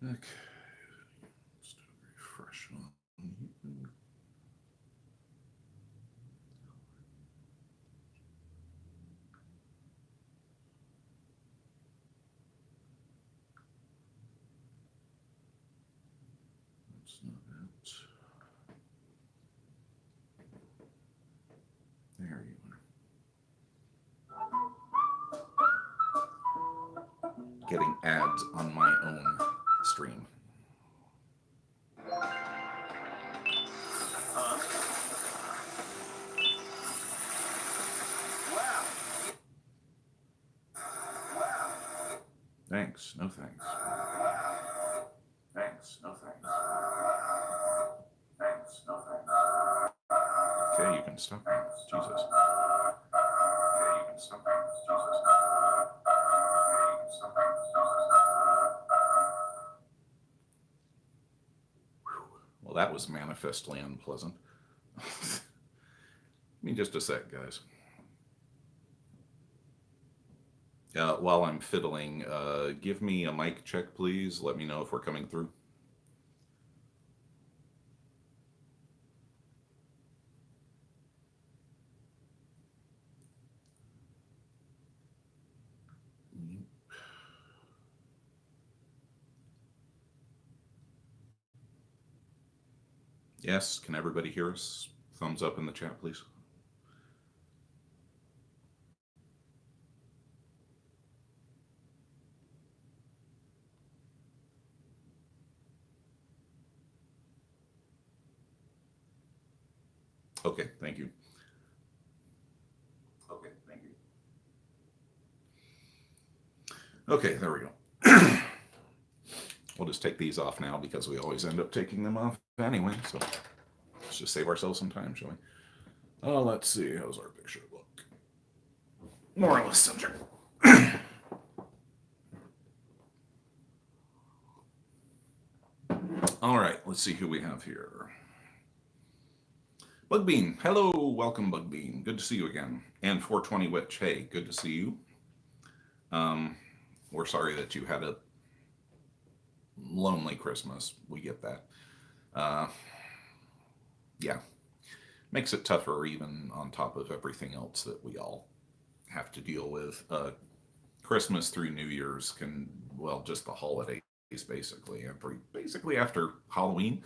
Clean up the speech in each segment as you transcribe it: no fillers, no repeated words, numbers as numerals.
Okay. Let's do a refresh on here. That's not it. There you are. Getting ads on my own stream. Thanks. No thanks. Thanks. No thanks. Thanks. No thanks. Okay, you can stop. Jesus. Okay, you can stop. Jesus. Okay, you can stop. Well, that was manifestly unpleasant. Give me just a sec, guys. While I'm fiddling, give me a mic check, please. Let me know if we're coming through. Yes, can everybody hear us? Thumbs up in the chat, please. Okay, thank you. Okay, thank you. Okay, there we go. We'll just take these off now because we always end up taking them off anyway. So let's just save ourselves some time, shall we? Oh, let's see. How's our picture look? More or less centered. All right, let's see who we have here. Bugbean, hello, welcome Bugbean. Good to see you again. And 420 Witch, hey, good to see you. We're sorry that you had a lonely Christmas. We get that. Yeah, makes it tougher even on top of everything else that we all have to deal with. Christmas through New Year's can, well, just the holidays basically. Basically after Halloween.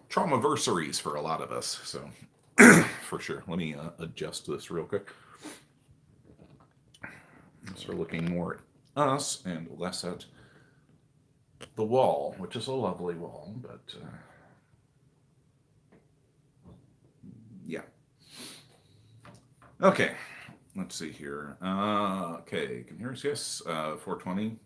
Traumaversaries for a lot of us, so for sure. Let me adjust this real quick. So we're looking more at us and less at the wall, which is a lovely wall, but yeah. Okay, let's see here. Okay, can you hear us? Yes, 420.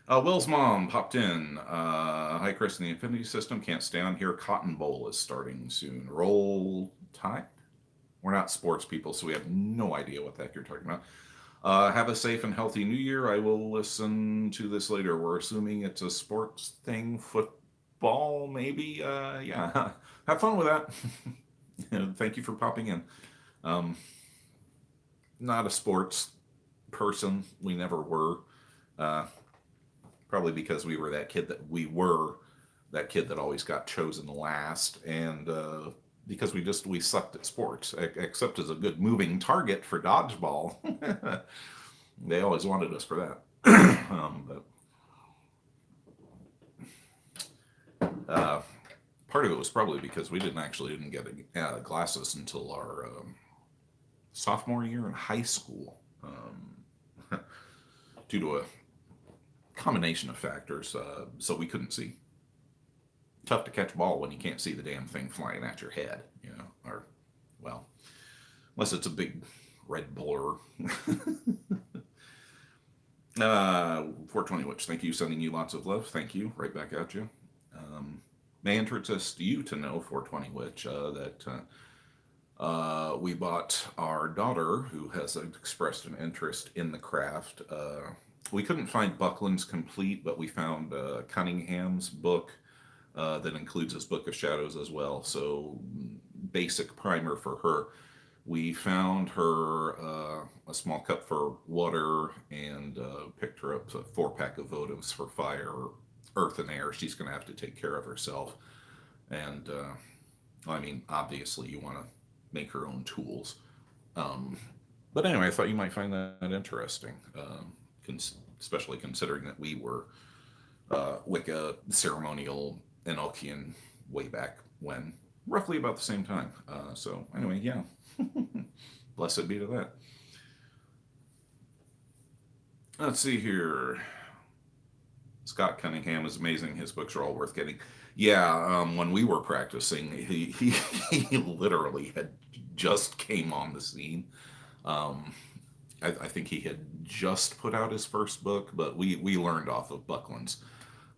Will's mom popped in. Hi, Chris, in the Infinity System. Can't stay on here. Cotton Bowl is starting soon. Roll Tide? We're not sports people, so we have no idea what the heck you're talking about. Have a safe and healthy New Year. I will listen to this later. We're assuming it's a sports thing. Football, maybe? Yeah. Have fun with that. Thank you for popping in. Not a sports person. We never were. Probably because we were that kid that always got chosen last, and because we sucked at sports, except as a good moving target for dodgeball. They always wanted us for that. But part of it was probably because we didn't get glasses until our sophomore year in high school, due to a combination of factors, so we couldn't see. Tough to catch a ball when you can't see the damn thing flying at your head, or, well, unless it's a big red blur. 420 Witch, thank you, sending you lots of love. Thank you, right back at you. May interest you to know, 420 Witch, that we bought our daughter, who has expressed an interest in the craft. We couldn't find Buckland's complete, but we found Cunningham's book that includes his Book of Shadows as well. So basic primer for her. We found her a small cup for water and picked her up a 4-pack of votives for fire, earth, and air. She's going to have to take care of herself. And I mean, obviously, you want to make her own tools. Um, but anyway, I thought you might find that interesting, especially considering that we were Wicca ceremonial Enochian way back when, roughly about the same time. So anyway, yeah, blessed be to that. Let's see here. Scott Cunningham is amazing. His books are all worth getting. Yeah, when we were practicing, he literally had just came on the scene. Um, I think he had just put out his first book, but we learned off of Buckland's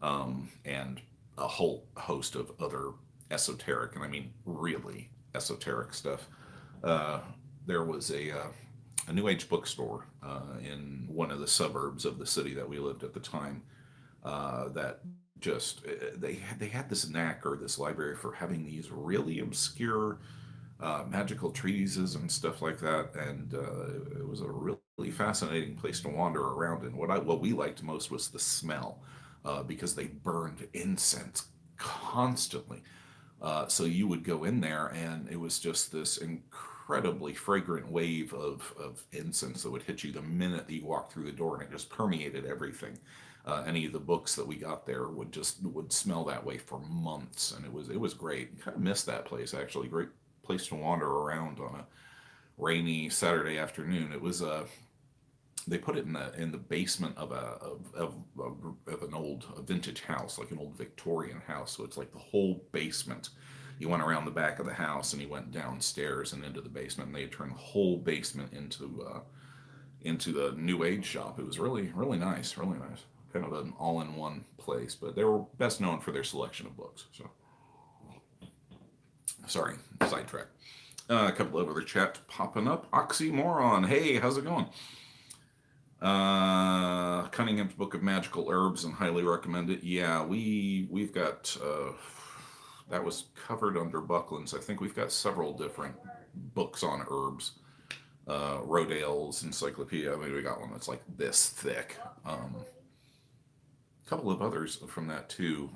and a whole host of other esoteric, and I mean really esoteric stuff. Uh, there was a New Age bookstore in one of the suburbs of the city that we lived at the time that just they had this knack, or this library, for having these really obscure magical treatises and stuff like that, and it was a really fascinating place to wander around. And what we liked most was the smell, because they burned incense constantly. So you would go in there, and it was just this incredibly fragrant wave of incense that would hit you the minute that you walked through the door, and it just permeated everything. Any of the books that we got there would smell that way for months, and it was great. Kind of missed that place, actually. Great place to wander around on a rainy Saturday afternoon. It was they put it in the basement of an old vintage house, like an old Victorian house. So it's like the whole basement. You went around the back of the house, and you went downstairs and into the basement, and they had turned the whole basement into the New Age shop. It was really, really nice, really nice. Kind of an all-in-one place, but they were best known for their selection of books. So, sorry, sidetrack. A couple of other chats popping up. Oxymoron, hey, how's it going? Cunningham's Book of Magical Herbs, and highly recommend it. Yeah, we've got that was covered under Buckland's. I think we've got several different books on herbs. Rodale's Encyclopedia. I mean, we got one that's like this thick. A couple of others from that too.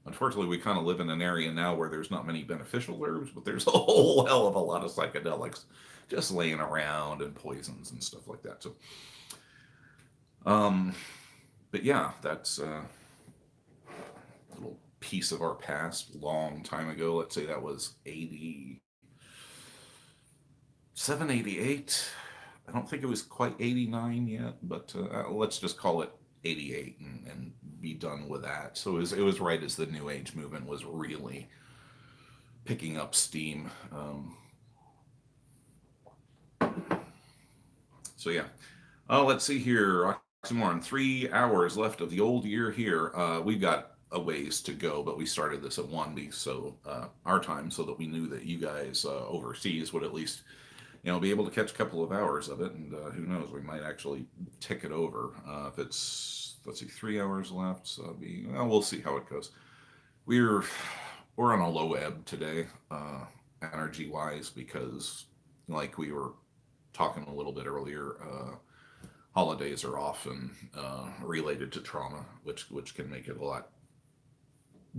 Unfortunately, we kind of live in an area now where there's not many beneficial herbs, but there's a whole hell of a lot of psychedelics just laying around, and poisons and stuff like that. So, but yeah, that's a little piece of our past, long time ago. Let's say that was 87, 88. I don't think it was quite 89 yet, but let's just call it 88 and be done with that. So it was right as the New Age movement was really picking up steam. So yeah. Let's see here. Oxymoron, 3 hours left of the old year here. We've got a ways to go, but we started this at 1 so our time, so that we knew that you guys overseas would at least be able to catch a couple of hours of it, and who knows, we might actually tick it over. If it's, let's see, 3 hours left, so we'll see how it goes. We're on a low ebb today, energy wise, because like we were talking a little bit earlier, holidays are often related to trauma, which can make it a lot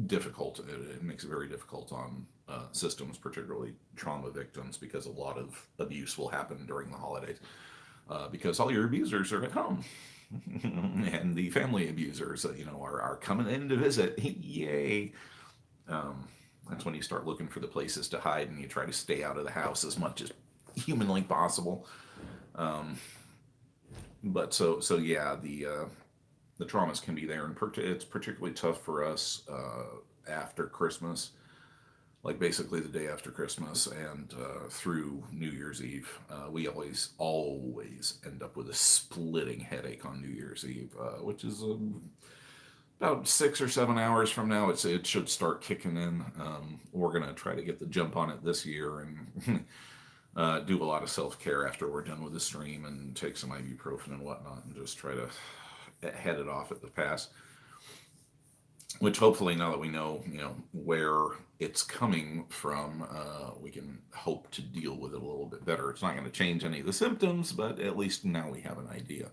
difficult. It makes it very difficult on systems, particularly trauma victims, because a lot of abuse will happen during the holidays, because all your abusers are at home. And the family abusers, are coming in to visit. Yay! That's when you start looking for the places to hide, and you try to stay out of the house as much as humanly possible. But so yeah, the traumas can be there, and it's particularly tough for us after Christmas, like basically the day after Christmas and through New Year's Eve. We always end up with a splitting headache on New Year's Eve, which is about 6 or 7 hours from now. It should start kicking in. We're gonna try to get the jump on it this year, and do a lot of self-care after we're done with the stream, and take some ibuprofen and whatnot, and just try to head it off at the pass. which hopefully now that we know, where it's coming from, we can hope to deal with it a little bit better. It's not going to change any of the symptoms, but at least now we have an idea,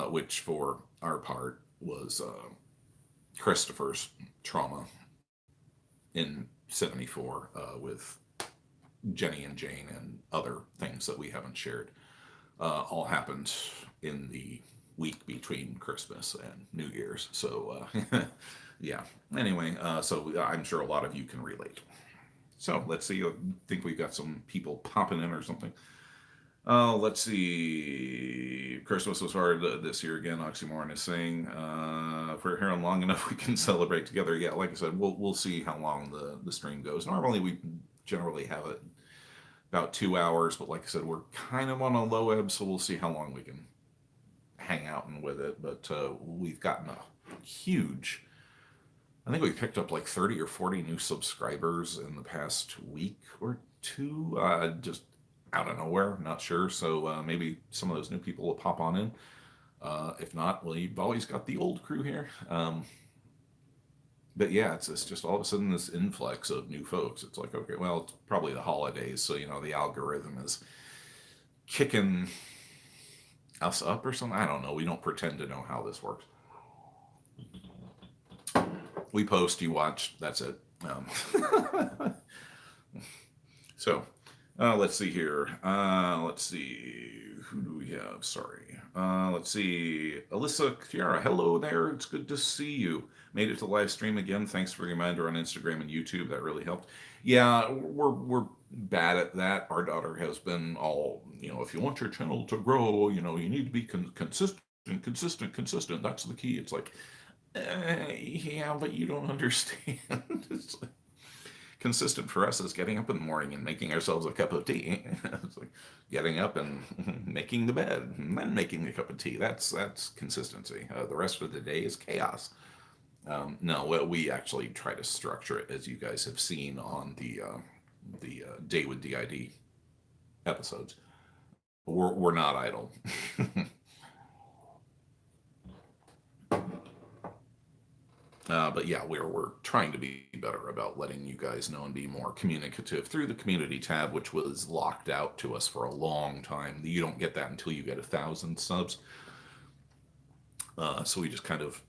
which for our part was Christopher's trauma in 74 with Jenny and Jane and other things that we haven't shared. All happened in the week between Christmas and New Year's. So, yeah. Anyway, so I'm sure a lot of you can relate. So let's see. I think we've got some people popping in or something. Let's see. Christmas was hard this year again. Oxymoron is saying, if we're here on long enough, we can celebrate together. Yeah, like I said, we'll see how long the stream goes. Normally, we generally have it about 2 hours, but like I said, we're kind of on a low ebb, so we'll see how long we can hang out and with it. But we've gotten a huge. I think we picked up like 30 or 40 new subscribers in the past week or two. Just out of nowhere, not sure. So maybe some of those new people will pop on in. If not, well, you've always got the old crew here. But yeah, it's just all of a sudden this influx of new folks. It's like, okay, well, it's probably the holidays, so the algorithm is kicking us up or something. I don't know. We don't pretend to know how this works. We post, you watch, that's it. So let's see here. Let's see. Who do we have? Sorry. Let's see. Alyssa Chiara, hello there. It's good to see you. Made it to live stream again. Thanks for the reminder on Instagram and YouTube. That really helped. Yeah, we're bad at that. Our daughter has been all, if you want your channel to grow, you need to be consistent. That's the key. It's like, yeah, but you don't understand. It's like, consistent for us is getting up in the morning and making ourselves a cup of tea. It's like getting up and making the bed and then making a cup of tea. That's consistency. The rest of the day is chaos. No, we actually try to structure it, as you guys have seen on the Day with DID episodes. We're not idle. But yeah, we're trying to be better about letting you guys know and be more communicative through the community tab, which was locked out to us for a long time. You don't get that until you get 1,000 subs. So we just kind of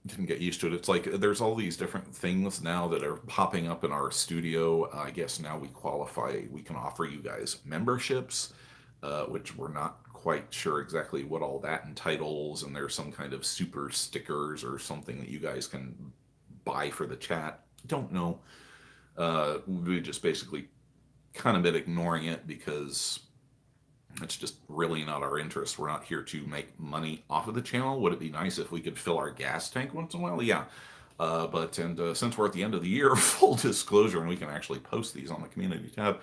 didn't get used to it. It's like there's all these different things now that are popping up in our studio. I guess now we can offer you guys memberships, which we're not quite sure exactly what all that entitles, and there's some kind of super stickers or something that you guys can buy for the chat. Don't know. We just basically kind of been ignoring it because it's just really not our interest. We're not here to make money off of the channel. Would it be nice if we could fill our gas tank once in a while? Yeah. But since we're at the end of the year, full disclosure, and we can actually post these on the community tab,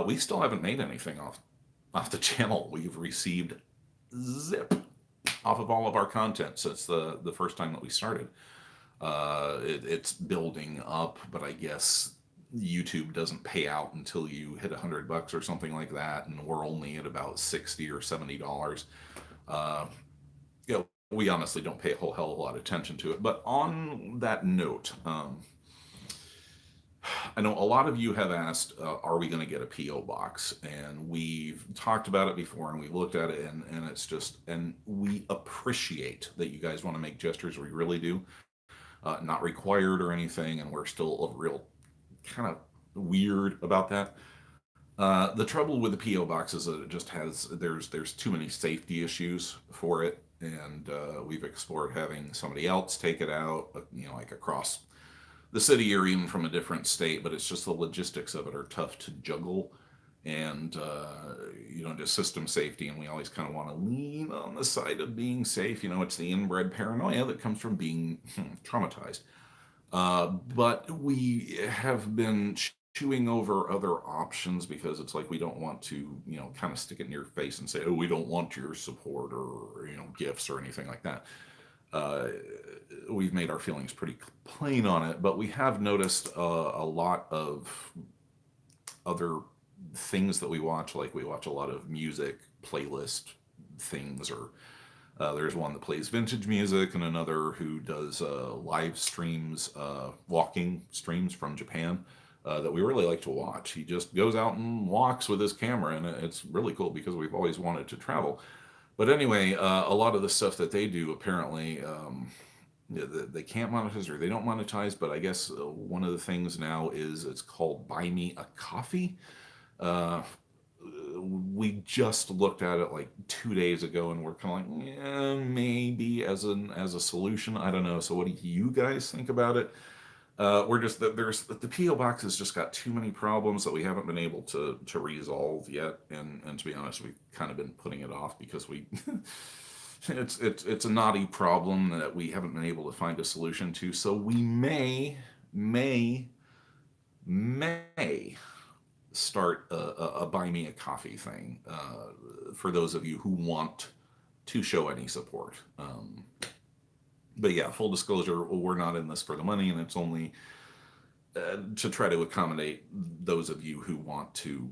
we still haven't made anything off the channel. We've received zip off of all of our content since the first time that we started. It's building up, but I guess YouTube doesn't pay out until you hit $100 or something like that, and we're only at about $60 or $70. We honestly don't pay a whole hell of a lot of attention to it. But on that note, I know a lot of you have asked, are we going to get a P.O. box? And we've talked about it before, and we've looked at it, and it's just, and we appreciate that you guys want to make gestures. We really do. Not required or anything, and we're still a real kind of weird about that. The trouble with the P.O. box is that it just there's too many safety issues for it, and we've explored having somebody else take it out, like across the city or even from a different state, but it's just the logistics of it are tough to juggle, and just system safety, and we always kind of want to lean on the side of being safe. It's the inbred paranoia that comes from being traumatized. But we have been chewing over other options because it's like we don't want to, kind of stick it in your face and say, oh, we don't want your support or, gifts or anything like that. We've made our feelings pretty plain on it, but we have noticed a lot of other things that we watch. Like we watch a lot of music playlist things or There's one that plays vintage music, and another who does live streams, walking streams from Japan, that we really like to watch. He just goes out and walks with his camera, and it's really cool because we've always wanted to travel. But anyway, a lot of the stuff that they do apparently, they can't monetize or they don't monetize. But I guess one of the things now is it's called Buy Me a Coffee. Uh, we just looked at it like 2 days ago, and we're kind of like, yeah, maybe as a solution. I don't know. So what do you guys think about it? We're just that there's the PO box has just got too many problems that we haven't been able to resolve yet, and to be honest, we've kind of been putting it off because we it's a knotty problem that we haven't been able to find a solution to. So we may start a buy me a coffee thing, for those of you who want to show any support. But yeah, full disclosure, we're not in this for the money, and it's only to try to accommodate those of you who want to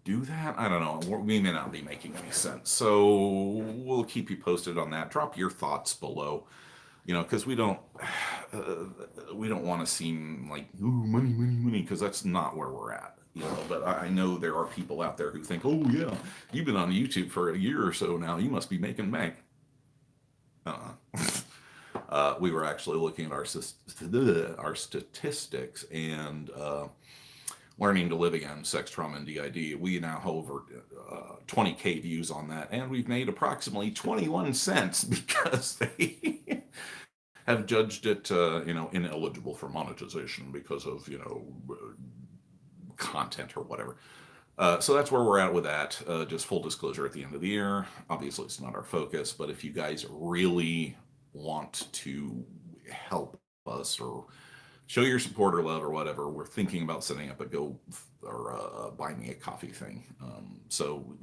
do that. I don't know. We may not be making any sense. So we'll keep you posted on that. Drop your thoughts below, because we don't want to seem like, ooh, money, because that's not where we're at. But I know there are people out there who think, oh yeah, you've been on YouTube for a year or so now, you must be making bank. We were actually looking at our statistics, and Learning to Live Again, Sex, Trauma, and DID. We now have over 20K views on that, and we've made approximately 21 cents because they have judged it, ineligible for monetization because of, content or whatever. So that's where we're at with that. Just full disclosure at the end of the year. Obviously, it's not our focus, but if you guys really want to help us or show your support or love or whatever, we're thinking about setting up a go or a buy me a coffee thing. So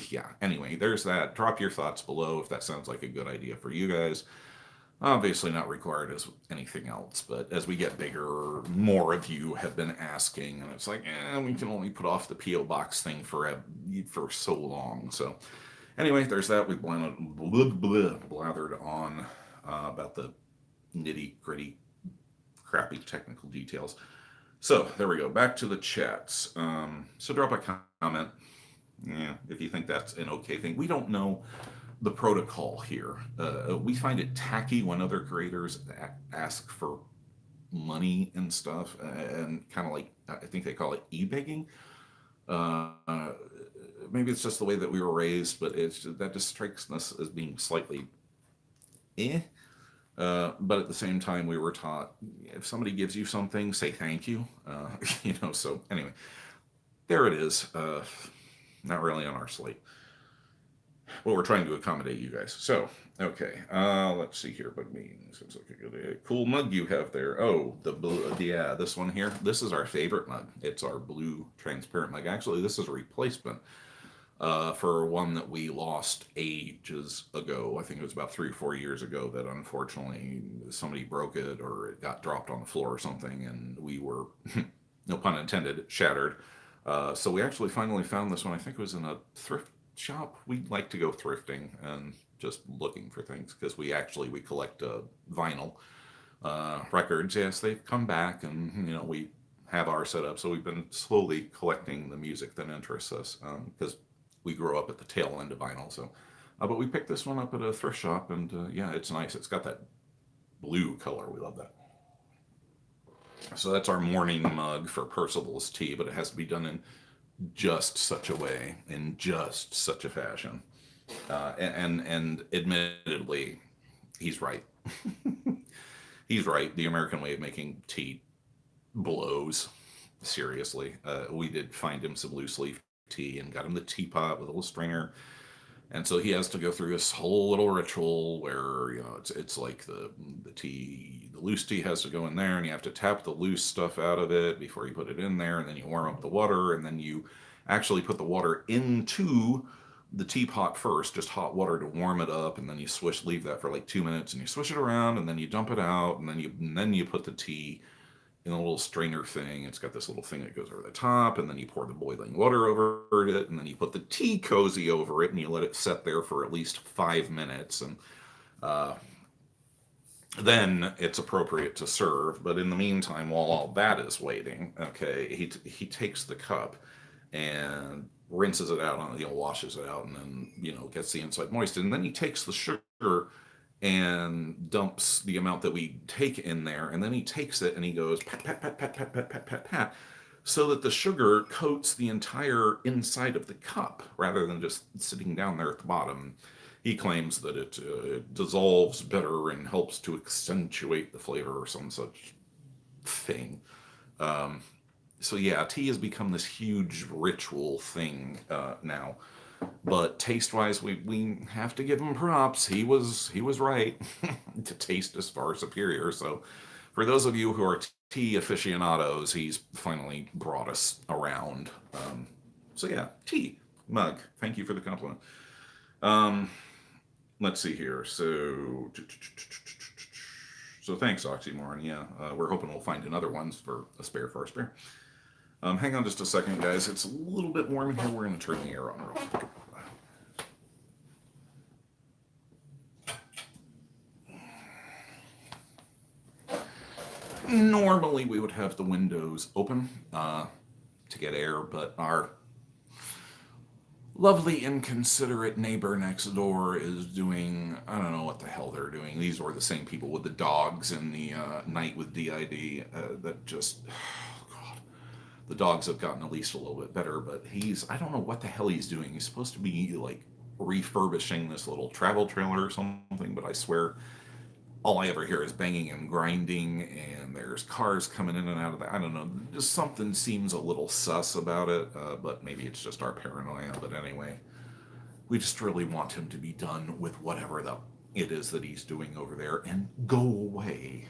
yeah, anyway, there's that. Drop your thoughts below if that sounds like a good idea for you guys. Obviously not required as anything else, but as we get bigger, more of you have been asking, and it's like, we can only put off the P.O. Box thing for so long. So anyway, there's that. We've blathered on about the nitty-gritty, crappy technical details. So there we go. Back to the chats. So drop a comment, if you think that's an okay thing. We don't know the protocol here. We find it tacky when other creators ask for money and stuff, and kind of like, I think they call it e-begging. Maybe it's just the way that we were raised, but that just strikes us as being slightly but at the same time, we were taught, if somebody gives you something, say thank you. So anyway, there it is. Not really on our slate. Well, we're trying to accommodate you guys. So, okay, let's see here. But seems like a good, cool mug you have there. Oh, the blue, yeah, this one here. This is our favorite mug. It's our blue transparent mug. Actually, this is a replacement for one that we lost ages ago. I think it was about 3 or 4 years ago that unfortunately somebody broke it, or it got dropped on the floor or something, and we were, no pun intended, shattered. So we actually finally found this one. I think it was in a thrift shop. We like to go thrifting and just looking for things because we collect vinyl records. Yes, they've come back, and we have our setup. So we've been slowly collecting the music that interests us because we grew up at the tail end of vinyl. So, but we picked this one up at a thrift shop, and yeah, it's nice. It's got that blue color. We love that. So that's our morning mug for Percival's tea, but it has to be done in just such a way, in just such a fashion. And admittedly, he's right. He's right. The American way of making tea blows. Seriously. We did find him some loose leaf tea and got him the teapot with a little strainer. And so he has to go through this whole little ritual where, it's like the loose tea has to go in there, and you have to tap the loose stuff out of it before you put it in there, and then you warm up the water, and then you actually put the water into the teapot first, just hot water to warm it up, and then you leave that for like 2 minutes, and you swish it around, and then you dump it out, and then you put the tea in a little strainer thing. It's got this little thing that goes over the top, and then you pour the boiling water over it, and then you put the tea cozy over it, and you let it set there for at least 5 minutes, and uh, then it's appropriate to serve. But in the meantime, while all that is waiting, okay, he takes the cup and rinses it out, washes it out, and then gets the inside moist, and then he takes the sugar and dumps the amount that we take in there, and then he takes it and he goes pat pat pat pat pat pat pat pat pat, so that the sugar coats the entire inside of the cup rather than just sitting down there at the bottom. He claims that it dissolves better and helps to accentuate the flavor or some such thing. So yeah, tea has become this huge ritual thing now. But taste-wise, we have to give him props. He was right. To taste is far superior. So for those of you who are tea aficionados, he's finally brought us around. So yeah, tea mug. Thank you for the compliment. Let's see here. So thanks, Oxymoron. Yeah, we're hoping we'll find another one for a spare for our spare. Hang on just a second, guys. It's a little bit warm in here. We're going to turn the air on real quick. Normally, we would have the windows open to get air, but our lovely, inconsiderate neighbor next door is doing, I don't know what the hell they're doing. These were the same people with the dogs in the night with DID that just... The dogs have gotten at least a little bit better, but I don't know what the hell he's doing. He's supposed to be like refurbishing this little travel trailer or something, but I swear all I ever hear is banging and grinding, and there's cars coming in and out of that. I don't know. Just something seems a little sus about it, but maybe it's just our paranoia. But anyway, we just really want him to be done with whatever it is that he's doing over there and go away.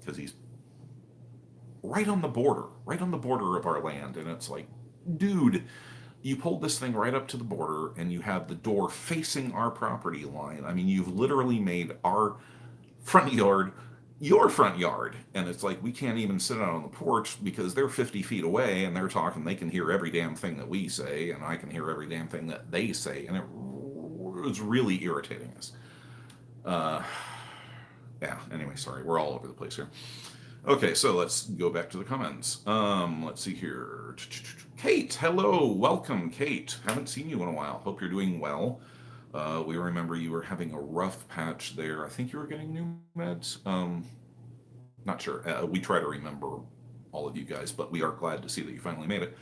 Because he's right on the border of our land, and it's like, dude, you pulled this thing right up to the border, and you have the door facing our property line. I mean, you've literally made our front yard your front yard, and it's like we can't even sit out on the porch because they're 50 feet away, and they're talking. They can hear every damn thing that we say, and I can hear every damn thing that they say, and it was really irritating us. Yeah, anyway, sorry, we're all over the place here. Okay, so let's go back to the comments. Let's see here. Kate, hello, welcome, Kate. Haven't seen you in a while. Hope you're doing well. We remember you were having a rough patch there. I think you were getting new meds. Not sure. We try to remember all of you guys, but we are glad to see that you finally made it.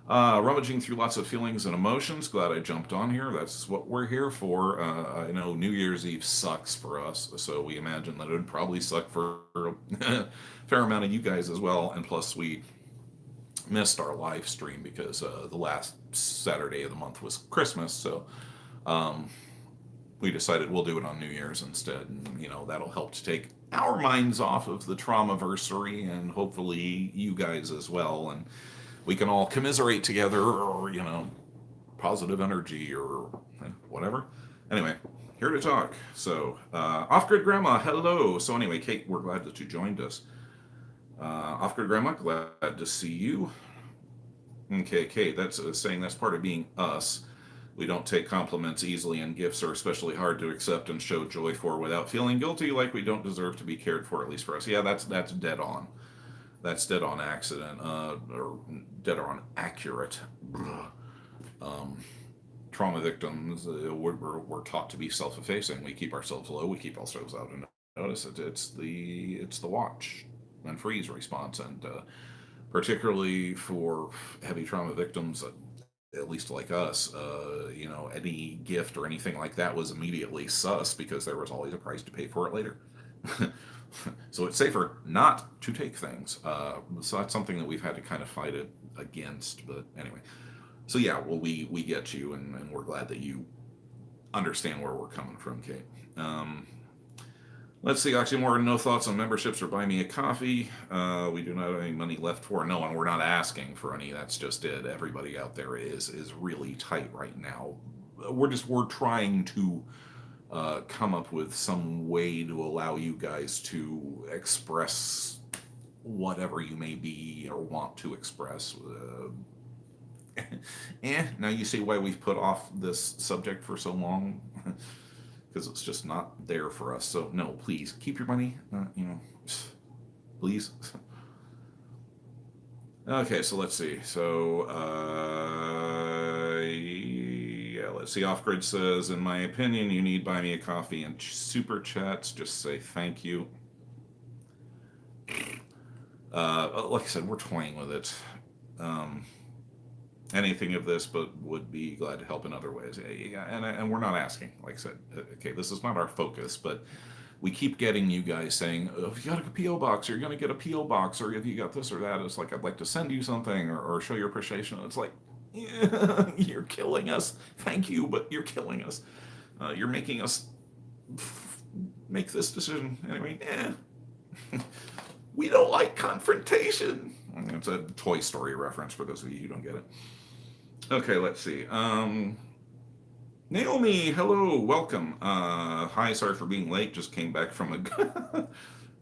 Rummaging through lots of feelings and emotions. Glad I jumped on here. That's what we're here for. I know New Year's Eve sucks for us, so we imagine that it would probably suck for a fair amount of you guys as well. And plus, we missed our live stream because the last Saturday of the month was Christmas, so we decided we'll do it on New Year's instead, and that'll help to take our minds off of the trauma-versary, and hopefully you guys as well, and we can all commiserate together, or positive energy or whatever. Anyway, here to talk. So Off-Grid Grandma, hello. So anyway, Kate, we're glad that you joined us. Off-Grid Grandma, glad to see you. Okay, Kate, that's saying that's part of being us. We don't take compliments easily, and gifts are especially hard to accept and show joy for without feeling guilty, like we don't deserve to be cared for, at least for us. Yeah, that's dead on. That's dead on accident, or dead on accurate. Trauma victims, we're taught to be self-effacing. We keep ourselves low. We keep ourselves out of notice. It's the watch and freeze response, and particularly for heavy trauma victims, at least like us, any gift or anything like that was immediately sus because there was always a price to pay for it later. So it's safer not to take things. So that's something that we've had to kind of fight it against. But anyway, so yeah, well, we get you, and we're glad that you understand where we're coming from, Kate. Let's see, Oxymoron, no thoughts on memberships or buy me a coffee. We do not have any money left for no, and we're not asking for any. That's just it. Everybody out there is really tight right now. We're trying to come up with some way to allow you guys to express whatever you may be or want to express. Now you see why we've put off this subject for so long, because it's just not there for us. So no, please keep your money, please. Okay, so let's see. So, yeah, let's see. Off Grid says, in my opinion, you need buy me a coffee and super chats. Just say thank you. Like I said, we're toying with it. Anything of this, but would be glad to help in other ways. Yeah, and we're not asking. Like I said, okay, this is not our focus, but we keep getting you guys saying, oh, if you got a P.O. box, or you're going to get a P.O. box, or if you got this or that, it's like, I'd like to send you something or show your appreciation. It's like, yeah, you're killing us. Thank you, but you're killing us. You're making us make this decision. Anyway, we don't like confrontation. It's a Toy Story reference for those of you who don't get it. Okay, let's see. Naomi, hello, welcome. Hi, sorry for being late. Just came back from a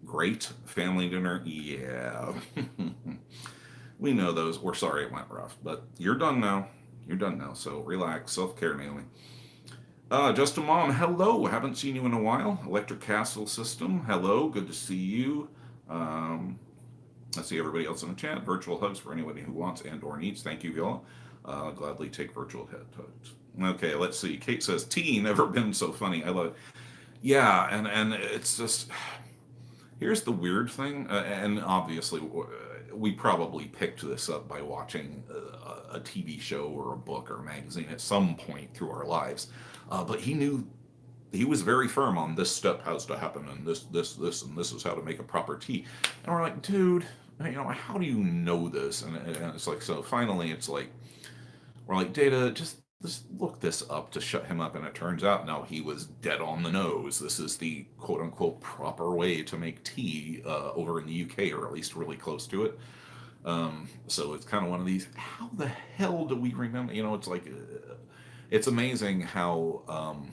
great family dinner. Yeah. We know those. We're sorry it went rough, but you're done now. You're done now, so relax. Self-care, Naomi. Just a Mom, hello. Haven't seen you in a while. Electric Castle System, hello. Good to see you. Let's see everybody else in the chat. Virtual hugs for anybody who wants and or needs. Thank you, Viola. I'll gladly take virtual head hugs. Okay, let's see. Kate says, tea, never been so funny. I love it. Yeah, and it's just, here's the weird thing, and obviously we probably picked this up by watching a TV show or a book or a magazine at some point through our lives, but he was very firm on this step has to happen, and this, and this is how to make a proper tea. And we're like, dude, how do you know this? And it's like, so finally it's like, we're like, Data, just look this up to shut him up. And it turns out now he was dead on the nose. This is the quote unquote proper way to make tea over in the UK, or at least really close to it. So it's kind of one of these, how the hell do we remember? It's like, it's amazing how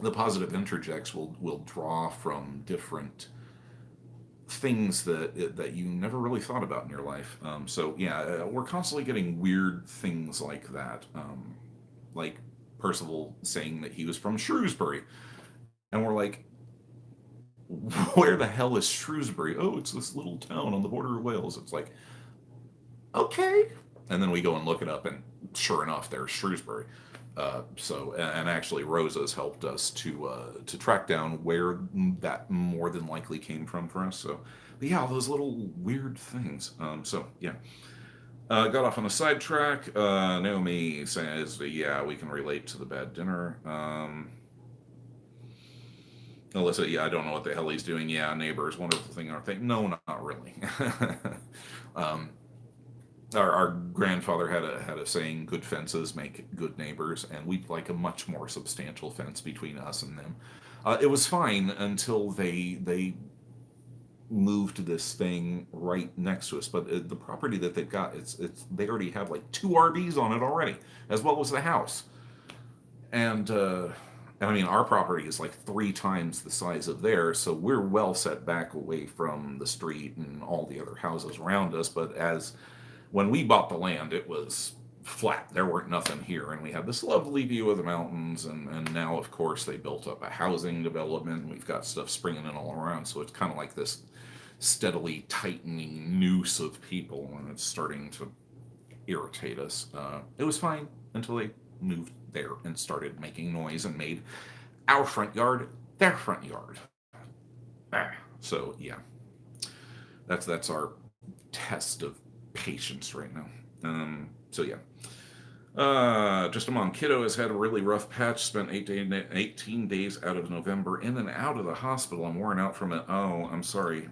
the positive interjects will draw from different things that you never really thought about in your life. So yeah, we're constantly getting weird things like that. Like Percival saying that he was from Shrewsbury. And we're like, where the hell is Shrewsbury? Oh, it's this little town on the border of Wales. It's like, okay. And then we go and look it up, and sure enough, there's Shrewsbury. And actually Rosa's helped us to track down where that more than likely came from for us. So, but yeah, those little weird things. So yeah, got off on a sidetrack. Naomi says, yeah, we can relate to the bad dinner. Alyssa, yeah, I don't know what the hell he's doing. Yeah, Neighbors, wonderful thing, aren't they? No, not really. Our grandfather had a saying, good fences make good neighbors, and we'd like a much more substantial fence between us and them. It was fine until they moved this thing right next to us, but the property that they've got, they already have like 2 RVs on it already, as well as the house. And I mean, our property is like 3 times the size of theirs, so we're well set back away from the street and all the other houses around us. But when we bought the land, it was flat. There weren't nothing here, and we had this lovely view of the mountains, and now, of course, they built up a housing development, and we've got stuff springing in all around, so it's kind of like this steadily tightening noose of people, and it's starting to irritate us. It was fine until they moved there and started making noise and made our front yard their front yard. So, yeah. That's our test of patience right now. So yeah. Just a Mom, kiddo has had a really rough patch, spent 18 days out of November in and out of the hospital. I'm worn out from it. Oh, I'm sorry.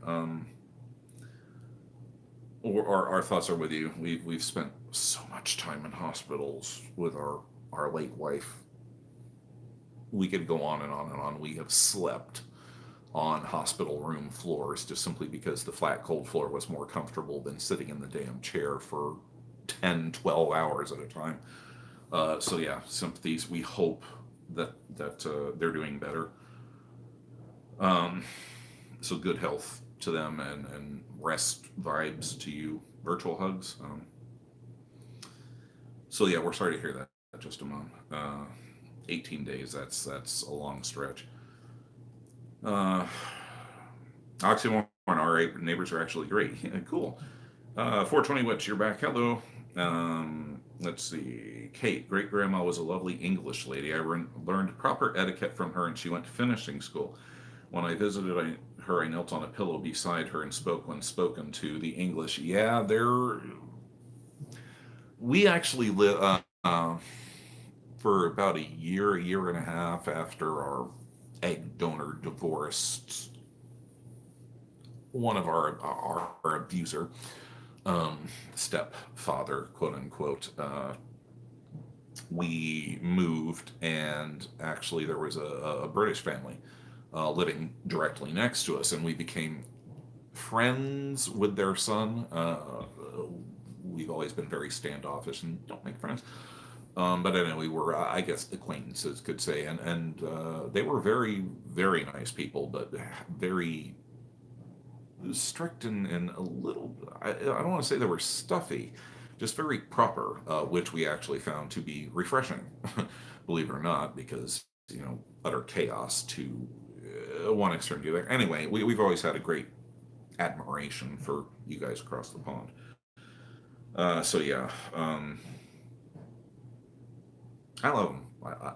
Our thoughts are with you. We've spent so much time in hospitals with our late wife. We could go on and on and on. We have slept on hospital room floors just simply because the flat cold floor was more comfortable than sitting in the damn chair for 10, 12 hours at a time. So yeah, sympathies. We hope they're doing better. Um, so good health to them, and rest vibes to you. Virtual hugs. So yeah, we're sorry to hear that, just a mom. 18 days. That's a long stretch. Uh, Oxymoron. Our neighbors are actually great. Yeah, cool. 420 Witch, you're back. Hello. Let's see. Kate, great grandma was a lovely English lady. Learned proper etiquette from her, and she went to finishing school. When I visited her, I knelt on a pillow beside her and spoke when spoken to. The English, yeah, they're. We actually live for about a year and a half after our egg donor divorced one of our abuser, stepfather, quote unquote. We moved, and actually there was a British family living directly next to us, and we became friends with their son. We've always been very standoffish and don't make friends. But anyway, we were, I guess, acquaintances, could say, and they were very, very nice people, but very strict and a little. I don't want to say they were stuffy, just very proper, which we actually found to be refreshing, believe it or not, because utter chaos to one extreme to the other. Anyway, we've always had a great admiration for you guys across the pond. So yeah, I love them.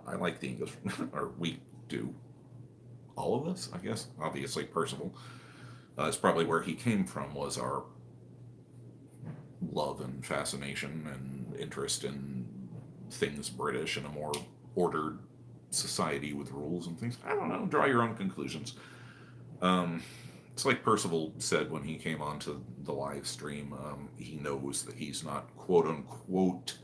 I like the English, or we do. All of us, I guess. Obviously, Percival. It's probably where he came from, was our love and fascination and interest in things British and a more ordered society with rules and things. I don't know. Draw your own conclusions. Um, it's like Percival said when he came onto the live stream. He knows that he's not quote unquote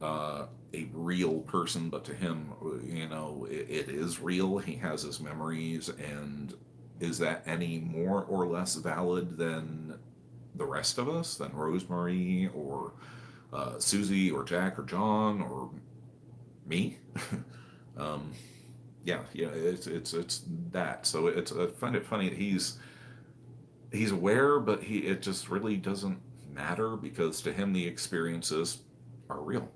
a real person, but to him, it is real. He has his memories, and is that any more or less valid than the rest of us, than Rosemary or Susie or Jack or John or me? um, yeah, it's that. So I find it funny that he's aware, but it just really doesn't matter, because to him the experiences are real.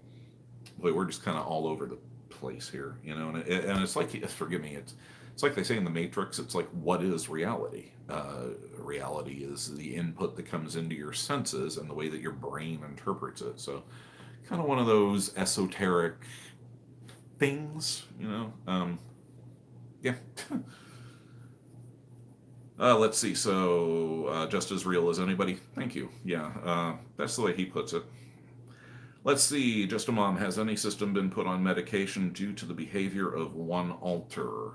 But we're just kind of all over the place here, and it's like, forgive me, it's like they say in the Matrix. It's like, what is reality? Reality is the input that comes into your senses and the way that your brain interprets it. So, kind of one of those esoteric things, yeah. Let's see. So, just as real as anybody. Thank you. Yeah, that's the way he puts it. Let's see. Just a mom. Has any system been put on medication due to the behavior of one alter?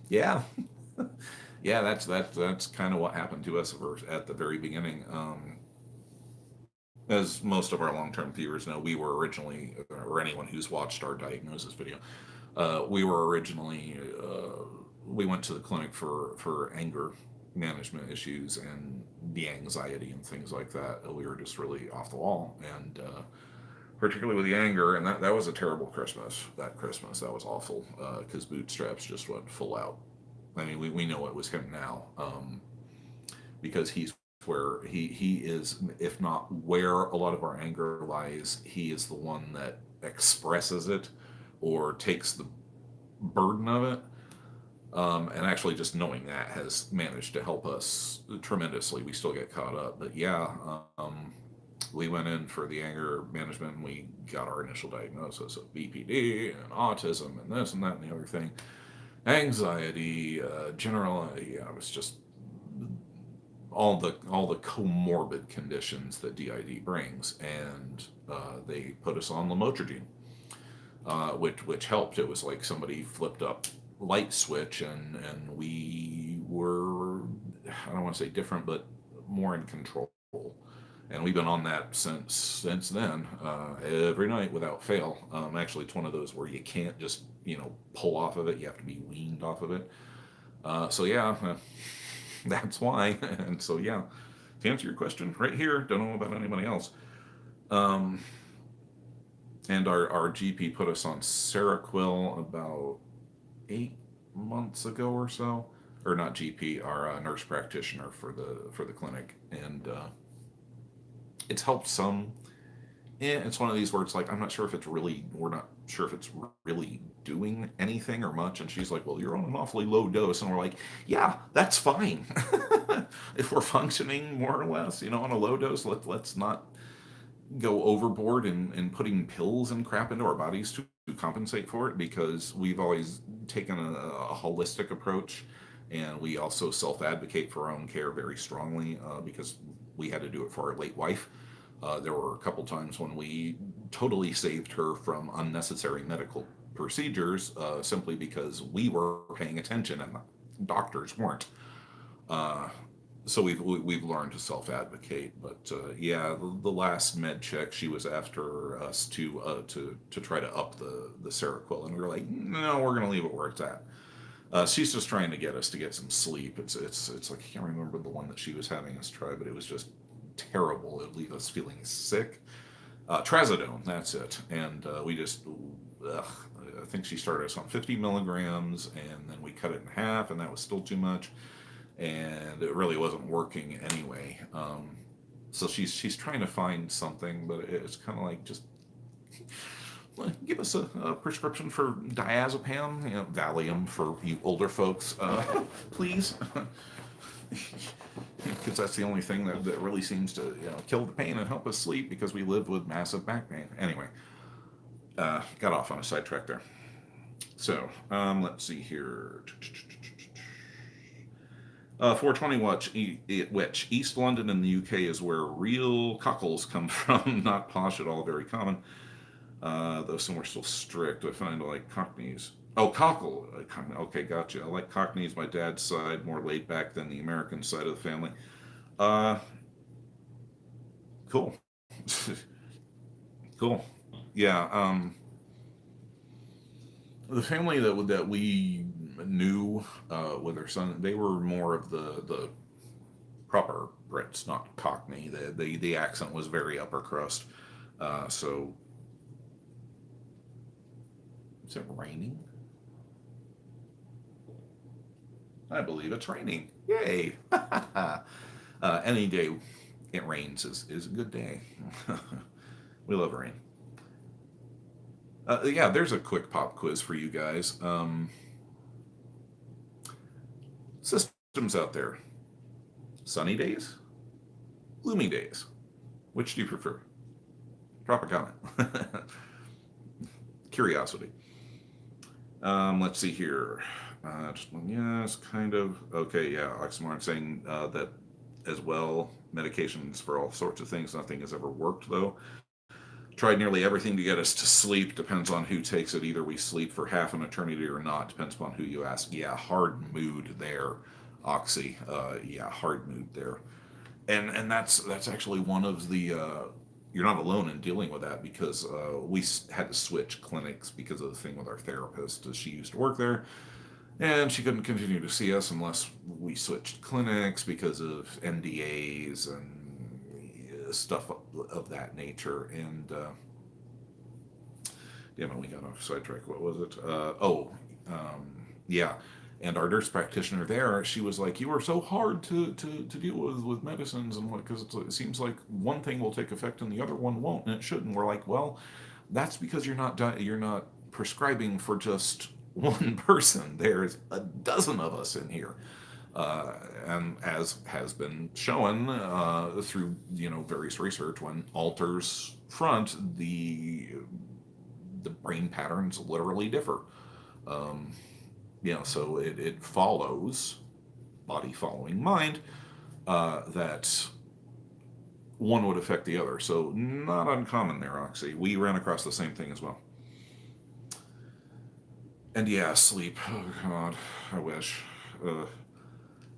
Yeah, yeah. That's kind of what happened to us at the very beginning. As most of our long-term viewers know, we were originally, or anyone who's watched our diagnosis video, we were originally, we went to the clinic for anger management issues and the anxiety and things like that. We were just really off the wall, and particularly with the anger, and that was a terrible Christmas. That Christmas, that was awful, because Bootstraps just went full out. I mean, we know it was him now, because he's where he is, if not where a lot of our anger lies, he is the one that expresses it or takes the burden of it. And actually, just knowing that has managed to help us tremendously. We still get caught up, but yeah, we went in for the anger management, and we got our initial diagnosis of BPD and autism and this and that and the other thing, anxiety, general. Yeah, it was just all the comorbid conditions that DID brings, and they put us on lamotrigine, which helped. It was like somebody flipped up light switch, and we were, I don't want to say different, but more in control. And we've been on that since then, every night without fail. Actually, it's one of those where you can't just pull off of it. You have to be weaned off of it. So yeah, that's why. And so yeah, to answer your question, right here, don't know about anybody else. And our GP put us on Seroquel about 8 months ago or so, or not GP, our nurse practitioner for the clinic, and it's helped some. It's one of these where it's like, I'm not sure if it's really, we're not sure if it's really doing anything or much. And she's like, well, you're on an awfully low dose. And we're like, yeah, that's fine. If we're functioning more or less, on a low dose, let's not go overboard in putting pills and crap into our bodies to compensate for it, because we've always taken a holistic approach, and we also self-advocate for our own care very strongly, because we had to do it for our late wife. There were a couple times when we totally saved her from unnecessary medical procedures, simply because we were paying attention and the doctors weren't. Uh, so we've learned to self-advocate, but yeah, the last med check, she was after us to try to up the Seroquel, and we were like, no, we're going to leave it where it's at. She's just trying to get us to get some sleep. It's like, I can't remember the one that she was having us try, but it was just terrible. It would leave us feeling sick. Trazodone, that's it. And we just, I think she started us on 50 milligrams, and then we cut it in half, and that was still too much, and it really wasn't working anyway. So she's trying to find something, but it's kind of like, just give us a prescription for diazepam, Valium for you older folks, please. Because that's the only thing that really seems to kill the pain and help us sleep, because we live with massive back pain. Anyway, got off on a sidetrack there. So let's see here. 420 which East London in the UK is where real cockles come from, not posh at all, very common. Though some are still strict. I find I like Cockneys. Oh, cockle. Okay, gotcha. I like Cockneys, my dad's side, more laid back than the American side of the family. Uh, cool. Cool. Yeah. The family that we knew with their son, they were more of the proper Brits, not Cockney. The accent was very upper crust. So, is it raining? I believe it's raining. Yay! Any day it rains is a good day. We love rain. Yeah, there's a quick pop quiz for you guys. Systems out there. Sunny days? Gloomy days? Which do you prefer? Drop a comment. Curiosity. Let's see here. Yes, kind of. Okay, yeah, Oxymoron saying that as well. Medications for all sorts of things. Nothing has ever worked, though. Tried nearly everything to get us to sleep. Depends on who takes it. Either we sleep for half an eternity or not. Depends upon who you ask. Yeah, hard mood there, Oxy. Yeah, hard mood there. And that's actually one of the. You're not alone in dealing with that, because we had to switch clinics because of the thing with our therapist. She used to work there, and she couldn't continue to see us unless we switched clinics because of NDAs and stuff of that nature. And damn it, we got off sidetrack. What was it? Yeah. And our nurse practitioner there, she was like, "You are so hard to deal with medicines, and what, because it seems like one thing will take effect and the other one won't, and it shouldn't." We're like, "Well, that's because you're not prescribing for just one person. There's a dozen of us in here." And as has been shown through various research, when alters front, the brain patterns literally differ. So it follows, body following mind, that one would affect the other. So not uncommon there, Oxy. We ran across the same thing as well. And yeah, sleep. Oh God, I wish.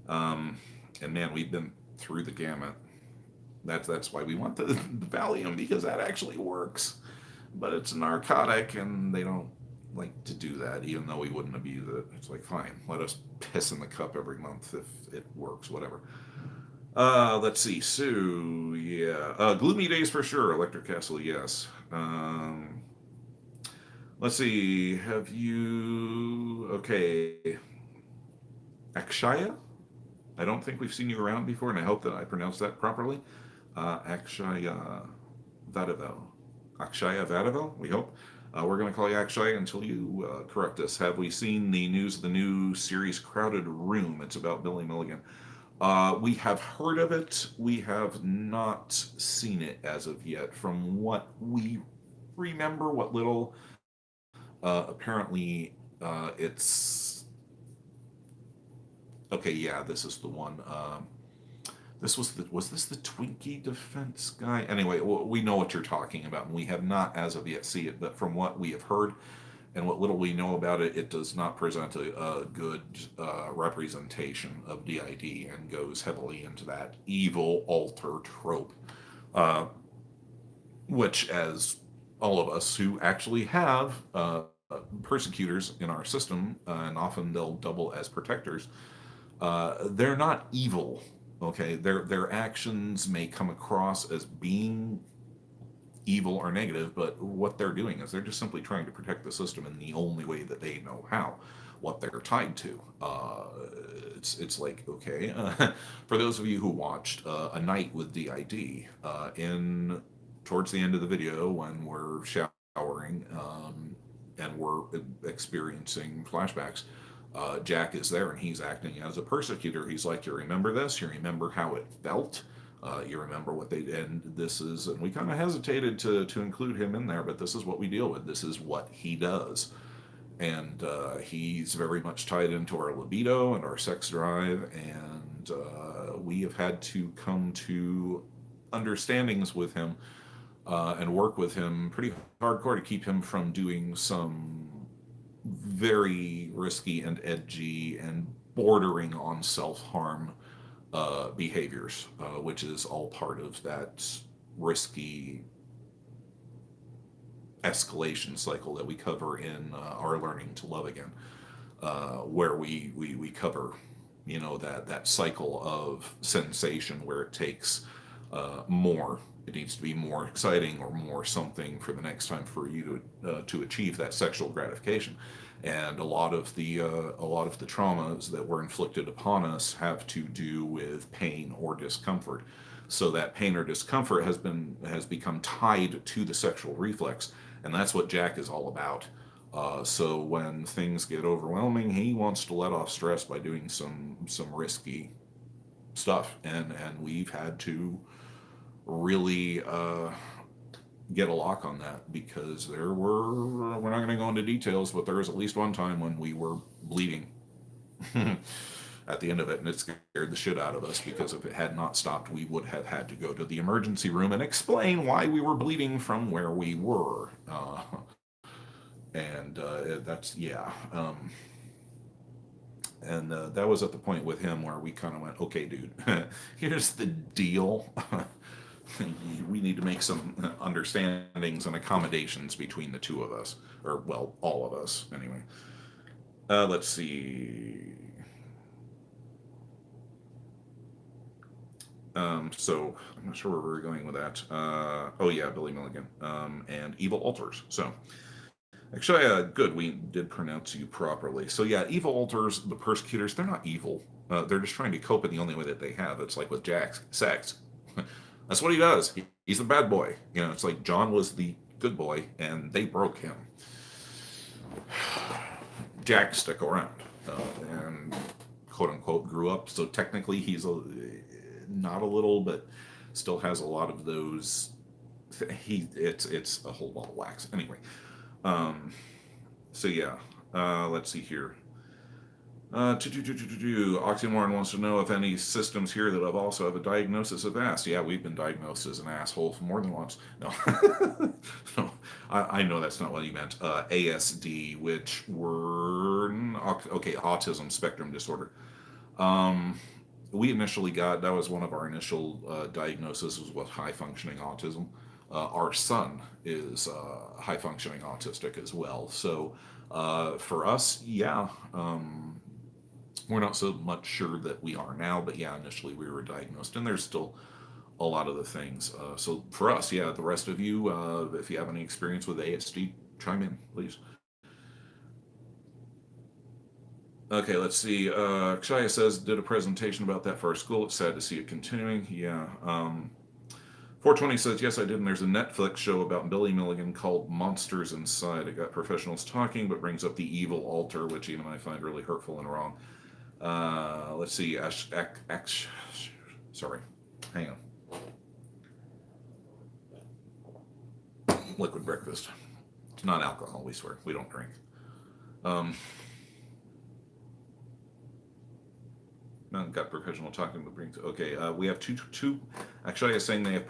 And man, we've been through the gamut. That's why we want the Valium, because that actually works. But it's a narcotic, and they don't like to do that, even though we wouldn't abuse it. It's like, fine, let us piss in the cup every month if it works, whatever. Let's see, Sue, yeah. Gloomy days for sure, Electric Castle, yes. Let's see. Have you? Okay, Akshaya. I don't think we've seen you around before, and I hope that I pronounced that properly. Akshaya Vadavel. Akshaya Vadavel, we hope. We're going to call you Akshaya until you correct us. Have we seen the news of the new series Crowded Room? It's about Billy Milligan. We have heard of it. We have not seen it as of yet. From what we remember, what little, apparently, it's okay. Yeah, this is the one. This was this the Twinkie defense guy? Anyway, we know what you're talking about, and we have not as of yet see it. But from what we have heard and what little we know about it, it does not present a good representation of DID and goes heavily into that evil alter trope, uh, which, as all of us who actually have persecutors in our system, and often they'll double as protectors, they're not evil. Okay, their actions may come across as being evil or negative, but what they're doing is they're just simply trying to protect the system in the only way that they know how, what they're tied to. It's like, okay, for those of you who watched A Night with DID, in towards the end of the video when we're showering, and we're experiencing flashbacks, Jack is there and he's acting as a persecutor. He's like, you remember this? You remember how it felt? You remember what they did? And this is, and we kind of hesitated to include him in there, but this is what we deal with. This is what he does. And he's very much tied into our libido and our sex drive. And we have had to come to understandings with him, and work with him pretty hardcore to keep him from doing some very risky and edgy and bordering on self-harm behaviors, which is all part of that risky escalation cycle that we cover in our Learning to Love Again, where we cover, that cycle of sensation where it takes more. It needs to be more exciting or more something for the next time for you to achieve that sexual gratification. And a lot of the traumas that were inflicted upon us have to do with pain or discomfort. So that pain or discomfort has become tied to the sexual reflex, and that's what Jack is all about. So when things get overwhelming, he wants to let off stress by doing some risky stuff, and we've had to really get a lock on that, because we're not going to go into details, but there was at least one time when we were bleeding at the end of it, and it scared the shit out of us, because if it had not stopped, we would have had to go to the emergency room and explain why we were bleeding from where we were. And that's, yeah. And that was at the point with him where we kind of went, okay, dude, here's the deal. We need to make some understandings and accommodations between the two of us, or, well, all of us, anyway. Let's see. So I'm not sure where we're going with that. Oh yeah, Billy Milligan, and Evil Alters. So actually, good, we did pronounce you properly. So yeah, Evil Alters, the persecutors, they're not evil. They're just trying to cope in the only way that they have. It's like with Jack's sex. That's what he does. He's the bad boy. It's like John was the good boy, and they broke him. Jack stuck around, and quote unquote grew up. So technically, he's not a little, but still has a lot of those. It's a whole ball of wax. Anyway, so yeah, let's see here. Oxymoron wants to know if any systems here that also have a diagnosis of ass. Yeah, we've been diagnosed as an asshole more than once. No, no, I know that's not what you meant. ASD, which were okay, autism spectrum disorder. We initially got, that was one of our initial diagnoses, was high functioning autism. Our son is high functioning autistic as well. So for us, yeah. We're not so much sure that we are now, but yeah, initially we were diagnosed, and there's still a lot of the things. So for us, yeah, the rest of you, if you have any experience with ASD, chime in, please. Okay, let's see. Kshaya says, did a presentation about that for our school. It's sad to see it continuing. Yeah. 420 says, yes, I did, and there's a Netflix show about Billy Milligan called Monsters Inside. It got professionals talking, but brings up the evil altar, which even I find really hurtful and wrong. Let's see. Sorry. Hang on. Liquid breakfast. It's not alcohol, we swear. We don't drink. Got professional talking, but brings. Okay, we have two. Actually, I was saying they have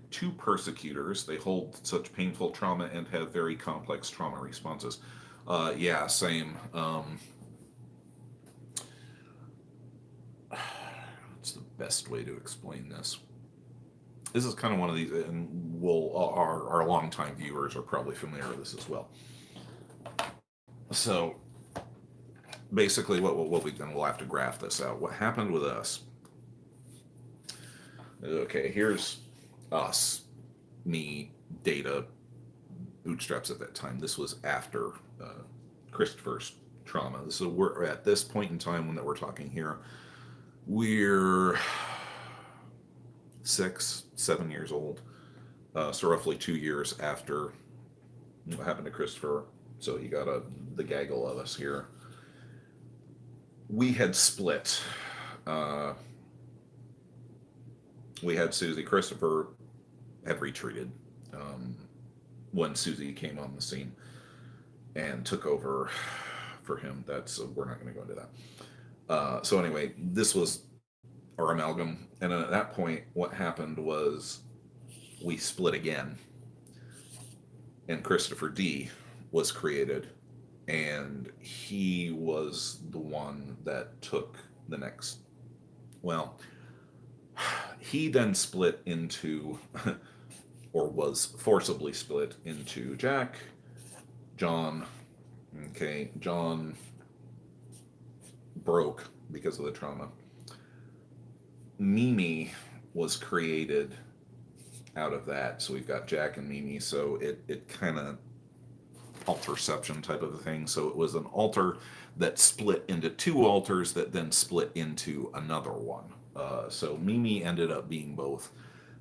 two persecutors. They hold such painful trauma and have very complex trauma responses. Yeah, same. What's the best way to explain this? This is kind of one of these, and our longtime viewers are probably familiar with this as well. So basically what we've done, we'll have to graph this out. What happened with us? Okay, here's us, me, Data, Bootstraps at that time. This was after Christopher's trauma. So we're at this point in time when that we're talking here, we're 6-7 years old. So roughly 2 years after what happened to Christopher. So you got the gaggle of us here. We had split. We had Susie. Christopher had retreated when Susie came on the scene and took over for him. We're not going to go into that. So anyway, this was our amalgam, and at that point, what happened was we split again, and Christopher D was created. And he was the one that took the next. Well, he then split into, or was forcibly split into Jack, John. Okay, John broke because of the trauma. Mimi was created out of that. So we've got Jack and Mimi. So it kind of alterception type of a thing. So it was an alter that split into two alters that then split into another one. So Mimi ended up being both.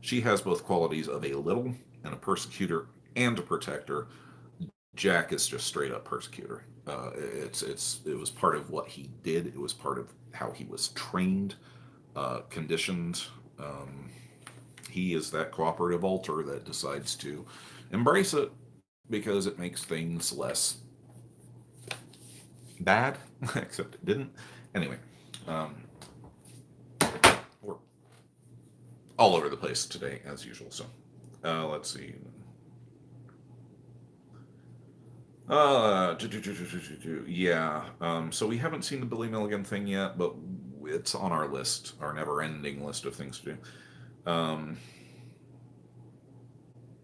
She has both qualities of a little and a persecutor and a protector. Jack is just straight up persecutor. It was part of what he did. It was part of how he was trained, conditioned. He is that cooperative alter that decides to embrace it, because it makes things less bad, except it didn't. Anyway, we're all over the place today, as usual. So, let's see. Yeah. So we haven't seen the Billy Milligan thing yet, but it's on our list, our never-ending list of things to do.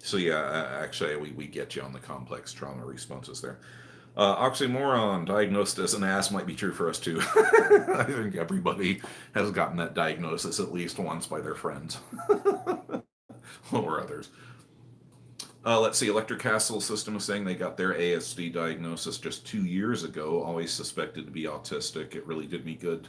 So yeah, actually, we get you on the complex trauma responses there. Oxymoron, diagnosed as an ass, might be true for us too. I think everybody has gotten that diagnosis at least once by their friends or others. Let's see, Electric Castle System is saying they got their ASD diagnosis just 2 years ago, always suspected to be autistic. It really did me good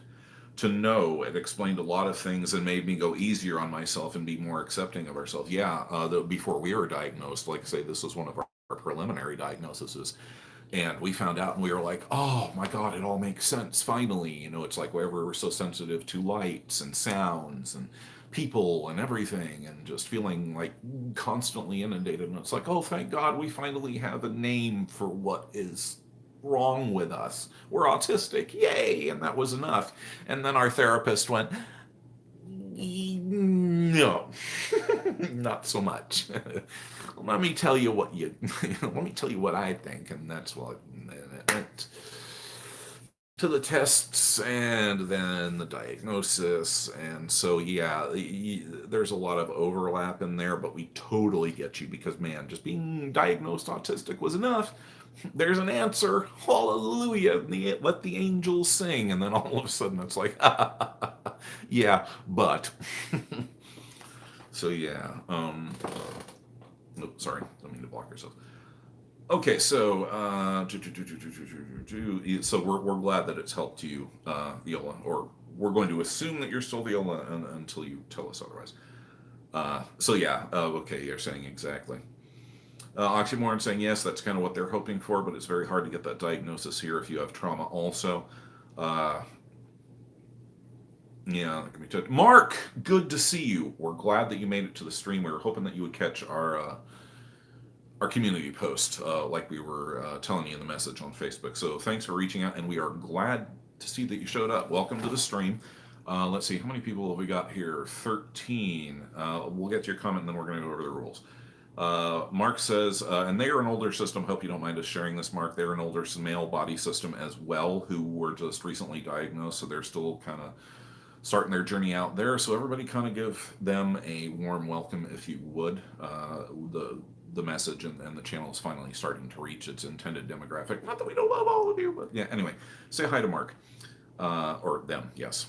to know. It explained a lot of things and made me go easier on myself and be more accepting of ourselves. Yeah, before we were diagnosed, like I say, this was one of our preliminary diagnoses. And we found out and we were like, oh my God, it all makes sense, finally. You know, it's like wherever we're so sensitive to lights and sounds and people and everything, and just feeling like constantly inundated. And it's like, oh, thank God we finally have a name for what is wrong with us. We're autistic, yay! And that was enough. And then our therapist went, no, not so much. Let me tell you what I think. And that's what it went to the tests and then the diagnosis. And so, yeah, there's a lot of overlap in there, but we totally get you, because, man, just being diagnosed autistic was enough. There's an answer. Hallelujah. Let the angels sing. And then all of a sudden it's like, yeah, but. So, yeah. Sorry. Don't mean to block yourself. Okay, so so we're glad that it's helped you, Viola, or we're going to assume that you're still Viola until you tell us otherwise. So yeah, okay, you're saying exactly. Oxymoron saying yes, that's kind of what they're hoping for, but it's very hard to get that diagnosis here if you have trauma also. Uh, yeah, that can be tough. Mark, good to see you. We're glad that you made it to the stream. We were hoping that you would catch our community post, like we were telling you in the message on Facebook. So thanks for reaching out, and we are glad to see that you showed up. Welcome to the stream. Let's see, how many people have we got here? 13. We'll get to your comment, and then we're going to go over the rules. Mark says, and they are an older system. Hope you don't mind us sharing this, Mark. They're an older male body system as well, who were just recently diagnosed, so they're still kind of starting their journey out there. So everybody kind of give them a warm welcome, if you would. The message and the channel is finally starting to reach its intended demographic. Not that we don't love all of you, but yeah, anyway, say hi to Mark. Or them, yes.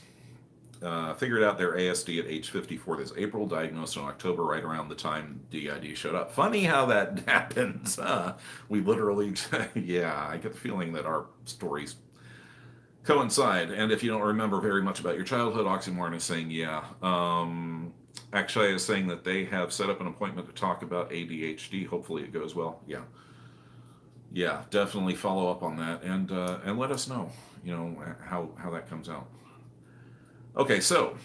Figured out their ASD at age 54 this April, diagnosed in October, right around the time DID showed up. Funny how that happens. We literally, yeah, I get the feeling that our stories coincide. And if you don't remember very much about your childhood, Oxymoron is saying, yeah. Actually, I was saying that they have set up an appointment to talk about ADHD. Hopefully it goes well. Yeah. Yeah, definitely follow up on that and let us know, how that comes out. Okay, so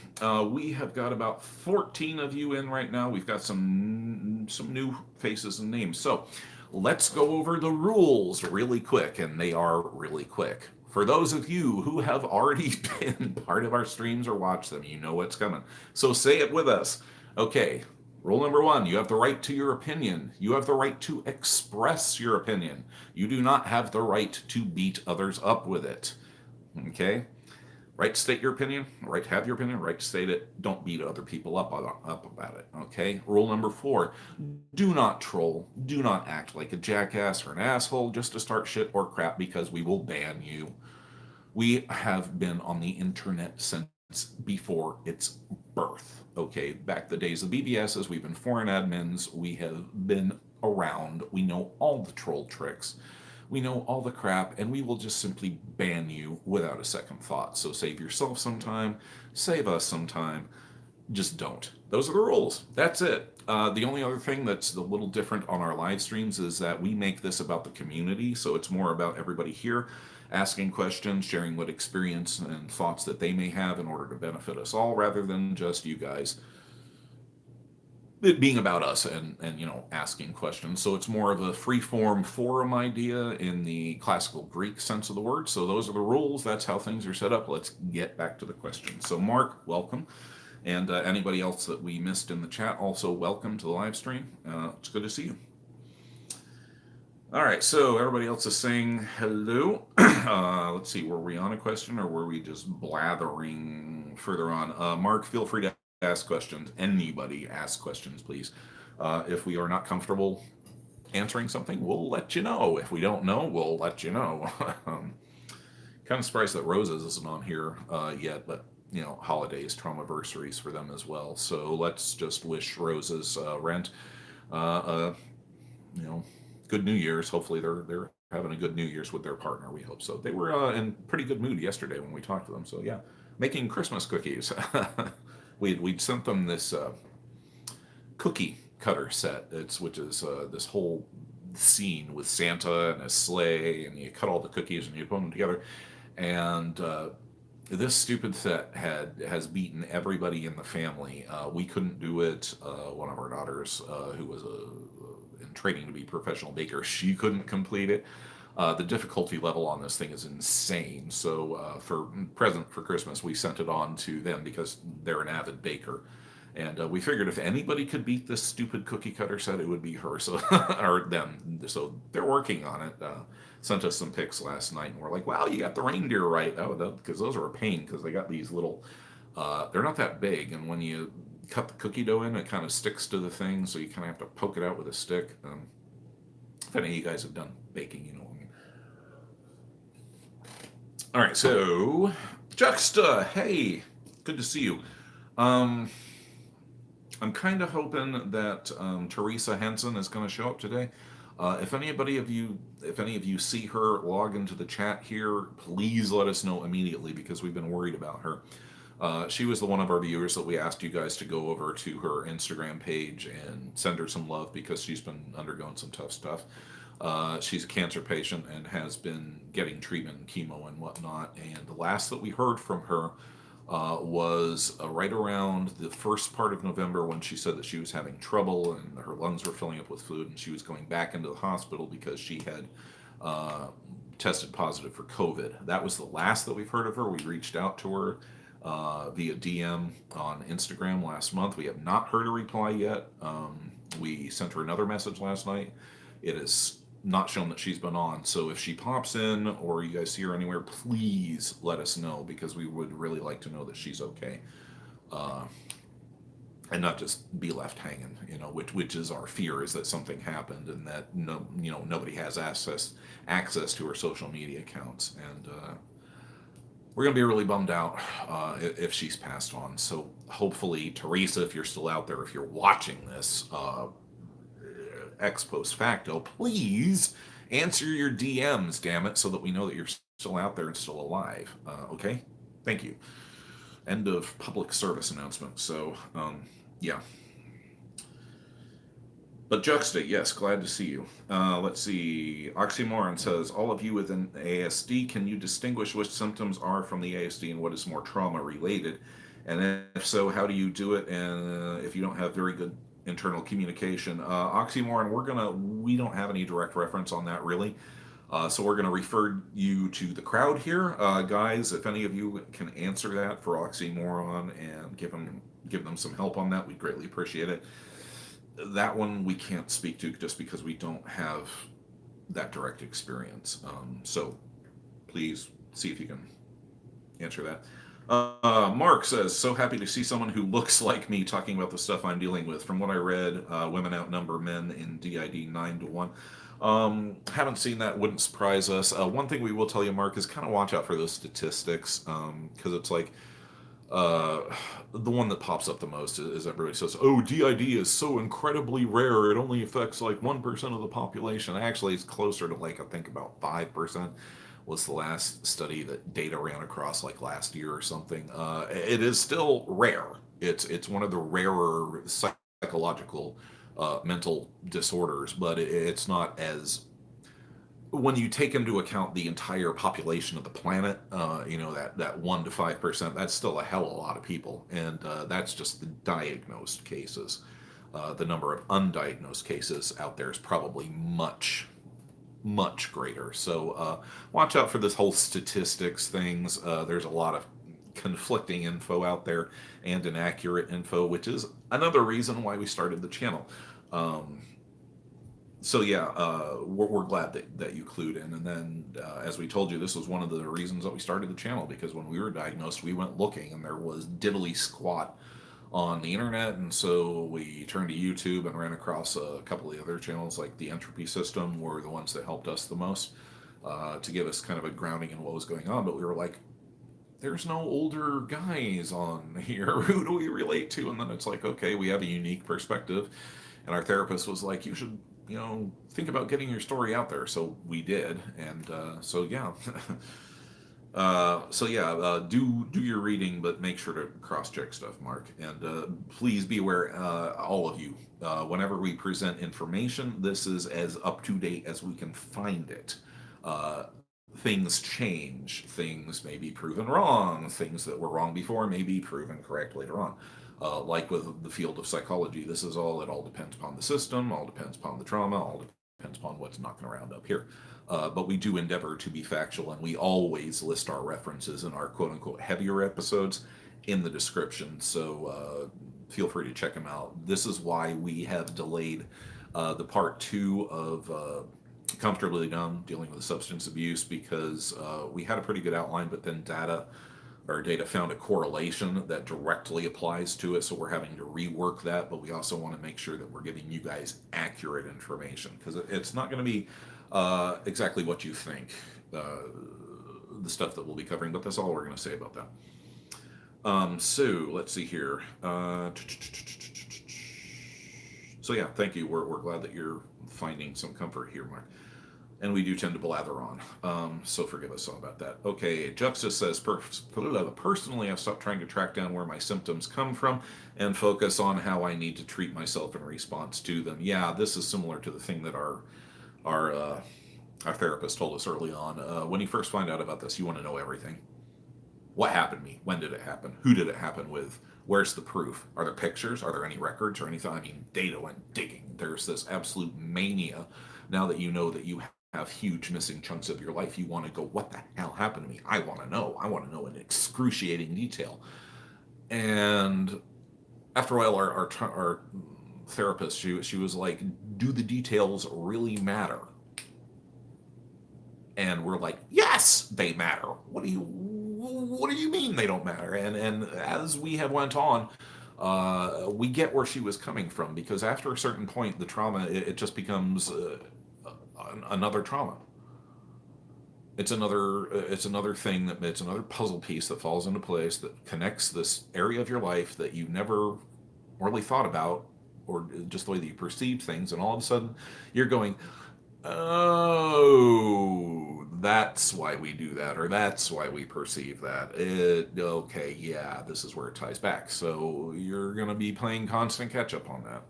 we have got about 14 of you in right now. We've got some new faces and names. So let's go over the rules really quick, and they are really quick. For those of you who have already been part of our streams or watched them, you know what's coming. So say it with us. Okay, rule number 1, you have the right to your opinion. You have the right to express your opinion. You do not have the right to beat others up with it. Okay? Right to state your opinion, right to have your opinion, right to state it. Don't beat other people up about it, okay? Rule number 4, do not troll. Do not act like a jackass or an asshole just to start shit or crap, because we will ban you. We have been on the internet since before its birth, okay? Back the days of BBSs, we've been foreign admins, we have been around, we know all the troll tricks. We know all the crap, and we will just simply ban you without a second thought. So save yourself some time, save us some time, just don't. Those are the rules. That's it. The only other thing that's a little different on our live streams is that we make this about the community, so it's more about everybody here asking questions, sharing what experience and thoughts that they may have in order to benefit us all, rather than just you guys. It being about us and asking questions. So it's more of a free-form forum idea in the classical Greek sense of the word. So those are the rules. That's how things are set up. Let's get back to the questions. So Mark, welcome. And anybody else that we missed in the chat, also welcome to the live stream. It's good to see you. All right, so everybody else is saying hello. Let's see, were we on a question or were we just blathering further on? Mark, feel free to ask questions. Anybody ask questions, please. If we are not comfortable answering something, we'll let you know. If we don't know, we'll let you know. Kind of surprised that Roses isn't on here yet, but holidays, traumaversaries for them as well. So let's just wish Roses Rent good New Year's. Hopefully they're having a good New Year's with their partner. We hope so. They were in pretty good mood yesterday when we talked to them. So yeah, making Christmas cookies. We'd sent them this cookie cutter set, which is this whole scene with Santa and a sleigh, and you cut all the cookies and you put them together. And this stupid set has beaten everybody in the family. We couldn't do it. One of our daughters, who was in training to be a professional baker, she couldn't complete it. The difficulty level on this thing is insane. So for Christmas, we sent it on to them because they're an avid baker. And we figured if anybody could beat this stupid cookie cutter set, it would be her. So or them. So they're working on it. Sent us some pics last night, and we're like, wow, you got the reindeer right. Because those are a pain, because they got these little, they're not that big. And when you cut the cookie dough in, it kind of sticks to the thing. So you kind of have to poke it out with a stick. If any of you guys have done baking, you know what I mean. All right, so Juxta, hey, good to see you. I'm kind of hoping that Teresa Henson is going to show up today. If any of you see her log into the chat here, please let us know immediately because we've been worried about her. She was the one of our viewers that we asked you guys to go over to her Instagram page and send her some love because she's been undergoing some tough stuff. She's a cancer patient and has been getting treatment and chemo and whatnot. And the last that we heard from her was right around the first part of November when she said that she was having trouble and her lungs were filling up with fluid and she was going back into the hospital because she had tested positive for COVID. That was the last that we've heard of her. We reached out to her via DM on Instagram last month. We have not heard a reply yet. We sent her another message last night. It is not shown that she's been on. So if she pops in or you guys see her anywhere, please let us know because we would really like to know that she's okay. And not just be left hanging, which is our fear, is that something happened and that nobody has access to her social media accounts. And we're going to be really bummed out if she's passed on. So hopefully, Teresa, if you're still out there, if you're watching this ex post facto, please answer your DMs, damn it, so that we know that you're still out there and still alive. Okay? Thank you. End of public service announcement. So, yeah. But Juxta, yes, glad to see you. Let's see. Oxymoron says, all of you with an ASD, can you distinguish which symptoms are from the ASD and what is more trauma related? And if so, how do you do it? And if you don't have very good internal communication, Oxymoron, we don't have any direct reference on that really. So we're going to refer you to the crowd here. Guys, if any of you can answer that for Oxymoron and give them some help on that, we'd greatly appreciate it. That one we can't speak to just because we don't have that direct experience. So please see if you can answer that. Mark says, so happy to see someone who looks like me talking about the stuff I'm dealing with. From what I read, women outnumber men in DID 9-1. Haven't seen that, wouldn't surprise us. One thing we will tell you, Mark, is kind of watch out for those statistics because it's like the one that pops up the most is everybody says, oh, DID is so incredibly rare, it only affects like 1% of the population. Actually, it's closer to like, I think about 5% was the last study that data ran across like last year or something. It is still rare. It's one of the rarer psychological mental disorders, but it's not as, when you take into account the entire population of the planet, that 1 to 5%, that's still a hell of a lot of people. And that's just the diagnosed cases. The number of undiagnosed cases out there is probably much, much greater. So watch out for this whole statistics things. There's a lot of conflicting info out there and inaccurate info, which is another reason why we started the channel. So yeah, we're glad that you clued in. And then, as we told you, this was one of the reasons that we started the channel, because when we were diagnosed, we went looking and there was diddly squat on the internet. And so we turned to YouTube and ran across a couple of the other channels, like the Entropy System were the ones that helped us the most to give us kind of a grounding in what was going on. But we were like, there's no older guys on here. Who do we relate to? And then it's like, okay, we have a unique perspective. And our therapist was like, you should, think about getting your story out there. So we did. And so, yeah. Do your reading, but make sure to cross-check stuff, Mark. And please be aware, all of you, whenever we present information, this is as up-to-date as we can find it. Things change. Things may be proven wrong. Things that were wrong before may be proven correct later on. Like with the field of psychology, it all depends upon the system, all depends upon the trauma, all depends upon what's knocking around up here. But we do endeavor to be factual, and we always list our references in our quote-unquote heavier episodes in the description, so feel free to check them out. This is why we have delayed the part 2 of Comfortably Numb, dealing with substance abuse, because we had a pretty good outline, but then data found a correlation that directly applies to it, so we're having to rework that. But we also want to make sure that we're giving you guys accurate information, because it's not going to be exactly what you think, the stuff that we'll be covering, but that's all we're going to say about that. So let's see here. So yeah, thank you. We're glad that you're finding some comfort here, Mark. And we do tend to blather on. So forgive us all about that. Okay, Juxta says, personally, I've stopped trying to track down where my symptoms come from and focus on how I need to treat myself in response to them. Yeah, this is similar to the thing that our uh, our therapist told us early on. When you first find out about this, you want to know everything. What happened to me? When did it happen? Who did it happen with? Where's the proof? Are there pictures? Are there any records or anything? I mean, data went digging. There's this absolute mania now that you know that you have huge missing chunks of your life. You want to go, what the hell happened to me? I want to know. I want to know in excruciating detail. And after a while, our therapist, she was like, do the details really matter? And we're like, yes, they matter. What do you mean they don't matter? And as we have went on, we get where she was coming from, because after a certain point, the trauma, it just becomes another trauma. It's another thing that it's another puzzle piece that falls into place that connects this area of your life that you never really thought about, or just the way that you perceive things, and all of a sudden you're going, oh, that's why we do that, or that's why we perceive that. Okay, yeah, this is where it ties back. So you're going to be playing constant catch up on that.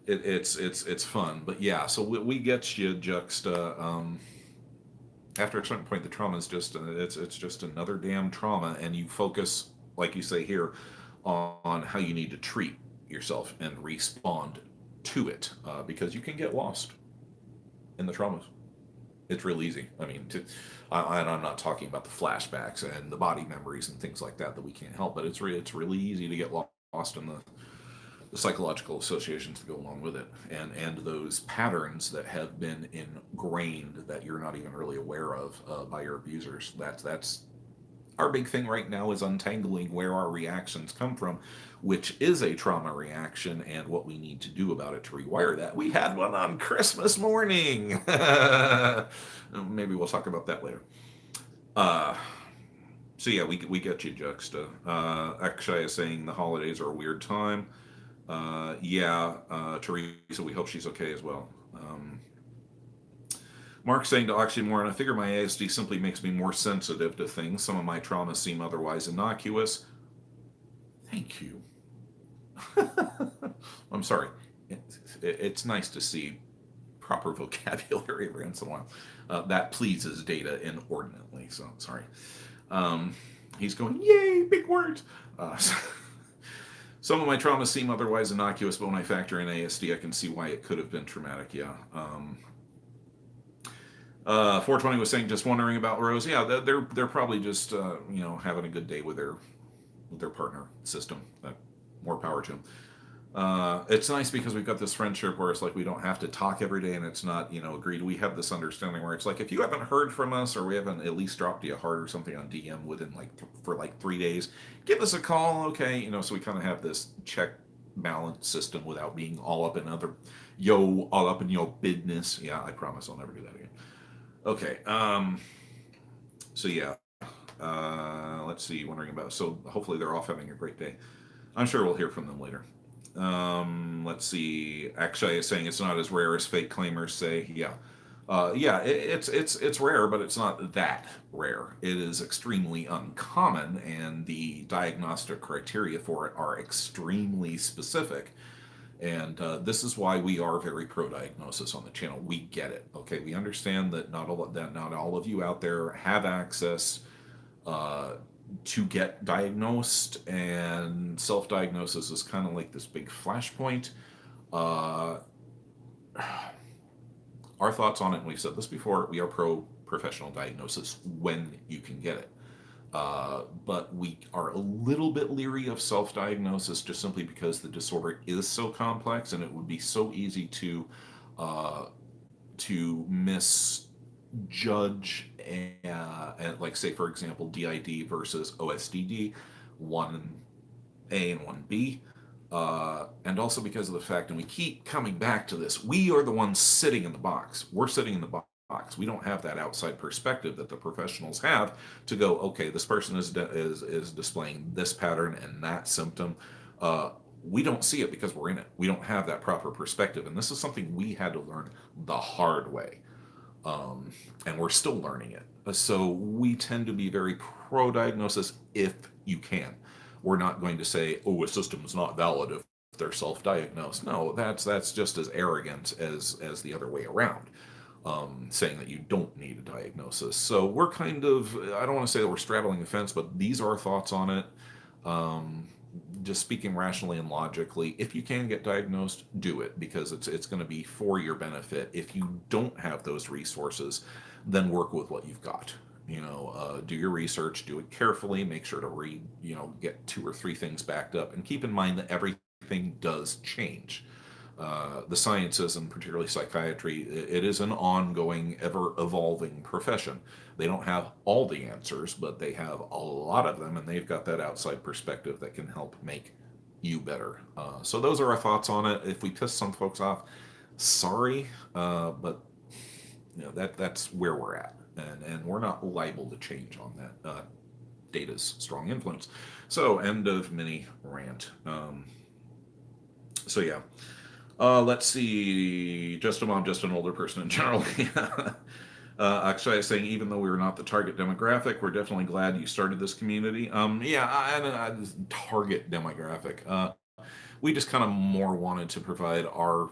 It's fun, but yeah. So we get you, Juxta. After a certain point, the trauma is just it's just another damn trauma, and you focus, like you say here, on how you need to treat yourself and respond to it, because you can get lost in the traumas. It's real easy. I mean, and I'm not talking about the flashbacks and the body memories and things like that we can't help, but it's really easy to get lost in the psychological associations that go along with it, and those patterns that have been ingrained that you're not even really aware of by your abusers. That's our big thing right now, is untangling where our reactions come from, which is a trauma reaction, and what we need to do about it to rewire that. We had one on Christmas morning. Maybe we'll talk about that later. So yeah, we get you, Juxta. Akshay is saying the holidays are a weird time. Teresa, we hope she's okay as well. Mark saying to Oxymoron, I figure my ASD simply makes me more sensitive to things. Some of my traumas seem otherwise innocuous. Thank you. I'm sorry. It's nice to see proper vocabulary every once in a while. That pleases data inordinately, so sorry. He's going, yay, big words. Some of my traumas seem otherwise innocuous, but when I factor in ASD, I can see why it could have been traumatic, yeah. 420 was saying, just wondering about Rose. Yeah, they're probably just having a good day with their partner system. More power to them. It's nice because we've got this friendship where it's like we don't have to talk every day, and it's not agreed. We have this understanding where it's like, if you haven't heard from us, or we haven't at least dropped you a heart or something on DM within for 3 days, give us a call, okay? So we kind of have this check balance system without being all up in all up in your business. Yeah, I promise I'll never do that again. Okay. So yeah. Let's see. Wondering about. So hopefully they're off having a great day. I'm sure we'll hear from them later. Let's see. Akshay is saying it's not as rare as fake claimers say. Yeah. It's rare, but it's not that rare. It is extremely uncommon, and the diagnostic criteria for it are extremely specific. And this is why we are very pro-diagnosis on the channel. We get it, okay? We understand that not all of you out there have access to get diagnosed, and self-diagnosis is kind of like this big flashpoint. Our thoughts on it, and we've said this before, we are pro-professional diagnosis when you can get it. But we are a little bit leery of self-diagnosis, just simply because the disorder is so complex, and it would be so easy to misjudge and like, say for example, DID versus OSDD, 1A and 1B, and also because of the fact, and we keep coming back to this, we are the ones sitting in the box. We're sitting in the box. We don't have that outside perspective that the professionals have to go, okay, this person is displaying this pattern and that symptom. we don't see it because we're in it. We don't have that proper perspective. And this is something we had to learn the hard way. And we're still learning it. So we tend to be very pro-diagnosis if you can. We're not going to say, oh, a system's not valid if they're self-diagnosed. No, that's just as arrogant as the other way around, saying that you don't need a diagnosis. So we're kind of, I don't want to say that we're straddling the fence, but these are our thoughts on it. Just speaking rationally and logically, if you can get diagnosed, do it, because it's going to be for your benefit. If you don't have those resources, then work with what you've got. Do your research, do it carefully, make sure to read, get 2 or 3 things backed up, and keep in mind that everything does change. The sciences, and particularly psychiatry, it is an ongoing, ever-evolving profession. They don't have all the answers, but they have a lot of them, and they've got that outside perspective that can help make you better. So those are our thoughts on it. If we piss some folks off, sorry, but that's where we're at, and we're not liable to change on that. Data's strong influence. So, end of mini rant. So yeah. Let's see. Just a mom, just an older person in general. Actually, I was saying, even though we were not the target demographic, we're definitely glad you started this community. Target demographic. We just kind of more wanted to provide our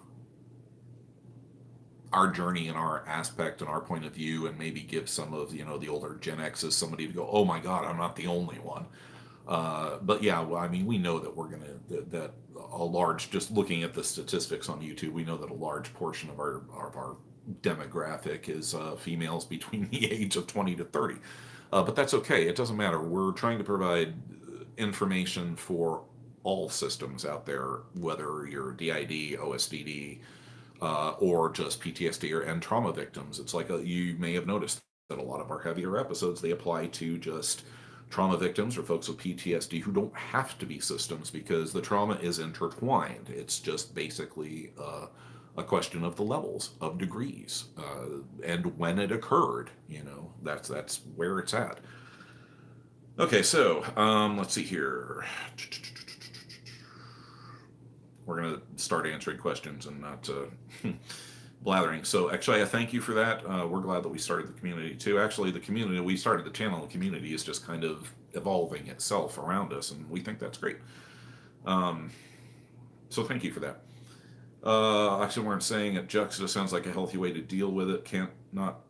journey and our aspect and our point of view, and maybe give some of the older Gen X's somebody to go, oh my God, I'm not the only one. But yeah, well, I mean, we know that we're that a large, just looking at the statistics on YouTube, we know that a large portion of our demographic is females between the age of 20 to 30. But that's okay. It doesn't matter. We're trying to provide information for all systems out there, whether you're DID, OSDD, or just PTSD and trauma victims. It's like you may have noticed that a lot of our heavier episodes, they apply to just trauma victims or folks with PTSD who don't have to be systems, because the trauma is intertwined. It's just basically a question of the levels of degrees and when it occurred. That's where it's at. Okay, so let's see here. We're going to start answering questions and not blathering. So actually, I thank you for that. We're glad that we started the community too. Actually, the community, we started the channel, the community is just kind of evolving itself around us, and we think that's great. So thank you for that. Actually, we're saying it, Juxta sounds like a healthy way to deal with it. Cannot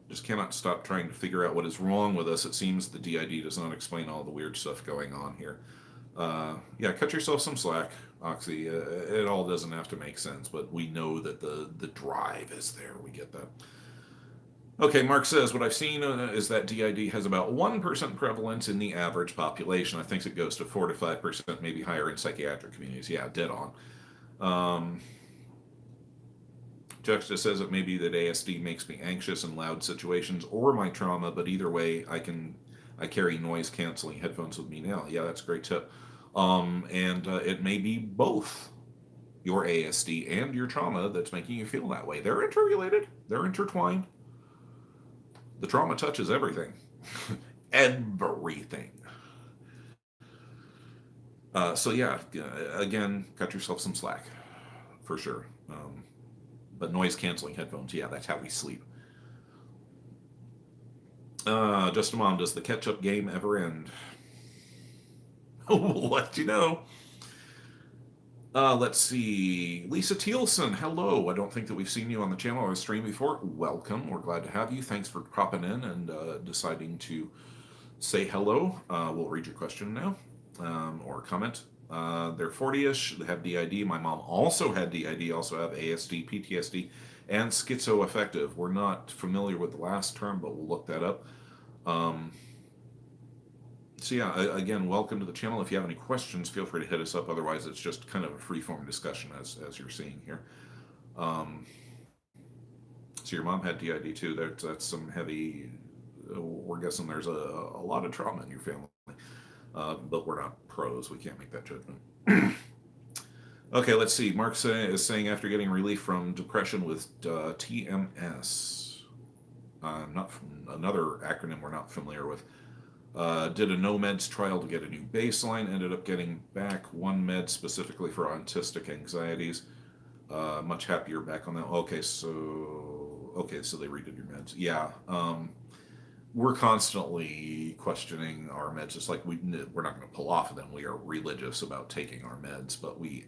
stop trying to figure out what is wrong with us. It seems the DID does not explain all the weird stuff going on here. Yeah, cut yourself some slack, Oxy. It all doesn't have to make sense, but we know that the drive is there. We get that. Okay, Mark says, what I've seen is that DID has about 1% prevalence in the average population. I think it goes to 4 to 5%, maybe higher in psychiatric communities. Yeah, dead on. Juxta says it may be that ASD makes me anxious in loud situations, or my trauma, but either way, I carry noise-canceling headphones with me now. Yeah, that's a great tip. It may be both your ASD and your trauma that's making you feel that way. They're interrelated. They're intertwined. The trauma touches everything. Everything. So yeah, again, cut yourself some slack, for sure. But noise-canceling headphones, yeah, that's how we sleep. Just a mom, does the catch-up game ever end? We'll let you know. Let's see. Lisa Thielson, hello. I don't think that we've seen you on the channel or stream before. Welcome. We're glad to have you. Thanks for popping in and deciding to say hello. We'll read your question now, or comment. They're 40-ish. They have DID. My mom also had DID, also have ASD, PTSD, and schizoaffective. We're not familiar with the last term, but we'll look that up. So yeah, again, welcome to the channel. If you have any questions, feel free to hit us up. Otherwise, it's just kind of a free-form discussion, as you're seeing here. So your mom had DID too. That's some heavy. We're guessing there's a lot of trauma in your family, but we're not pros. We can't make that judgment. Okay, let's see. Mark is saying after getting relief from depression with TMS, not from another acronym we're not familiar with. Did a no meds trial to get a new baseline. Ended up getting back one med specifically for autistic anxieties. Much happier back on that. Okay, so they redid your meds. Yeah. We're constantly questioning our meds. It's like we're not going to pull off of them. We are religious about taking our meds, but we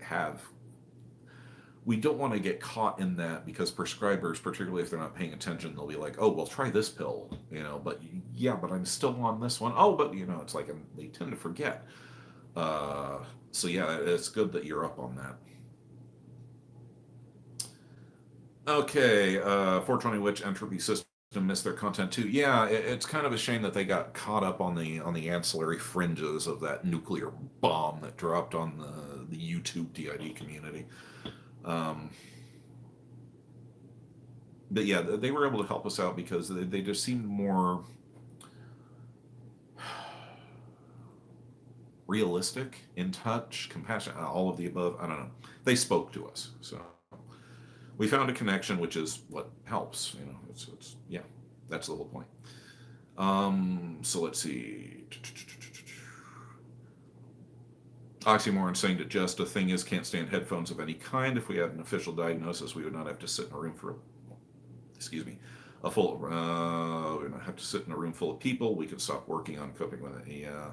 don't want to get caught in that, because prescribers, particularly if they're not paying attention, they'll be like, oh, well, try this pill, but yeah, but I'm still on this one. Oh, but it's like, and they tend to forget. So yeah, it's good that you're up on that. Okay, 420 Witch Entropy System missed their content too. Yeah, it's kind of a shame that they got caught up on the ancillary fringes of that nuclear bomb that dropped on the YouTube DID community. But yeah, they were able to help us out because they just seemed more realistic, in touch, compassionate, all of the above. I don't know. They spoke to us, so we found a connection, which is what helps. It's yeah, that's the whole point. So let's see. Oxymoron saying that just the thing is, can't stand headphones of any kind. If we had an official diagnosis, we would not have to sit in a room for, a full. We would not have to sit in a room full of people. We could stop working on coping with it. Yeah.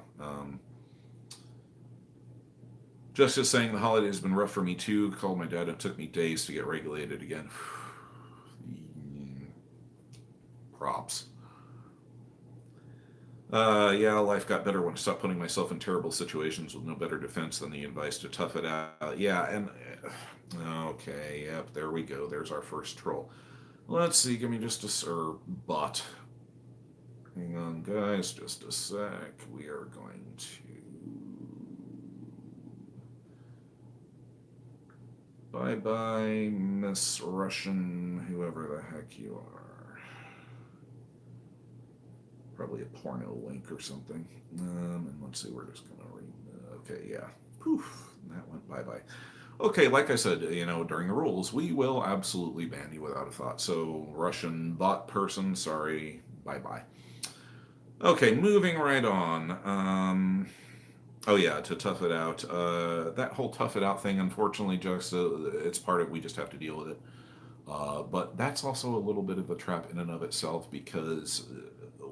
Just saying the holiday has been rough for me too. Called my dad. It took me days to get regulated again. Props. Yeah, life got better when I stopped putting myself in terrible situations with no better defense than the advice to tough it out. Yeah, and okay, yep, there we go. There's our first troll. Let's see, give me just a bot. Hang on, guys, just a sec. We are going to bye, Miss Russian, whoever the heck you are. Probably a porno link or something. And let's see, we're just going to read. Okay, yeah. Poof, that went bye-bye. Okay, like I said, during the rules, we will absolutely ban you without a thought. So, Russian bot person, sorry, bye-bye. Okay, moving right on. Oh yeah, to tough it out. That whole tough it out thing, unfortunately, it's part of it. We just have to deal with it. But that's also a little bit of a trap in and of itself, because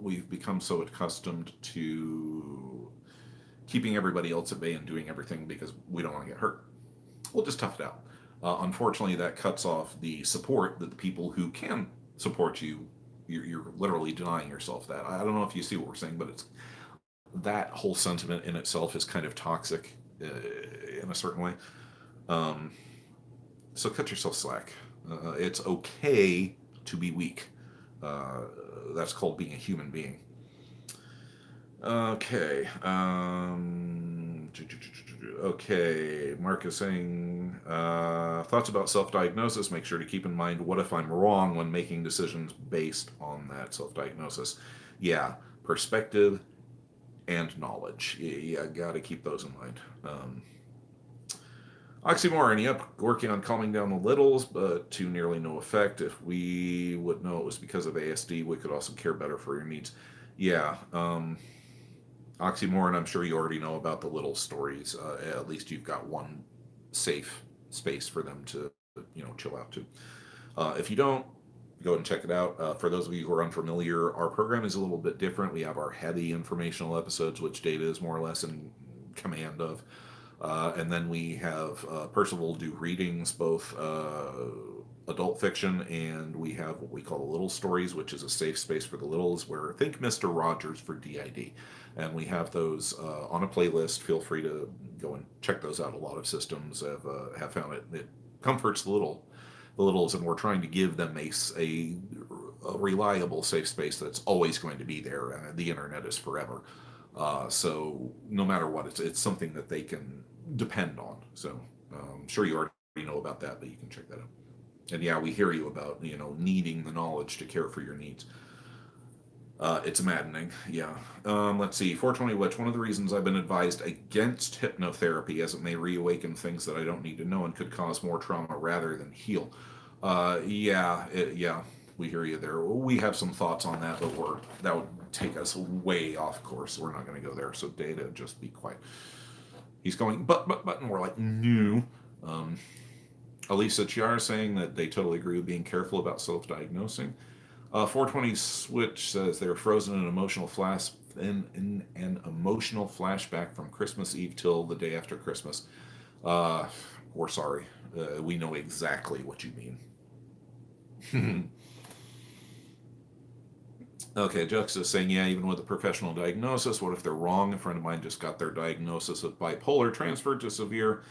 we've become so accustomed to keeping everybody else at bay and doing everything because we don't want to get hurt. We'll just tough it out. Unfortunately, that cuts off the support that the people who can support you, you're literally denying yourself that. I don't know if you see what we're saying, but it's that whole sentiment in itself is kind of toxic in a certain way. So cut yourself slack. It's okay to be weak. That's called being a human being. Okay. Okay. Mark is saying, thoughts about self-diagnosis. Make sure to keep in mind, what if I'm wrong when making decisions based on that self-diagnosis? Yeah. Perspective and knowledge. You got to keep those in mind. Oxymoron, yep, working on calming down the littles, but to nearly no effect. If we would know it was because of ASD, we could also care better for your needs. Yeah, Oxymoron, I'm sure you already know about the little stories. At least you've got one safe space for them to, chill out to. If you don't, go ahead and check it out. For those of you who are unfamiliar, our program is a little bit different. We have our heavy informational episodes, which Data is more or less in command of. And then we have Percival do readings, both adult fiction, and we have what we call the Little Stories, which is a safe space for the littles, where think Mr. Rogers for DID. And we have those on a playlist. Feel free to go and check those out. A lot of systems have found it comforts the littles, and we're trying to give them a reliable safe space that's always going to be there. The internet is forever. So no matter what, it's something that they can depend on. So I'm sure you already know about that, but you can check that out. And yeah, we hear you about, needing the knowledge to care for your needs. It's maddening. Yeah. Let's see. 420 Witch. One of the reasons I've been advised against hypnotherapy, as it may reawaken things that I don't need to know and could cause more trauma rather than heal. Yeah. we hear you there. We have some thoughts on that, but that would take us way off course. We're not going to go there. So Data, just be quiet. He's going, but, and we're like, no. Elisa Chiara saying that they totally agree with being careful about self-diagnosing. 420 Switch says they're frozen in in an emotional flashback from Christmas Eve till the day after Christmas. We're sorry. We know exactly what you mean. Okay, Juxta saying, yeah, even with a professional diagnosis, what if they're wrong? A friend of mine just got their diagnosis of bipolar transferred to severe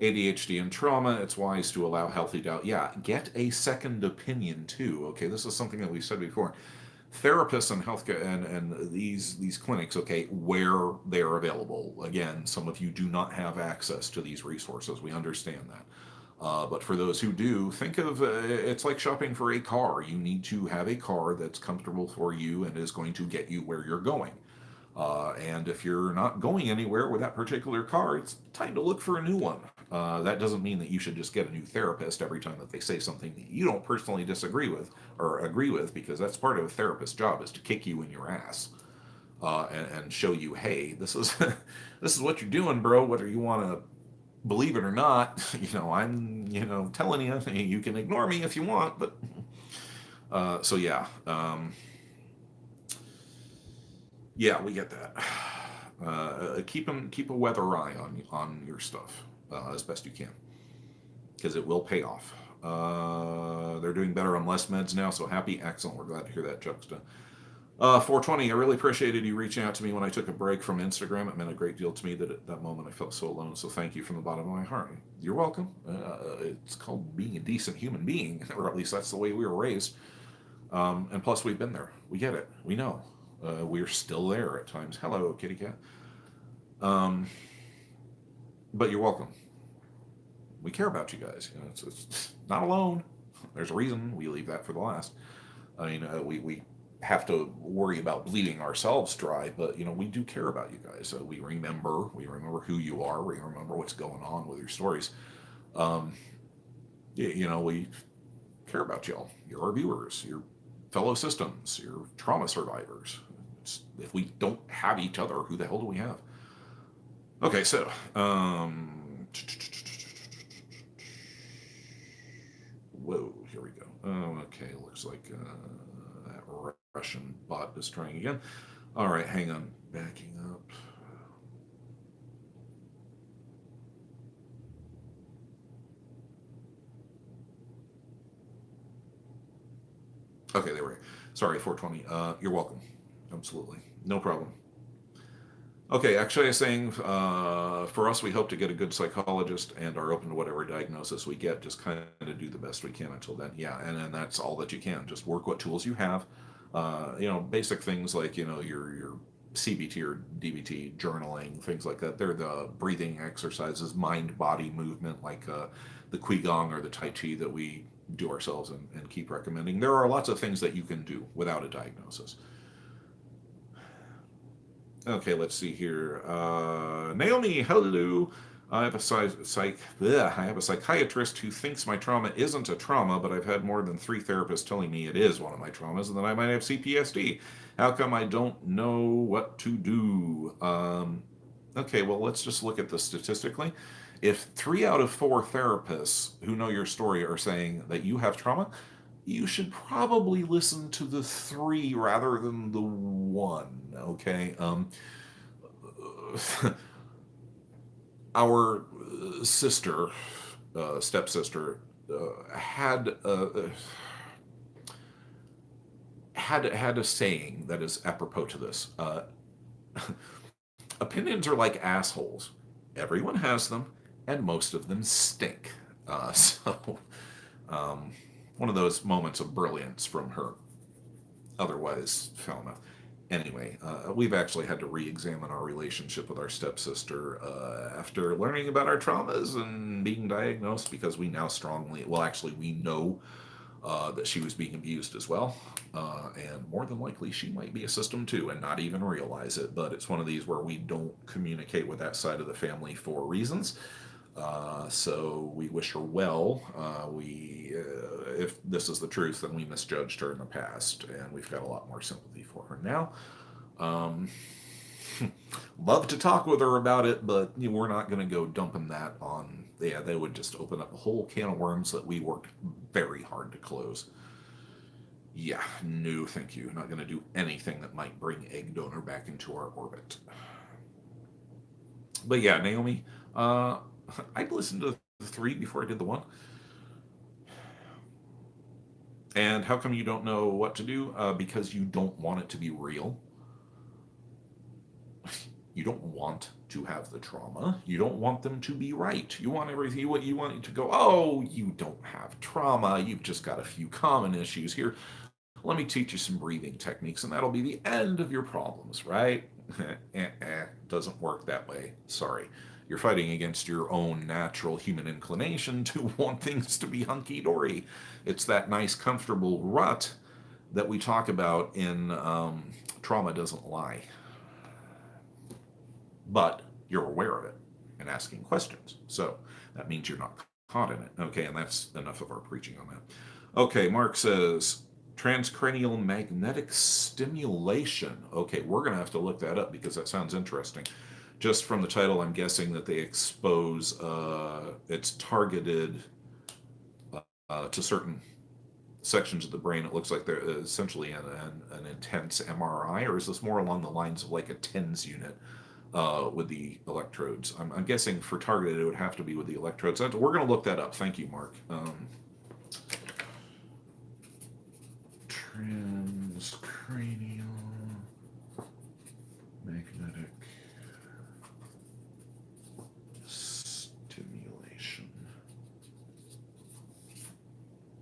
ADHD and trauma. It's wise to allow healthy doubt. Yeah, get a second opinion too. Okay, this is something that we've said before. Therapists and healthcare and these clinics, okay, where they're available. Again, some of you do not have access to these resources. We understand that. But for those who do, think of it's like shopping for a car. You need to have a car that's comfortable for you and is going to get you where you're going. And if you're not going anywhere with that particular car, it's time to look for a new one. That doesn't mean that you should just get a new therapist every time that they say something that you don't personally disagree with or agree with, because that's part of a therapist's job, is to kick you in your ass and show you, hey, this is this is what you're doing, bro. Whether you want to believe it or not, I'm telling you, you can ignore me if you want, but so yeah. Yeah, we get that. Keep a weather eye on your stuff as best you can, because it will pay off. They're doing better on less meds now, so happy, excellent. We're glad to hear that, Juxta. 420, I really appreciated you reaching out to me when I took a break from Instagram. It meant a great deal to me that at that moment I felt so alone. So thank you from the bottom of my heart. You're welcome. It's called being a decent human being, or at least that's the way we were raised. And plus, we've been there. We get it. We know. We're still there at times. Hello, kitty cat. But you're welcome. We care about you guys. It's not alone. There's a reason we leave that for the last. I mean, we have to worry about bleeding ourselves dry, but we do care about you guys. We remember who you are. We remember what's going on with your stories. We care about y'all. You're our viewers. You're fellow systems. You're trauma survivors. If we don't have each other, who the hell do we have? Okay, so whoa, here we go. Okay, looks like that Russian bot is trying again. All right, hang on, backing up. Okay, there we go. Sorry, 420. You're welcome. Absolutely. No problem. Okay, actually, I was saying, for us, we hope to get a good psychologist and are open to whatever diagnosis we get. Just kind of do the best we can until then. Yeah, and that's all that you can. Just work what tools you have. Basic things like, your CBT or DBT, journaling, things like that. They're the breathing exercises, mind-body movement, like the Qigong or the Tai Chi that we do ourselves and keep recommending. There are lots of things that you can do without a diagnosis. Okay, let's see here. Naomi, hello. I have a psychiatrist who thinks my trauma isn't a trauma, but I've had more than 3 therapists telling me it is one of my traumas and that I might have CPTSD. How come I don't know what to do? Okay, well, let's just look at this statistically. If 3 out of 4 therapists who know your story are saying that you have trauma, you should probably listen to the 3 rather than the 1, okay? Our sister, stepsister, had a saying that is apropos to this. Opinions are like assholes. Everyone has them, and most of them stink. One of those moments of brilliance from her otherwise Felna. Anyway, we've actually had to re-examine our relationship with our stepsister after learning about our traumas and being diagnosed, because we now we know that she was being abused as well. And more than likely, she might be a system too and not even realize it. But it's one of these where we don't communicate with that side of the family for reasons. So we wish her well. If this is the truth, then we misjudged her in the past, and we've got a lot more sympathy for her now. Um, Love to talk with her about it, but we're not going to go dumping that on. Yeah, they would just open up a whole can of worms that we worked very hard to close. Yeah, no, thank you. Not going to do anything that might bring egg donor back into our orbit. But yeah, Naomi, I'd listened to the 3 before I did the 1. And how come you don't know what to do? Because you don't want it to be real. You don't want to have the trauma. You don't want them to be right. You want everything. You want it to go, oh, you don't have trauma. You've just got a few common issues here. Let me teach you some breathing techniques, and that'll be the end of your problems, right? Doesn't work that way. Sorry. You're fighting against your own natural human inclination to want things to be hunky-dory. It's that nice, comfortable rut that we talk about in Trauma Doesn't Lie. But you're aware of it and asking questions. So that means you're not caught in it. Okay, and that's enough of our preaching on that. Okay, Mark says, transcranial magnetic stimulation. Okay, we're going to have to look that up because that sounds interesting. Just from the title, I'm guessing that they expose it's targeted to certain sections of the brain. It looks like they're essentially an intense MRI, or is this more along the lines of like a TENS unit with the electrodes? I'm guessing for targeted, it would have to be with the electrodes. We're going to look that up. Thank you, Mark. Transcranial magnetic stimulation.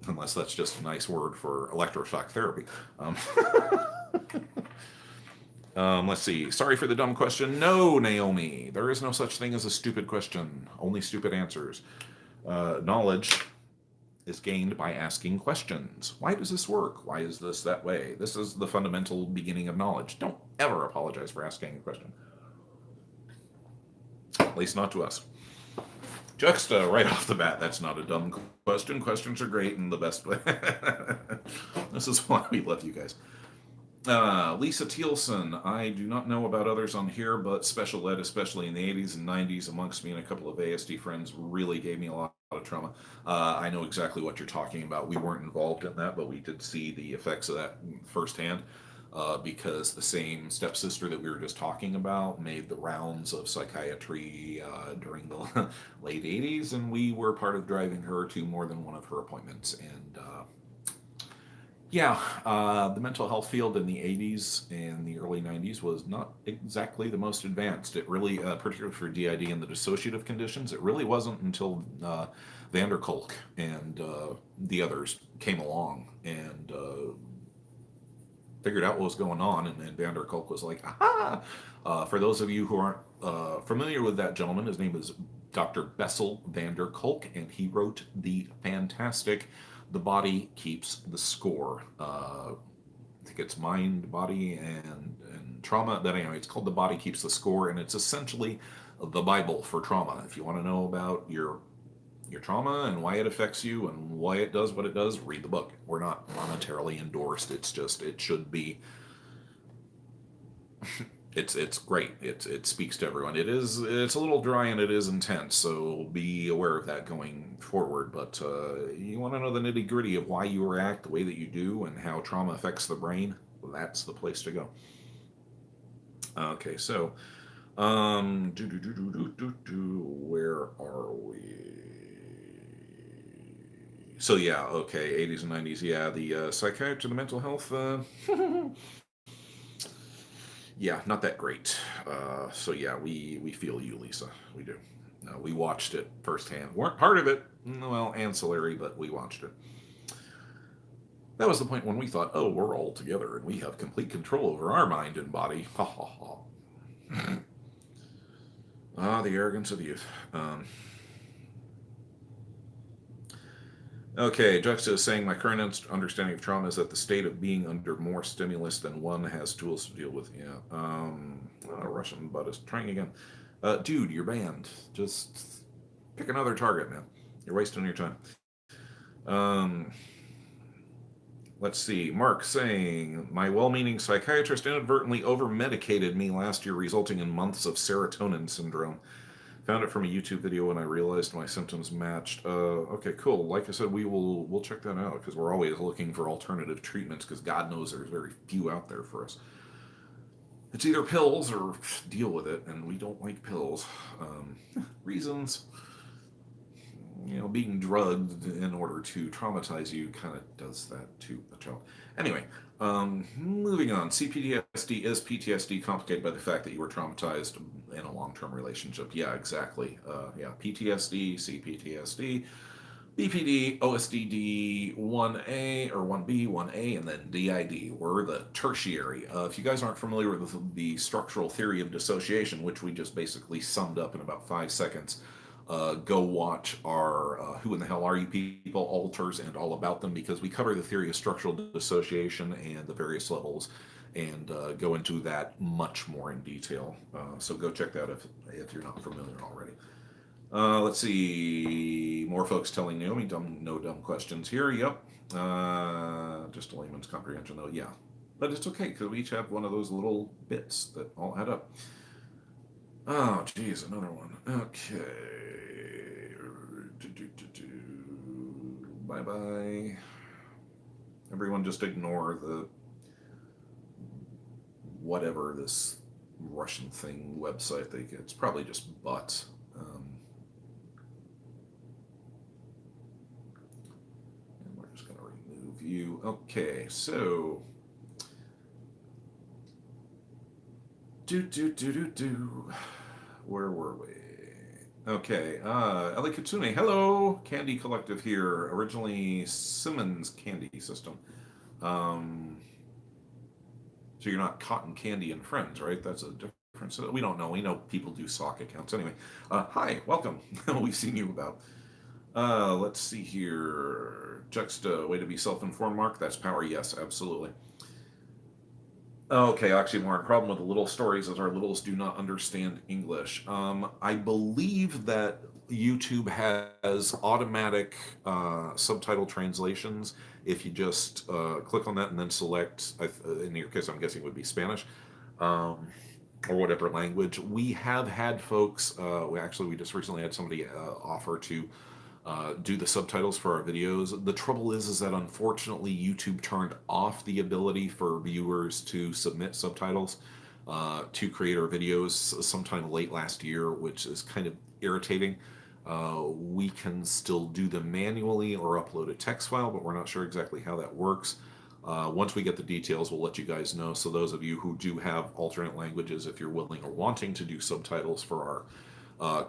Unless that's just a nice word for electroshock therapy. Let's see. Sorry for the dumb question. No, Naomi. There is no such thing as a stupid question. Only stupid answers. Knowledge is gained by asking questions. Why does this work? Why is this that way? This is the fundamental beginning of knowledge. Don't ever apologize for asking a question. At least not to us. Just right off the bat, that's not a dumb question. Questions are great in the best way. This is why we love you guys. Lisa Thielson, I do not know about others on here, but special ed, especially in the 80s and 90s, amongst me and a couple of ASD friends, really gave me a lot of trauma. I know exactly what you're talking about. We weren't involved in that, but we did see the effects of that firsthand, because the same stepsister that we were just talking about made the rounds of psychiatry during the late 80s, and we were part of driving her to more than one of her appointments. And the mental health field in the 80s and the early 90s was not exactly the most advanced. It really, particularly for DID and the dissociative conditions, it really wasn't until Van der Kolk and the others came along and figured out what was going on. And Van der Kolk was like, aha! For those of you who aren't familiar with that gentleman, his name is Dr. Bessel van der Kolk, and he wrote the fantastic The Body Keeps the Score. I think it's mind, body, and trauma. But anyway, it's called The Body Keeps the Score, and it's essentially the Bible for trauma. If you want to know about your trauma and why it affects you and why it does what it does, read the book. We're not monetarily endorsed. It's just, it should be. It's great. It speaks to everyone. It's a little dry and it is intense, so be aware of that going forward. But you want to know the nitty gritty of why you react the way that you do and how trauma affects the brain, that's the place to go. Okay, so where are we? So yeah, okay, 80s and 90s. Yeah, the psychiatry, the mental health. Yeah, not that great. So yeah, we feel you, Lisa. We do. We watched it firsthand. Weren't part of it, well, ancillary, but we watched it. That was the point when we thought, oh, we're all together and we have complete control over our mind and body. Ha ha ha. The arrogance of youth. Okay, Juxta is saying my current understanding of trauma is that the state of being under more stimulus than one has tools to deal with. Yeah. Russian butt is trying again. Dude, you're banned. Just Pick another target, man. You're wasting your time. Um, let's see. Mark saying, my well-meaning psychiatrist inadvertently over-medicated me last year, resulting in months of serotonin syndrome. Found it from a YouTube video when I realized my symptoms matched. Okay, cool. Like I said, we'll check that out because we're always looking for alternative treatments because God knows there's very few out there for us. It's either pills or deal with it, and we don't like pills. Reasons. Being drugged in order to traumatize you kind of does that to a child. Anyway, moving on. CPTSD is PTSD complicated by the fact that you were traumatized in a long-term relationship. Yeah, exactly. PTSD, CPTSD, BPD, OSDD, 1A or 1B, 1A, and then DID. We're the tertiary. If you guys aren't familiar with the structural theory of dissociation, which we just basically summed up in about 5 seconds, go watch our Who in the Hell Are You People, Alters, and All About Them, because we cover the theory of structural dissociation and the various levels and go into that much more in detail. So go check that if you're not familiar already. Let's see. More folks telling Naomi no dumb questions here. Yep. Just a layman's comprehension, though. Yeah. But it's okay because we each have one of those little bits that all add up. Oh, geez, another one. Okay. Bye-bye. Everyone just ignore the whatever this Russian thing website they get. It's probably just bots. And we're just going to remove you. Okay, so... Where were we? Okay, Ellie Kitsune, hello! Candy Collective here. Originally Simmons Candy System. So you're not Cotton Candy and Friends, right? That's a difference. We don't know. We know people do sock accounts. Anyway, hi, welcome. We've seen you about. Let's see here. Juxta, way to be self-informed, Mark. That's power. Yes, absolutely. Okay, oxymoron. Problem with the little stories is our littles do not understand English. I believe that YouTube has automatic subtitle translations. If you just click on that and then select, in your case, I'm guessing it would be Spanish, or whatever language. We have had folks, we just recently had somebody offer to do the subtitles for our videos. The trouble is that unfortunately YouTube turned off the ability for viewers to submit subtitles to create our videos sometime late last year, which is kind of irritating. We can still do them manually or upload a text file, but we're not sure exactly how that works. Once we get the details, we'll let you guys know. So those of you who do have alternate languages, if you're willing or wanting to do subtitles for our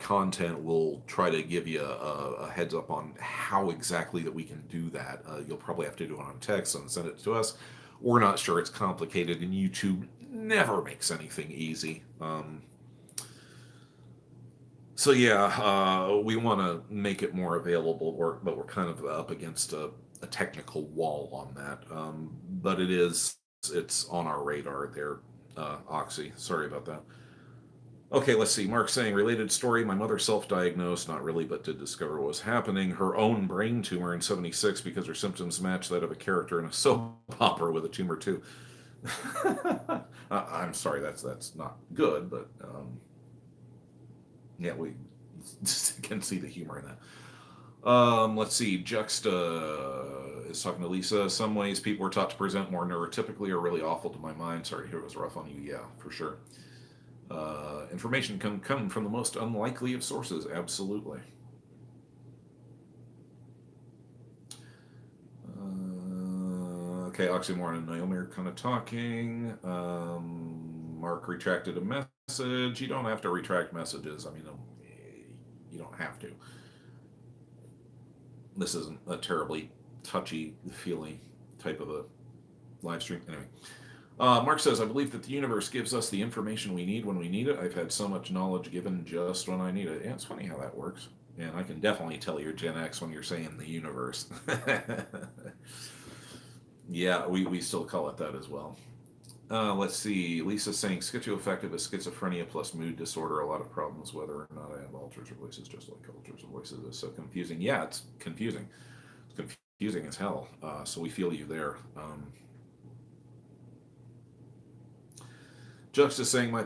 content, will try to give you a heads up on how exactly that we can do that. You'll probably have to do it on text and send it to us. We're not sure. It's complicated, and YouTube never makes anything easy. So yeah, we want to make it more available, but we're kind of up against a technical wall on that. But it's on our radar there, Oxy. Sorry about that. Okay, let's see. Mark saying, related story, my mother self-diagnosed, not really, but did discover what was happening. Her own brain tumor in 76 because her symptoms match that of a character in a soap opera with a tumor too. I'm sorry, that's not good, but yeah, we can see the humor in that. Let's see. Juxta is talking to Lisa. Some ways people were taught to present more neurotypically are really awful to my mind. Sorry to hear it was rough on you. Yeah, for sure. Information can come from the most unlikely of sources. Absolutely. Okay, Oxymoron and Naomi are kind of talking. Mark retracted a message. You don't have to retract messages. I mean, you don't have to. This isn't a terribly touchy-feely type of a live stream. Anyway. Mark says, I believe that the universe gives us the information we need when we need it. I've had so much knowledge given just when I need it. Yeah, it's funny how that works. And I can definitely tell you're Gen X when you're saying the universe. Yeah, we still call it that as well. Let's see. Lisa's saying schizoaffective is schizophrenia plus mood disorder. A lot of problems whether or not I have alters or voices, just like alters or voices. Is so confusing. Yeah, it's confusing. It's confusing as hell. So we feel you there. Juxta saying my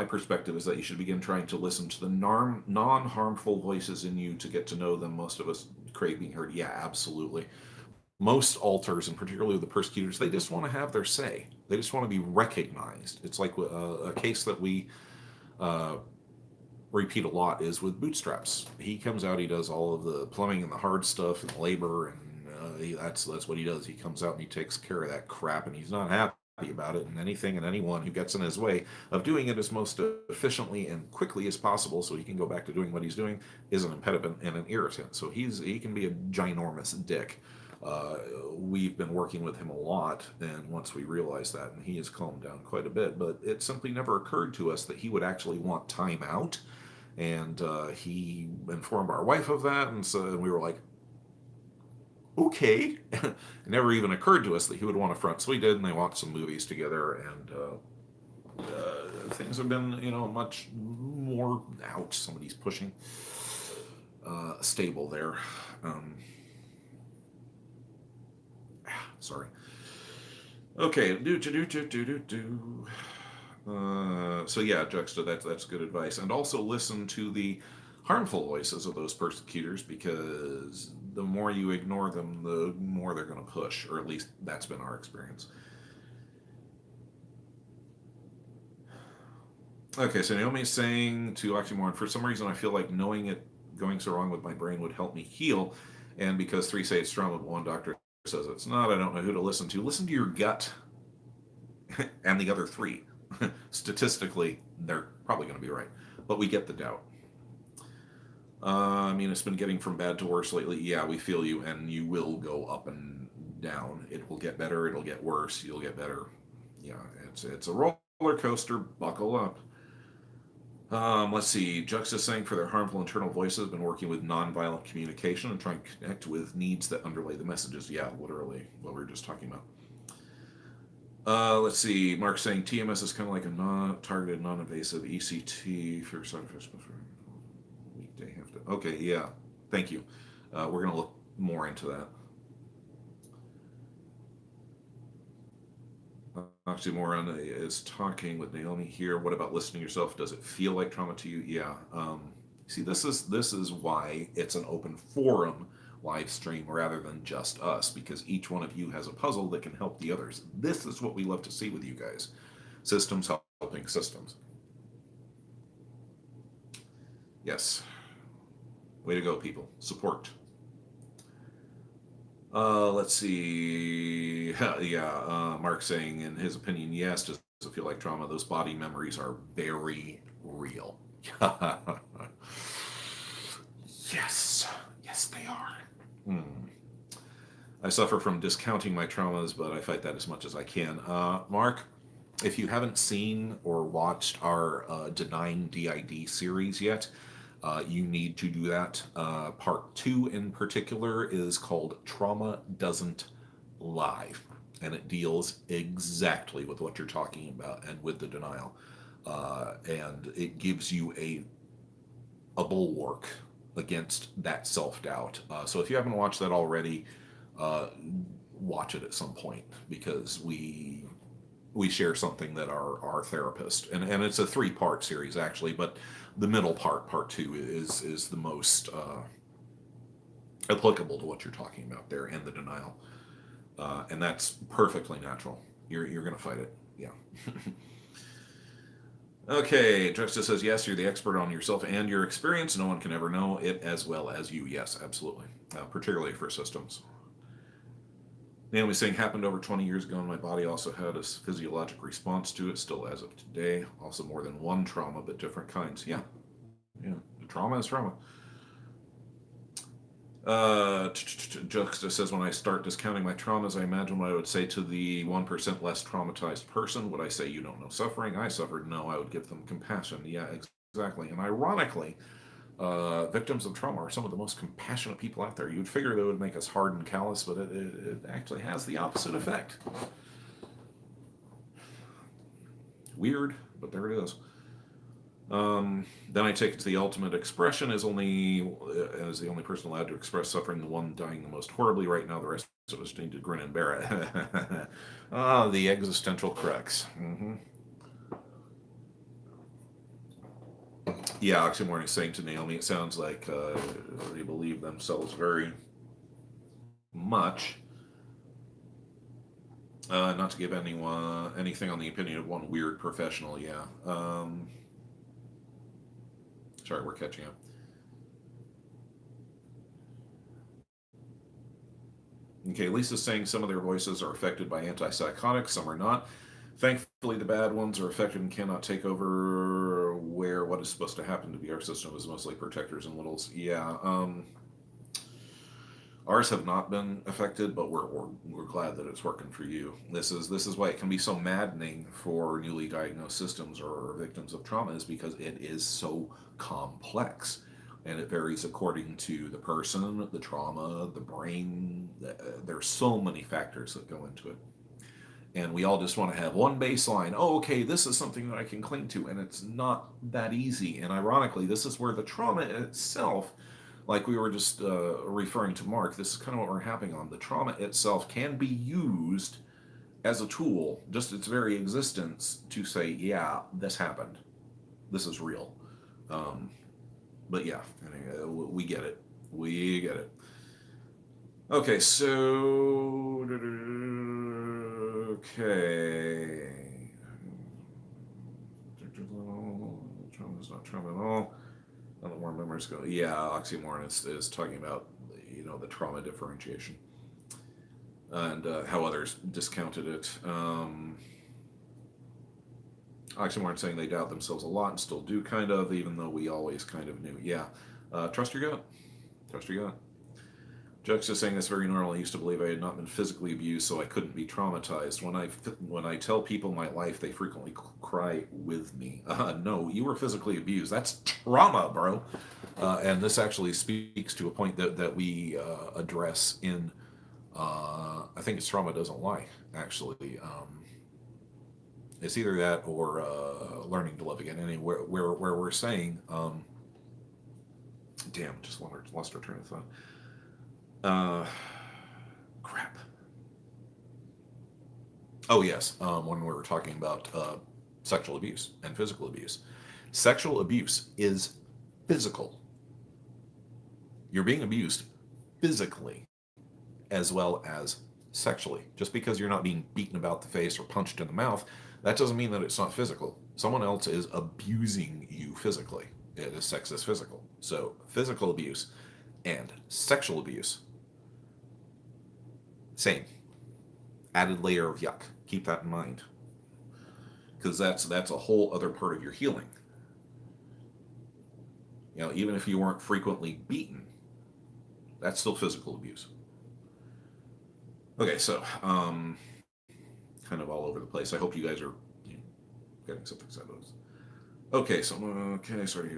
perspective is that you should begin trying to listen to the non-harmful voices in you to get to know them. Most of us crave being heard. Yeah, absolutely. Most alters, and particularly the persecutors, they just want to have their say. They just want to be recognized. It's like a case that we repeat a lot is with Bootstraps. He comes out, he does all of the plumbing and the hard stuff and labor, and that's what he does. He comes out and he takes care of that crap, and he's not happy about it, and anything and anyone who gets in his way of doing it as most efficiently and quickly as possible so he can go back to doing what he's doing is an impediment and an irritant. So he can be a ginormous dick. We've been working with him a lot, and once we realized that, and he has calmed down quite a bit, but it simply never occurred to us that he would actually want time out, and he informed our wife of that, and so we were like, okay. It never even occurred to us that he would want a front. So we did, and they watched some movies together, and things have been, much more out. Somebody's pushing. Stable there. Sorry. Okay. So yeah, Juxta, that's good advice. And also listen to the harmful voices of those persecutors, because the more you ignore them, the more they're going to push, or at least that's been our experience. Okay, so Naomi's saying to Oxymoron, for some reason I feel like knowing it going so wrong with my brain would help me heal, and because 3 say it's trauma, but one doctor says it's not, I don't know who to listen to. Listen to your gut and the other 3. Statistically, they're probably going to be right, but we get the doubt. It's been getting from bad to worse lately. Yeah, we feel you, and you will go up and down. It will get better, it'll get worse, you'll get better. Yeah, it's a roller coaster. Buckle up. Let's see. Juxta saying for their harmful internal voices, been working with nonviolent communication and trying to connect with needs that underlay the messages. Yeah, literally what we were just talking about. Let's see. Mark saying TMS is kind of like a non-targeted, non-invasive ECT for side effects. Weekday have to. Okay, yeah. Thank you. We're going to look more into that. Oxymoron is talking with Naomi here. What about listening to yourself? Does it feel like trauma to you? Yeah. See, this is why it's an open forum live stream rather than just us, because each one of you has a puzzle that can help the others. This is what we love to see with you guys. Systems helping systems. Yes. Way to go, people. Support. Let's see. Yeah, Mark saying, in his opinion, yes, does it feel like trauma? Those body memories are very real. Yes, they are. I suffer from discounting my traumas, but I fight that as much as I can. Mark, if you haven't seen or watched our Denying DID series yet, you need to do that. Part 2 in particular is called Trauma Doesn't Lie, and it deals exactly with what you're talking about and with the denial. And it gives you a bulwark against that self-doubt. So if you haven't watched that already, watch it at some point, because we share something that our therapist, and it's a 3-part series actually, but the middle part 2, is the most applicable to what you're talking about there, and the denial, and that's perfectly natural. You're gonna fight it, yeah. Okay, Juxta says, yes, you're the expert on yourself and your experience. No one can ever know it as well as you. Yes, absolutely, particularly for systems. Naomi's saying, happened over 20 years ago, and my body also had a physiologic response to it, still as of today. Also more than one trauma, but different kinds. Yeah. The trauma is trauma. Juxta says, when I start discounting my traumas, I imagine what I would say to the 1% less traumatized person. Would I say, you don't know suffering? I suffered. No, I would give them compassion. Yeah, exactly. And ironically, victims of trauma are some of the most compassionate people out there. You'd figure they would make us hard and callous, but it actually has the opposite effect. Weird, but there it is. Then I take it to the ultimate expression as the only person allowed to express suffering, the one dying the most horribly right now. The rest of us need to grin and bear it. Ah, the existential crux. Yeah, Oxymorning is saying to Naomi, it sounds like they believe themselves very much. Not to give anyone anything on the opinion of one weird professional, yeah. Sorry, we're catching up. Okay, Lisa's saying some of their voices are affected by antipsychotics, some are not. Thankfully, the bad ones are affected and cannot take over where what is supposed to happen to be our system is mostly protectors and littles. Yeah, ours have not been affected, but we're glad that it's working for you. This is why it can be so maddening for newly diagnosed systems or victims of trauma, is because it is so complex, and it varies according to the person, the trauma, the brain. There's so many factors that go into it, and we all just want to have one baseline. Oh, okay, this is something that I can cling to, and it's not that easy. And ironically, this is where the trauma itself, like we were just referring to Mark, this is kind of what we're happing on. The trauma itself can be used as a tool, just its very existence, to say, yeah, this happened. This is real. But yeah, anyway, we get it. We get it. Okay, so... Okay. Trauma's not trauma at all. The more memories go. Yeah, Oxymoron is talking about, the trauma differentiation and how others discounted it. Oxymoron saying they doubt themselves a lot and still do, kind of, even though we always kind of knew. Yeah, trust your gut. Trust your gut. Jux is saying that's very normal. I used to believe I had not been physically abused, so I couldn't be traumatized. When I tell people my life, they frequently cry with me. No, you were physically abused. That's trauma, bro. And this actually speaks to a point that we address in, I think it's Trauma Doesn't Lie, actually. It's either that or Learning to Love Again. Anyway, where we're saying, damn, just lost our train of thought. Crap. Oh, yes. When we were talking about sexual abuse and physical abuse. Sexual abuse is physical. You're being abused physically as well as sexually. Just because you're not being beaten about the face or punched in the mouth, that doesn't mean that it's not physical. Someone else is abusing you physically. Sex is physical. So physical abuse and sexual abuse, same. Added layer of yuck. Keep that in mind. Because that's a whole other part of your healing. Even if you weren't frequently beaten, that's still physical abuse. Okay, so, kind of all over the place. I hope you guys are getting something out of this. Okay, so, sorry.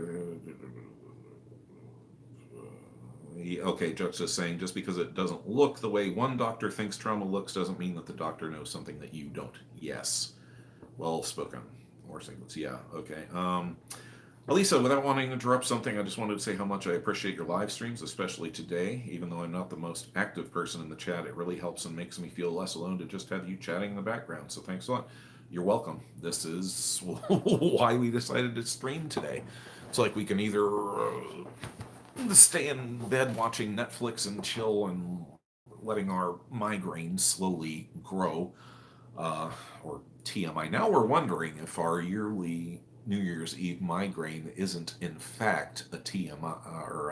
Okay, Jux is saying just because it doesn't look the way one doctor thinks trauma looks doesn't mean that the doctor knows something that you don't. Yes. Well spoken. More signals. Yeah, okay. Elisa, without wanting to interrupt something, I just wanted to say how much I appreciate your live streams, especially today. Even though I'm not the most active person in the chat, it really helps and makes me feel less alone to just have you chatting in the background. So thanks a lot. You're welcome. This is why we decided to stream today. It's like we can either stay in bed watching Netflix and chill and letting our migraines slowly grow, or TMI. Now we're wondering if our yearly New Year's Eve migraine isn't in fact a TMI or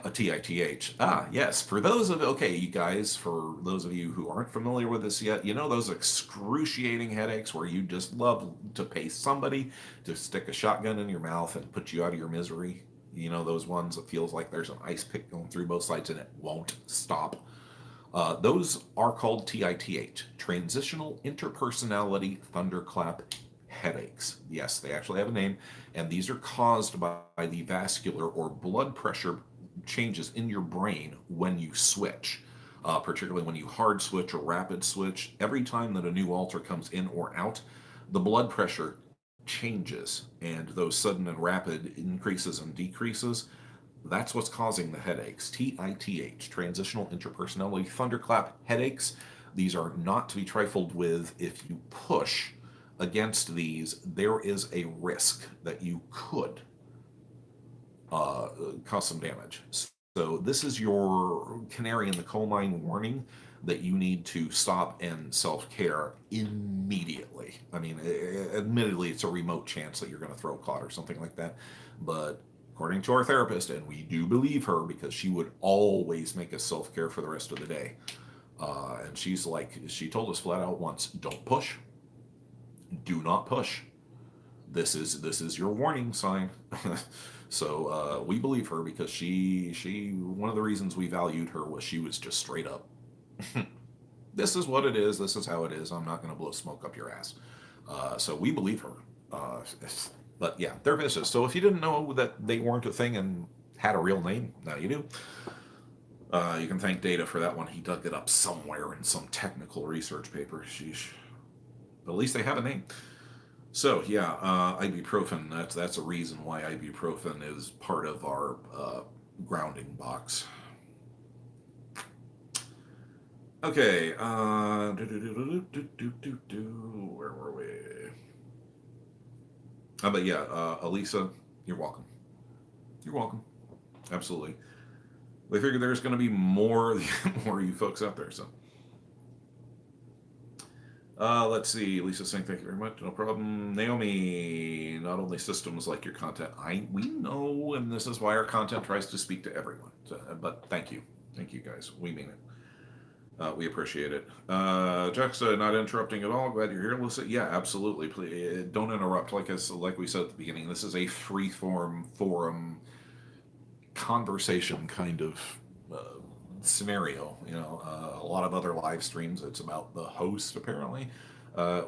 a TITH. Yes. For those of you guys, for those of you who aren't familiar with this yet, those excruciating headaches where you just love to pay somebody to stick a shotgun in your mouth and put you out of your misery. Those ones that feels like there's an ice pick going through both sides and it won't stop. Those are called TITH, Transitional Interpersonality Thunderclap Headaches. Yes, they actually have a name, and these are caused by the vascular or blood pressure changes in your brain when you switch, particularly when you hard switch or rapid switch. Every time that a new alter comes in or out, the blood pressure changes, and those sudden and rapid increases and decreases, that's what's causing the headaches. TITH, transitional interpersonality thunderclap headaches. These are not to be trifled with. If you push against these, there is a risk that you could cause some damage. So this is your canary in the coal mine warning that you need to stop and self-care immediately. I mean, admittedly, it's a remote chance that you're going to throw a clot or something like that, but according to our therapist, and we do believe her because she would always make us self-care for the rest of the day. And she's like, she told us flat out once, don't push. Do not push. This is your warning sign. So we believe her because she one of the reasons we valued her was she was just straight up. This is what it is. This is how it is. I'm not going to blow smoke up your ass. So we believe her. But yeah, they're vicious. So if you didn't know that they weren't a thing and had a real name, now you do. You can thank Data for that one. He dug it up somewhere in some technical research paper. Sheesh. But at least they have a name. So yeah, ibuprofen. That's a reason why ibuprofen is part of our grounding box. Okay. Where were we? But yeah, Elisa, you're welcome. You're welcome. Absolutely. We figured there's going to be more you folks out there. So. Let's see. Lisa saying thank you very much. No problem. Naomi, not only systems like your content. We know, and this is why our content tries to speak to everyone. So, but thank you. Thank you guys. We mean it. We appreciate it. Juxta, not interrupting at all. Glad you're here. Listen, yeah, absolutely. Please don't interrupt. Like we said at the beginning, this is a free-form forum conversation kind of scenario. You know, a lot of other live streams, it's about the host. Apparently,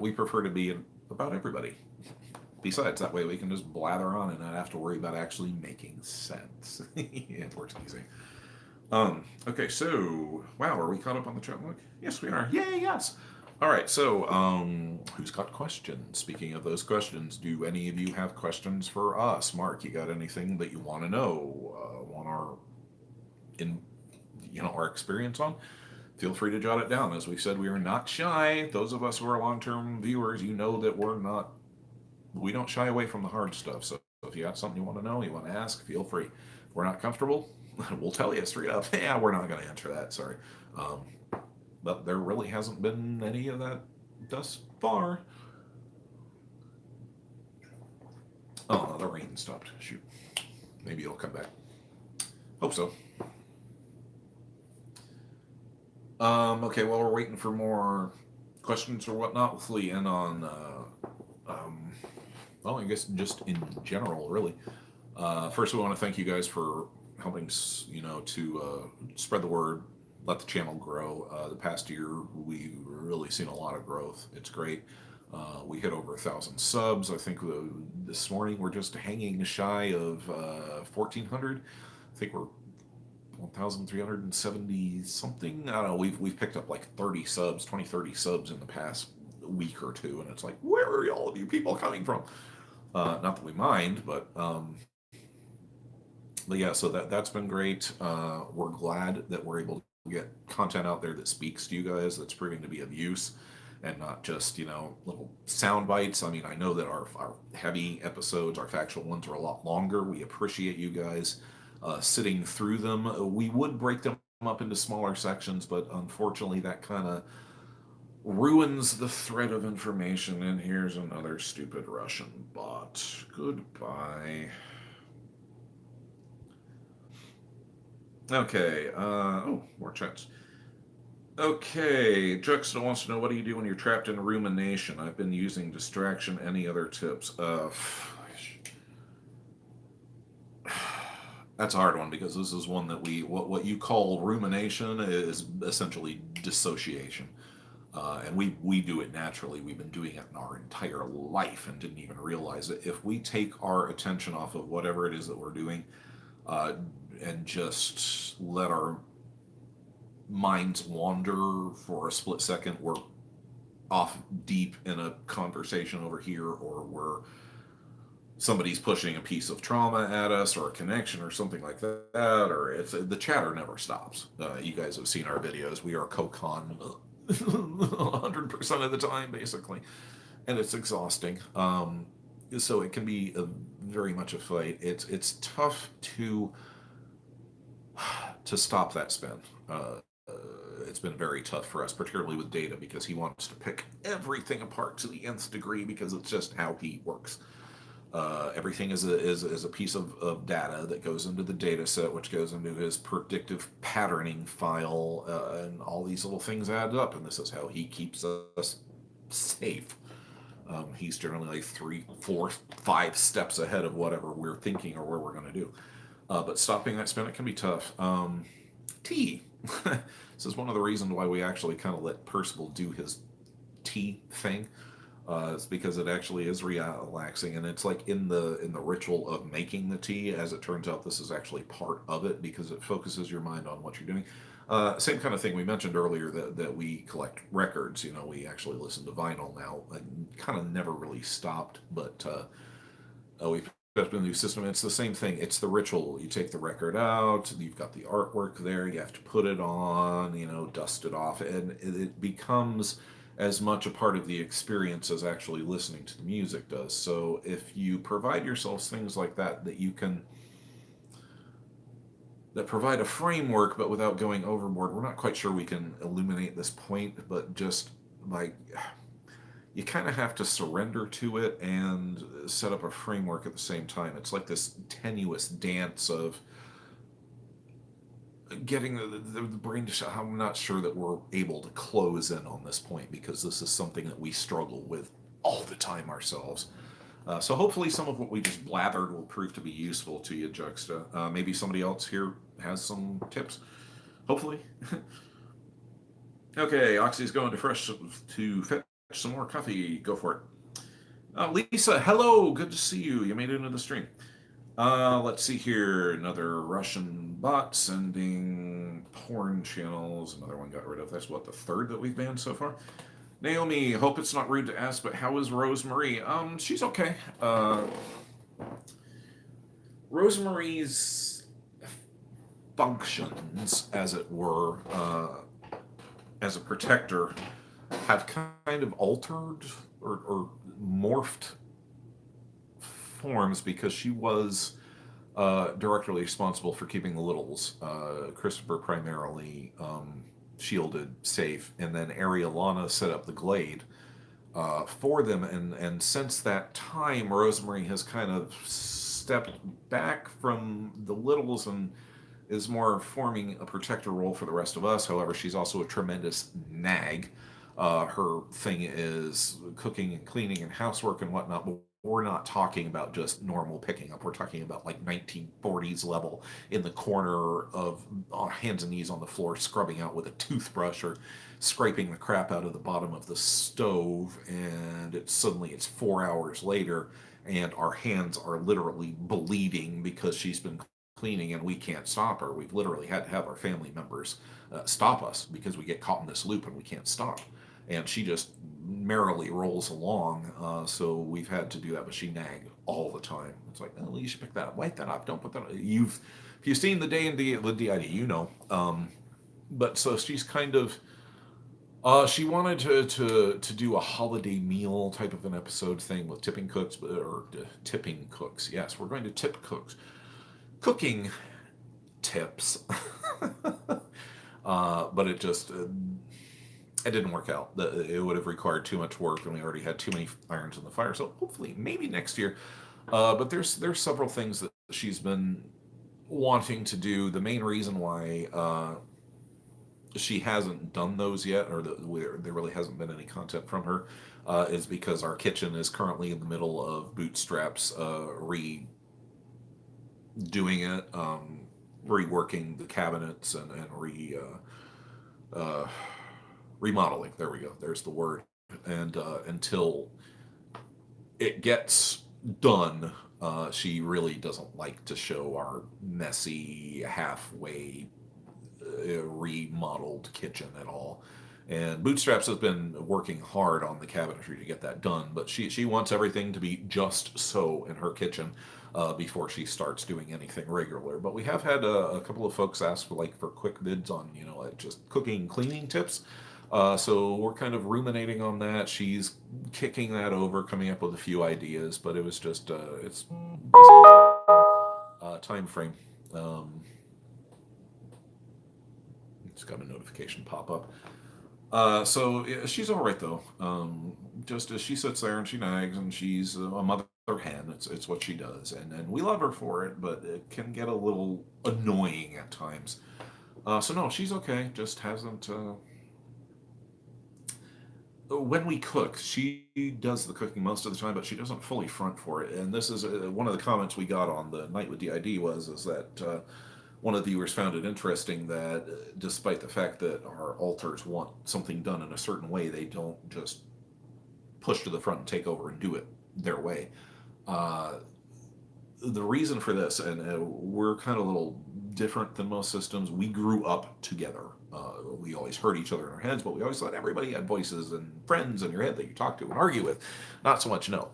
we prefer to be about everybody. Besides, that way we can just blather on and not have to worry about actually making sense. It works easy. Okay, so, wow, are we caught up on the chat log? Yes, we are. Yay, yes. All right, so, who's got questions? Speaking of those questions, do any of you have questions for us? Mark, you got anything that you want to know, want our experience on? Feel free to jot it down. As we said, we are not shy. Those of us who are long-term viewers, you know that we don't shy away from the hard stuff. So if you got something you want to know, you want to ask, feel free. If we're not comfortable, we'll tell you straight up, yeah, we're not going to answer that, sorry. But there really hasn't been any of that thus far. Oh, no, the rain stopped. Shoot. Maybe it'll come back. Hope so. Okay, while we're waiting for more questions or whatnot, we'll flee in on, well, I guess just in general, really. First, we want to thank you guys for helping, to spread the word, let the channel grow. The past year, we've really seen a lot of growth. It's great. We hit over 1,000 subs. I think this morning we're just hanging shy of 1,400. I think we're 1,370 something. I don't know. We've picked up like 30 subs in the past week or two, and it's like, where are all of you people coming from? Not that we mind, but yeah, so that's been great. We're glad that we're able to get content out there that speaks to you guys, that's proving to be of use, and not just, little sound bites. I mean, I know that our heavy episodes, our factual ones, are a lot longer. We appreciate you guys sitting through them. We would break them up into smaller sections, but unfortunately that kind of ruins the thread of information. And here's another stupid Russian bot. Goodbye. Okay, more chats. Okay, Juxta wants to know, what do you do when you're trapped in rumination? I've been using distraction. Any other tips? That's a hard one, because this is one that what you call rumination is essentially dissociation. And we do it naturally. We've been doing it in our entire life and didn't even realize it. If we take our attention off of whatever it is that we're doing, and just let our minds wander for a split second, we're off deep in a conversation over here, or we're somebody's pushing a piece of trauma at us, or a connection, or something like that, or it's the chatter never stops. You guys have seen our videos. We are co-con 100% of the time, basically, and it's exhausting. So it can be very much a fight. It's tough to stop that spin. It's been very tough for us, particularly with data, because he wants to pick everything apart to the nth degree, because it's just how he works. Everything is a piece of data that goes into the data set, which goes into his predictive patterning file, and all these little things add up, and this is how he keeps us safe. He's generally like 3, 4, 5 steps ahead of whatever we're thinking or what we're going to do. But stopping that spin, it can be tough. Tea. This is one of the reasons why we actually kind of let Percival do his tea thing. It's because it actually is relaxing, and it's like in the ritual of making the tea. As it turns out, this is actually part of it, because it focuses your mind on what you're doing. Same kind of thing we mentioned earlier, that we collect records. We actually listen to vinyl now, and kind of never really stopped, but we've got a new system. It's the same thing. It's the ritual. You take the record out, you've got the artwork there, you have to put it on, dust it off, and it becomes as much a part of the experience as actually listening to the music does. So if you provide yourselves things like that, that provide a framework, but without going overboard, we're not quite sure we can illuminate this point, but just like, you kind of have to surrender to it and set up a framework at the same time. It's like this tenuous dance of getting the brain to show. I'm not sure that we're able to close in on this point, because this is something that we struggle with all the time ourselves. So hopefully some of what we just blathered will prove to be useful to you, Juxta. Maybe somebody else here has some tips. Hopefully. Okay, Oxy's going to fetch some more coffee. Go for it. Lisa, hello. Good to see you. You made it into the stream. Let's see here. Another Russian bot sending porn channels. Another one got rid of. That's what, the third that we've banned so far? Naomi, hope it's not rude to ask, but how is Rosemarie? She's okay. Rosemarie's functions, as it were, as a protector, have kind of altered or morphed forms, because she was directly responsible for keeping the littles, Christopher primarily, shielded, safe, and then Arielana set up the glade for them, and since that time, Rosemarie has kind of stepped back from the littles and is more forming a protector role for the rest of us. However, she's also a tremendous nag. Her thing is cooking and cleaning and housework and whatnot, but we're not talking about just normal picking up. We're talking about like 1940s level, in the corner of hands and knees on the floor, scrubbing out with a toothbrush, or scraping the crap out of the bottom of the stove, and it's 4 hours later, and our hands are literally bleeding because she's been cleaning and we can't stop her. We've literally had to have our family members stop us, because we get caught in this loop and we can't stop. And she just merrily rolls along, so we've had to do that, but she nagged all the time. It's like, oh, you should pick that up, wipe that up, don't put that on. If you've seen the DID, you know. But so she's kind of, she wanted to do a holiday meal type of an episode thing with tipping cooks, or tipping cooks. Yes, we're going to tip cooks. Cooking tips. But it just, it didn't work out. It would have required too much work, and we already had too many irons in the fire. So hopefully, maybe next year. But there's several things that she's been wanting to do. The main reason why she hasn't done those yet, or there really hasn't been any content from her, is because our kitchen is currently in the middle of Bootstrap's redoing it, reworking the cabinets, and remodeling. There we go. There's the word. And until it gets done, she really doesn't like to show our messy, halfway remodeled kitchen at all. And Bootstraps has been working hard on the cabinetry to get that done, but she wants everything to be just so in her kitchen before she starts doing anything regular. But we have had a couple of folks ask for quick bids on like just cooking, cleaning tips. So we're kind of ruminating on that. She's kicking that over, coming up with a few ideas, but it was just it's basically time frame. It's got a notification pop up. So yeah, she's all right though. Just as she sits there and she nags and she's a mother hen, it's what she does, and we love her for it, but it can get a little annoying at times. So no, she's okay. Just hasn't. When we cook, she does the cooking most of the time, but she doesn't fully front for it. And this is one of the comments we got on the night with DID is that one of the viewers found it interesting that despite the fact that our alters want something done in a certain way, they don't just push to the front and take over and do it their way. The reason for this, and we're kind of a little different than most systems, we grew up together. We always heard each other in our heads, but we always thought everybody had voices and friends in your head that you talk to and argue with. Not so much no.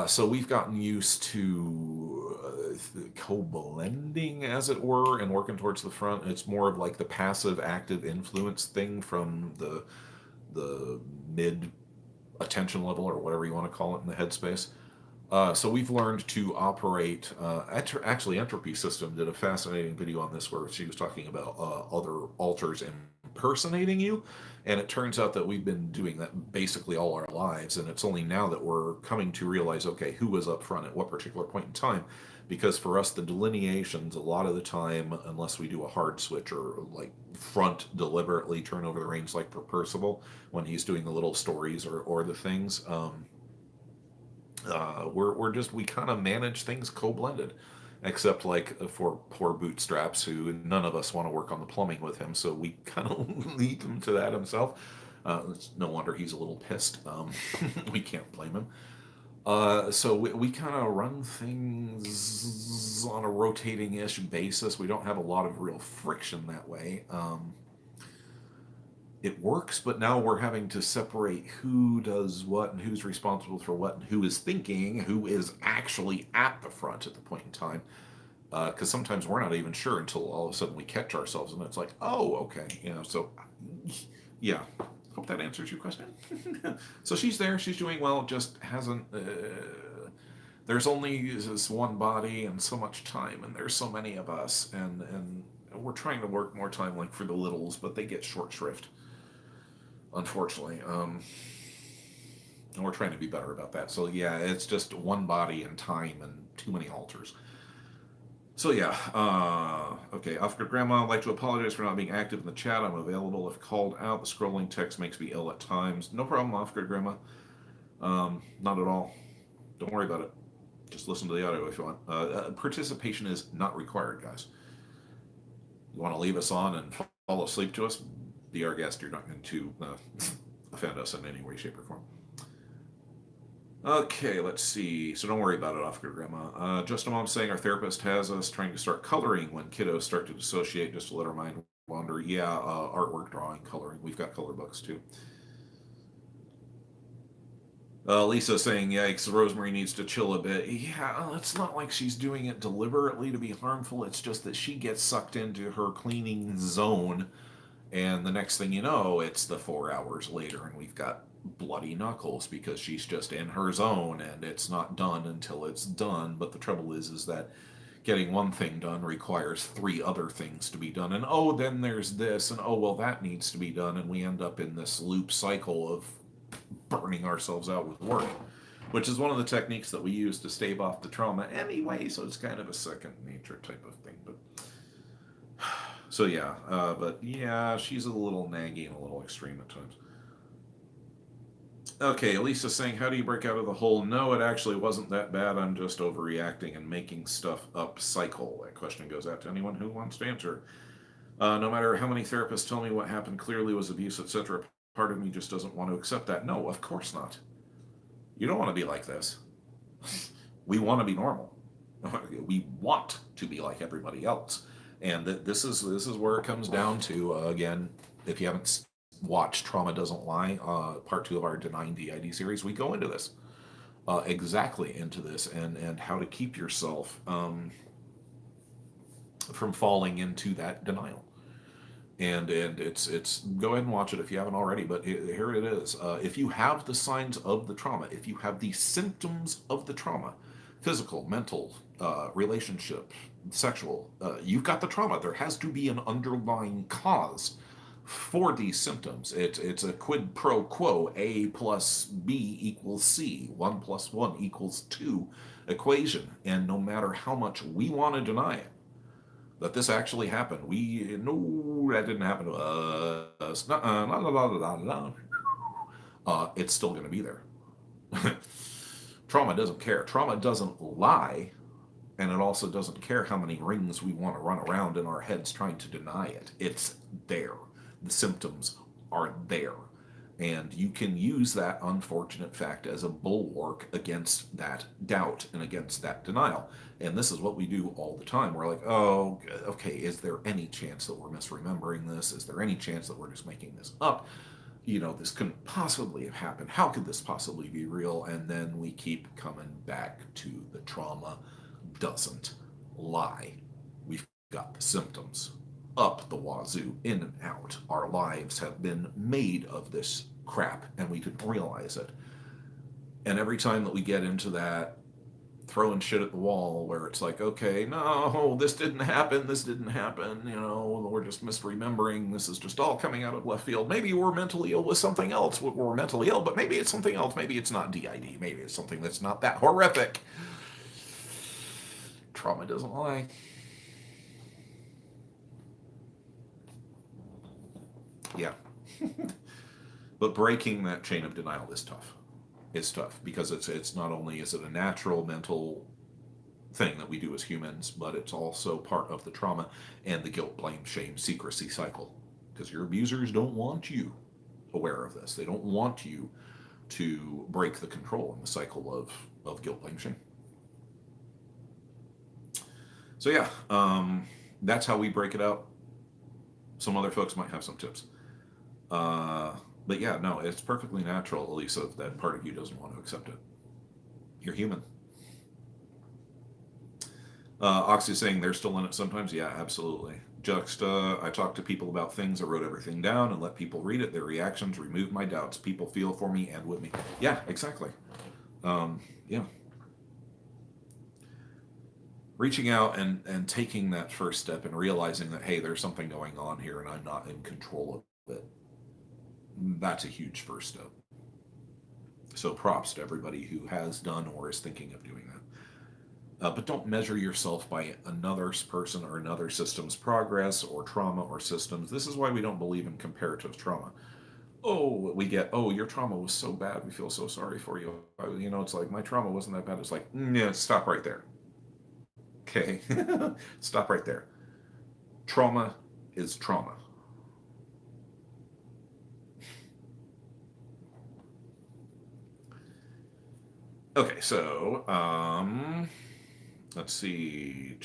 So we've gotten used to co-blending, as it were, and working towards the front. It's more of like the passive active influence thing from the mid attention level, or whatever you want to call it in the headspace. So we've learned to operate. Actually, Entropy System did a fascinating video on this where she was talking about other alters impersonating you, and it turns out that we've been doing that basically all our lives, and it's only now that we're coming to realize, okay, who was up front at what particular point in time, because for us the delineations a lot of the time, unless we do a hard switch or like front deliberately turn over the reins like for Percival when he's doing the little stories or the things. We kind of manage things co-blended, except like for poor Bootstraps, who none of us want to work on the plumbing with him, so we kind of leave him to that himself. It's no wonder he's a little pissed. We can't blame him. So we kind of run things on a rotating-ish basis. We don't have a lot of real friction that way. It works, but now we're having to separate who does what and who's responsible for what and who is thinking, who is actually at the front at the point in time. Because sometimes we're not even sure until all of a sudden we catch ourselves and it's like, oh, okay. So yeah. Hope that answers your question. So she's there, she's doing well, just hasn't. There's only this one body and so much time, and there's so many of us, and we're trying to work more time like for the littles, but they get short shrift, unfortunately. And we're trying to be better about that. So yeah, it's just one body and time and too many alters. So yeah, okay. Off-grid Grandma, I'd like to apologize for not being active in the chat. I'm available if called out. The scrolling text makes me ill at times. No problem, Off-grid Grandma. Not at all. Don't worry about it. Just listen to the audio if you want. Participation is not required, guys. You want to leave us on and fall asleep to us? Be our guest. You're not going to offend us in any way, shape, or form. Okay, let's see. So don't worry about it, Off-grid Grandma. Just a mom saying our therapist has us trying to start coloring when kiddos start to dissociate, just to let our mind wander. Yeah, artwork, drawing, coloring. We've got color books too. Lisa saying, yikes, Rosemary needs to chill a bit. Yeah, it's not like she's doing it deliberately to be harmful. It's just that she gets sucked into her cleaning zone, and the next thing you know, it's the 4 hours later, and we've got bloody knuckles because she's just in her zone, and it's not done until it's done. But the trouble is that getting one thing done requires 3 other things to be done, and oh, then there's this, and oh, well, that needs to be done, and we end up in this loop cycle of burning ourselves out with work, which is one of the techniques that we use to stave off the trauma anyway, so it's kind of a second nature type of thing. But so yeah, but yeah, she's a little naggy and a little extreme at times. Okay, Elisa's saying, how do you break out of the hole? No, it actually wasn't that bad. I'm just overreacting and making stuff up cycle. That question goes out to anyone who wants to answer. No matter how many therapists tell me what happened clearly was abuse, etc., part of me just doesn't want to accept that. No, of course not. You don't want to be like this. We want to be normal. We want to be like everybody else. And this is where it comes down to, again, if you haven't watch Trauma Doesn't Lie, part 2 of our Denying DID series, we go into this, exactly into this, and how to keep yourself from falling into that denial. And it's go ahead and watch it if you haven't already, but here it is. If you have the signs of the trauma, if you have the symptoms of the trauma, physical, mental, relationship, sexual, you've got the trauma. There has to be an underlying cause for these symptoms. It's a quid pro quo, A plus B equals C, 1 plus 1 equals 2 equation. And no matter how much we want to deny it, that this actually happened, no, that didn't happen to us, it's still going to be there. Trauma doesn't care. Trauma doesn't lie, and it also doesn't care how many rings we want to run around in our heads trying to deny it. It's there. The symptoms are there. And you can use that unfortunate fact as a bulwark against that doubt and against that denial. And this is what we do all the time. We're like, oh, okay, is there any chance that we're misremembering this? Is there any chance that we're just making this up? You know, this couldn't possibly have happened. How could this possibly be real? And then we keep coming back to the trauma doesn't lie. We've got the symptoms up the wazoo, in and out. Our lives have been made of this crap, and we didn't realize it. And every time that we get into that throwing shit at the wall where it's like, okay, no, this didn't happen, you know, we're just misremembering, this is just all coming out of left field. Maybe we're mentally ill with something else. We're mentally ill, but maybe it's something else. Maybe it's not DID. Maybe it's something that's not that horrific. Trauma doesn't lie. Yeah. But breaking that chain of denial is tough. It's tough because it's not only is it a natural mental thing that we do as humans, but it's also part of the trauma and the guilt, blame, shame, secrecy cycle. Because your abusers don't want you aware of this. They don't want you to break the control in the cycle of guilt, blame, shame. So yeah, that's how we break it out. Some other folks might have some tips. But yeah, no, it's perfectly natural, Elisa, if that part of you doesn't want to accept it. You're human. Oxy's saying they're still in it sometimes. Yeah, absolutely. Juxta, I talk to people about things. I wrote everything down and let people read it. Their reactions remove my doubts. People feel for me and with me. Yeah, exactly. Yeah. Reaching out and taking that first step and realizing that, hey, there's something going on here and I'm not in control of it. That's a huge first step. So props to everybody who has done or is thinking of doing that. But don't measure yourself by another person or another system's progress or trauma or systems. This is why we don't believe in comparative trauma. Oh, we get, oh, your trauma was so bad, we feel so sorry for you. You know, it's like, my trauma wasn't that bad. It's like, yeah, stop right there. Okay, stop right there. Trauma is trauma. Okay, so, let's see.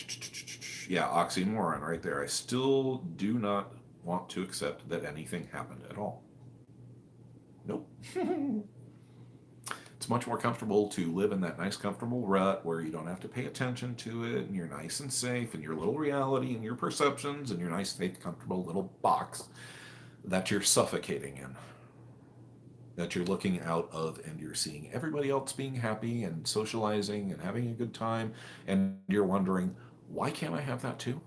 Yeah, oxymoron right there. I still do not want to accept that anything happened at all. Nope. It's much more comfortable to live in that nice, comfortable rut where you don't have to pay attention to it, and you're nice and safe in your little reality and your perceptions and your nice, safe, comfortable little box that you're suffocating in, that you're looking out of, and you're seeing everybody else being happy and socializing and having a good time, and you're wondering, why can't I have that too?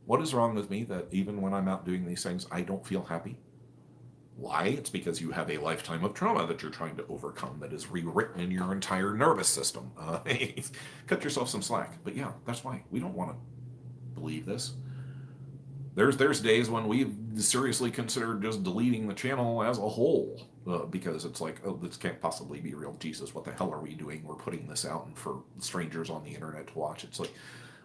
What is wrong with me that even when I'm out doing these things, I don't feel happy? Why? It's because you have a lifetime of trauma that you're trying to overcome that is rewritten in your entire nervous system. Cut yourself some slack. But yeah, that's why. We don't want to believe this. There's days when we've seriously considered just deleting the channel as a whole because it's like, oh, this can't possibly be real. Jesus, what the hell are we doing? We're putting this out and for strangers on the internet to watch. It's like,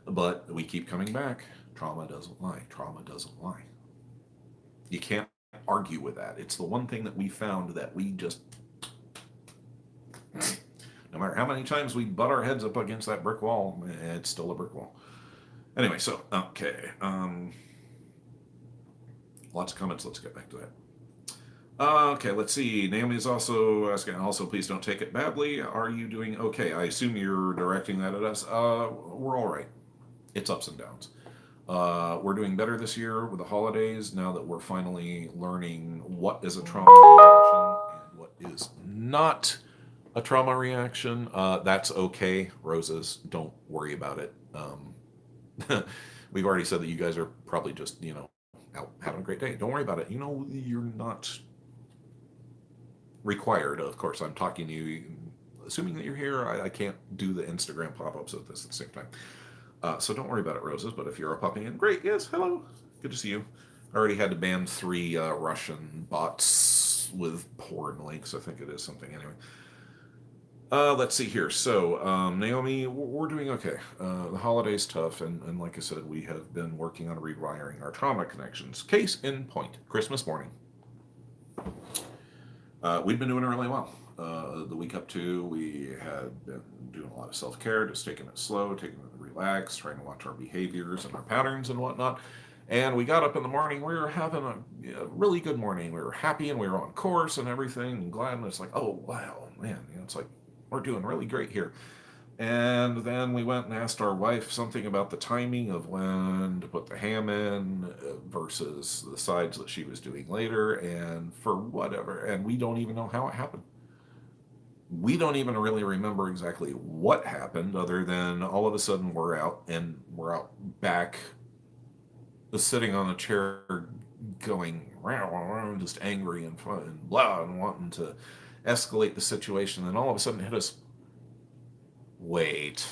but we keep coming back. Trauma doesn't lie. Trauma doesn't lie. You can't argue with that. It's the one thing that we found that we just, no matter how many times we butt our heads up against that brick wall, it's still a brick wall. Anyway, so, okay. Lots of comments. Let's get back to that. Okay, let's see. Naomi's also asking, also, please don't take it badly. Are you doing okay? I assume you're directing that at us. We're all right. It's ups and downs. We're doing better this year with the holidays now that we're finally learning what is a trauma reaction and what is not a trauma reaction. That's okay, Roses. Don't worry about it. We've already said that you guys are probably just, out having a great day. Don't worry about it. You're not required. Of course, I'm talking to you, assuming that you're here. I can't do the Instagram pop-ups of this at the same time. So don't worry about it, Roses. But if you're popping in, great. Yes, hello. Good to see you. I already had to ban 3 Russian bots with porn links. I think it is something anyway. Let's see here. So, Naomi, we're doing okay. The holiday's tough, and like I said, we have been working on rewiring our trauma connections. Case in point, Christmas morning. We've been doing it really well. The week up to, we had been doing a lot of self-care, just taking it slow, taking it relax, trying to watch our behaviors and our patterns and whatnot. And we got up in the morning, we were having a really good morning. We were happy and we were on course and everything and glad. And it's like, oh, wow, man, it's like, we're doing really great here. And then we went and asked our wife something about the timing of when to put the ham in versus the sides that she was doing later, and for whatever. And we don't even know how it happened. We don't even really remember exactly what happened, other than all of a sudden we're out back, sitting on a chair, going just angry and fun and blah, and wanting to escalate the situation. And all of a sudden it hit us. Wait,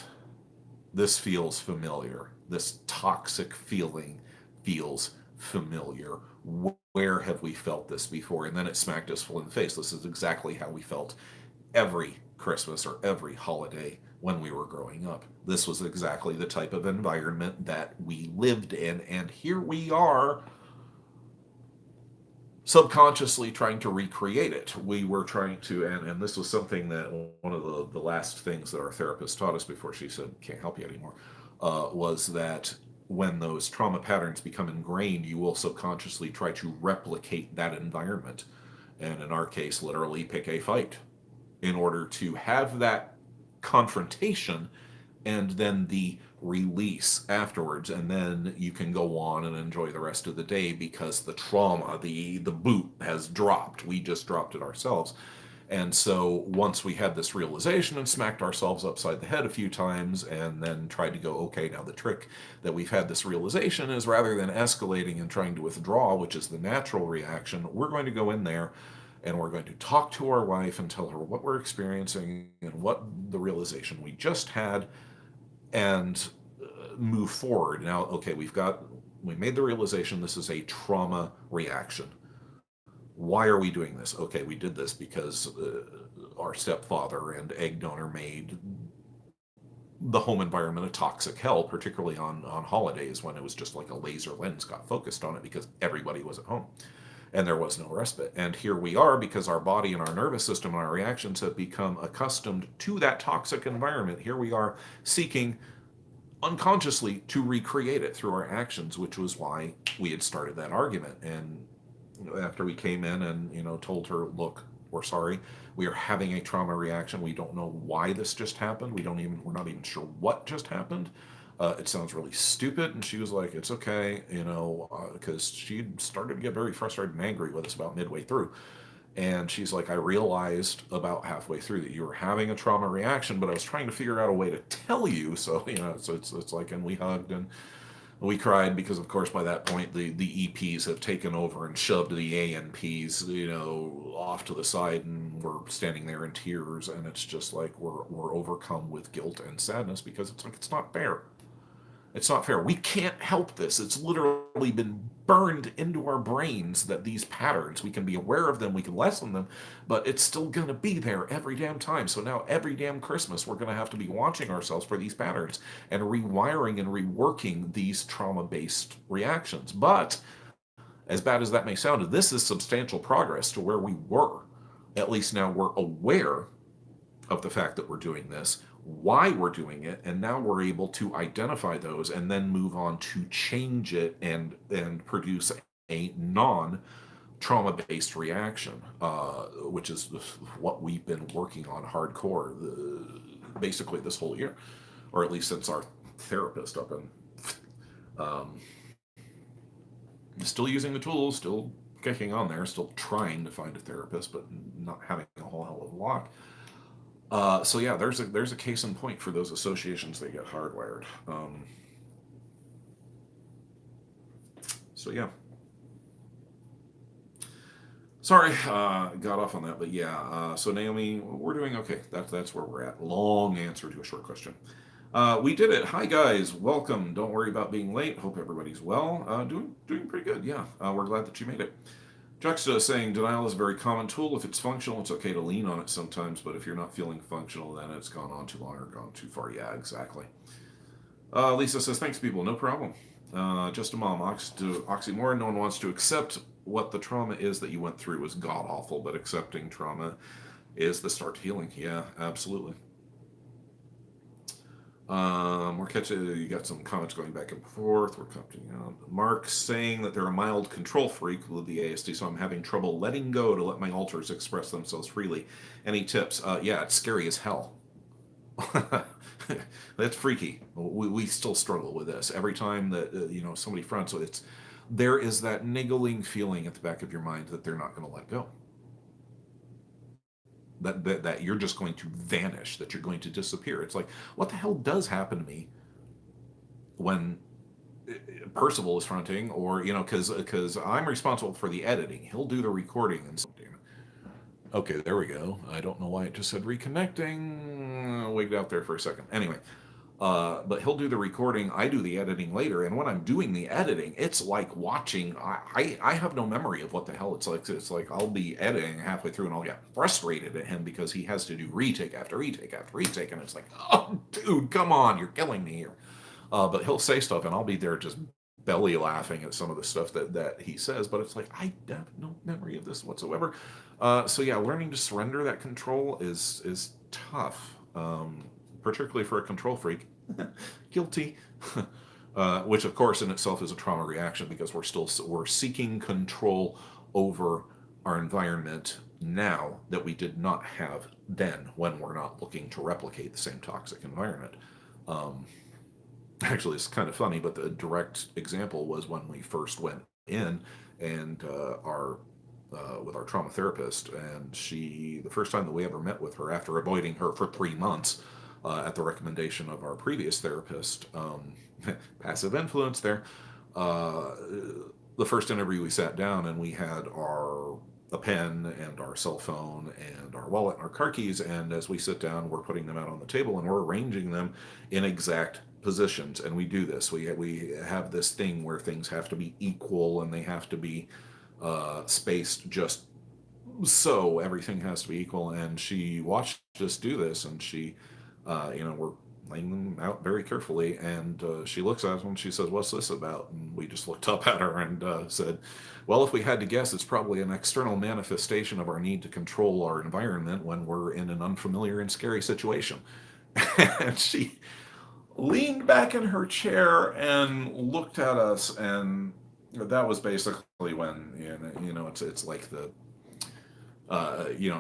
this feels familiar. This toxic feeling feels familiar. Where have we felt this before? And then it smacked us full in the face. This is exactly how we felt every Christmas or every holiday when we were growing up. This was exactly the type of environment that we lived in. And here we are, subconsciously trying to recreate it. We were trying to, and this was something that one of the last things that our therapist taught us before she said, can't help you anymore, was that when those trauma patterns become ingrained, you will subconsciously try to replicate that environment. And in our case, literally pick a fight in order to have that confrontation and then the release afterwards, and then you can go on and enjoy the rest of the day because the trauma, the boot has dropped. We just dropped it ourselves. And so once we had this realization and smacked ourselves upside the head a few times and then tried to go, okay, now the trick that we've had this realization is, rather than escalating and trying to withdraw, which is the natural reaction, we're going to go in there and we're going to talk to our wife and tell her what we're experiencing and what the realization we just had, and move forward. Now, okay, we made the realization this is a trauma reaction. Why are we doing this? Okay, we did this because our stepfather and egg donor made the home environment a toxic hell, particularly on holidays when it was just like a laser lens got focused on it because everybody was at home and there was no respite. And here we are, because our body and our nervous system and our reactions have become accustomed to that toxic environment. Here we are seeking unconsciously to recreate it through our actions, which was why we had started that argument. And after we came in and told her, look, we're sorry, we are having a trauma reaction, we don't know why this just happened, we're not even sure what just happened, it sounds really stupid. And she was like, it's okay, because she started to get very frustrated and angry with us about midway through. And she's like, I realized about halfway through that you were having a trauma reaction, but I was trying to figure out a way to tell you. So, so it's like, and we hugged and we cried, because of course by that point the EPs have taken over and shoved the ANPs, off to the side, and we're standing there in tears. And it's just like, we're overcome with guilt and sadness, because it's like, it's not fair. It's not fair. We can't help this. It's literally been burned into our brains that these patterns, we can be aware of them, we can lessen them, but it's still going to be there every damn time. So now every damn Christmas, we're going to have to be watching ourselves for these patterns and rewiring and reworking these trauma-based reactions. But as bad as that may sound, this is substantial progress to where we were. At least now we're aware of the fact that we're doing this, why we're doing it, and now we're able to identify those and then move on to change it and produce a non trauma-based reaction, which is what we've been working on hardcore basically this whole year, or at least since our therapist up in still using the tools, still kicking on there, still trying to find a therapist, but not having a whole hell of a lot. So yeah, there's a case in point for those associations that get hardwired. So yeah. Sorry, got off on that, but yeah. So Naomi, we're doing okay. That's where we're at. Long answer to a short question. We did it. Hi guys, welcome. Don't worry about being late. Hope everybody's well. Doing pretty good. Yeah, we're glad that you made it. Juxta saying denial is a very common tool. If it's functional, it's okay to lean on it sometimes, but if you're not feeling functional, then it's gone on too long or gone too far. Yeah, exactly. Lisa says thanks, people. No problem. Just a mom. Oxymoron. No one wants to accept what the trauma is that you went through was god awful, but accepting trauma is the start to healing. Yeah, absolutely. We're catching. You got some comments going back and forth. We're coming out. Mark saying that they're a mild control freak with the ASD, so I'm having trouble letting go to let my alters express themselves freely. Any tips? Yeah, it's scary as hell. That's freaky. We still struggle with this every time that somebody fronts with it. There is that niggling feeling at the back of your mind that they're not going to let go. That you're just going to vanish, that you're going to disappear. It's like, what the hell does happen to me when Percival is fronting, or because I'm responsible for the editing. He'll do the recording and stuff. Okay, there we go. I don't know why it just said reconnecting. Wigged out there for a second. Anyway, but he'll do the recording. I do the editing later, and when I'm doing the editing, it's like watching. I have no memory of what the hell it's like. It's like I'll be editing halfway through, and I'll get frustrated at him because he has to do retake after retake after retake, and it's like, oh, dude, come on, you're killing me here. But he'll say stuff, and I'll be there just belly laughing at some of the stuff that he says. But it's like I have no memory of this whatsoever. So yeah, learning to surrender that control is tough, particularly for a control freak. Guilty. Which of course in itself is a trauma reaction because we're seeking control over our environment now that we did not have then when we're not looking to replicate the same toxic environment. Actually, it's kind of funny, but the direct example was when we first went in and with our trauma therapist, and the first time that we ever met with her after avoiding her for 3 months at the recommendation of our previous therapist, passive influence there, the first interview we sat down and we had a pen and our cell phone and our wallet and our car keys, and as we sit down we're putting them out on the table and we're arranging them in exact positions. And we do this, we have this thing where things have to be equal and they have to be spaced just so everything has to be equal. And she watched us do this, and she we're laying them out very carefully, and she looks at us and she says, what's this about? And we just looked up at her and said, well, if we had to guess, it's probably an external manifestation of our need to control our environment when we're in an unfamiliar and scary situation. And she leaned back in her chair and looked at us, and that was basically when it's like the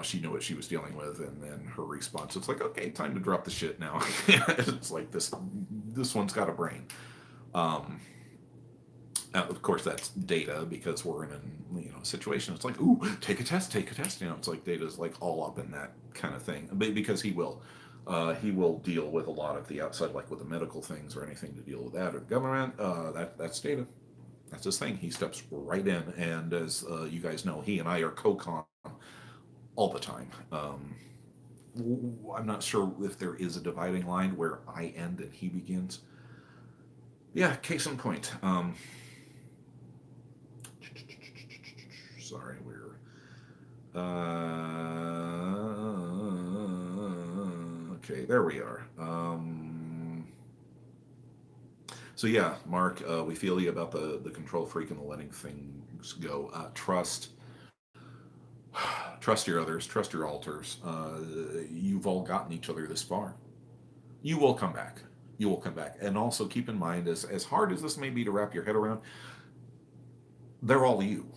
she knew what she was dealing with, and then her response, it's like, okay, time to drop the shit now. It's like this one's got a brain. Of course, that's data because we're in a situation. It's like, ooh, take a test. It's like data's like all up in that kind of thing, because he will deal with a lot of the outside, like with the medical things or anything to deal with that or the government. That's data. That's his thing. He steps right in, and as you guys know, he and I are co-con all the time. I'm not sure if there is a dividing line where I end and he begins. Yeah, case in point. Sorry, we're okay. There we are. So yeah, Mark, we feel you about the control freak and the letting things go. Trust your others, trust your alters. You've all gotten each other this far. You will come back. And also keep in mind, as hard as this may be to wrap your head around, they're all you.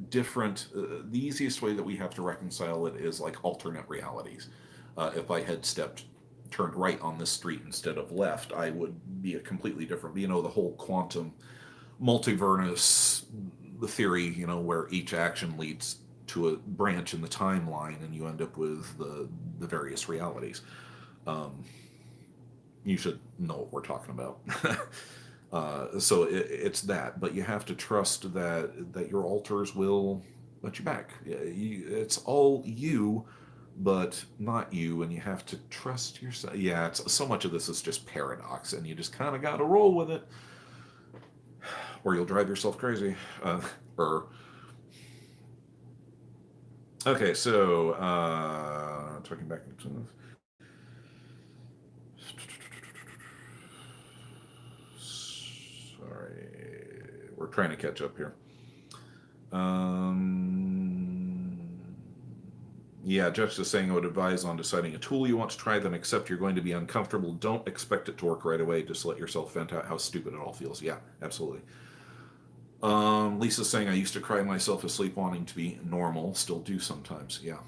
different. The easiest way that we have to reconcile it is like alternate realities. If I had turned right on this street instead of left, I would be a completely different. You know, the whole quantum multiverse theory. You know, where each action leads to a branch in the timeline, and you end up with the various realities. You should know what we're talking about. So it's that, but you have to trust that your alters will let you back. It's all you, but not you, and you have to trust yourself. Yeah, so much of this is just paradox, and you just kind of got to roll with it, or you'll drive yourself crazy. Okay, so talking back into this. Sorry, we're trying to catch up here. Yeah, Judge is saying I would advise on deciding a tool you want to try, then accept you're going to be uncomfortable. Don't expect it to work right away. Just let yourself vent out how stupid it all feels. Yeah, absolutely. Lisa's saying I used to cry myself asleep wanting to be normal. Still do sometimes. Yeah.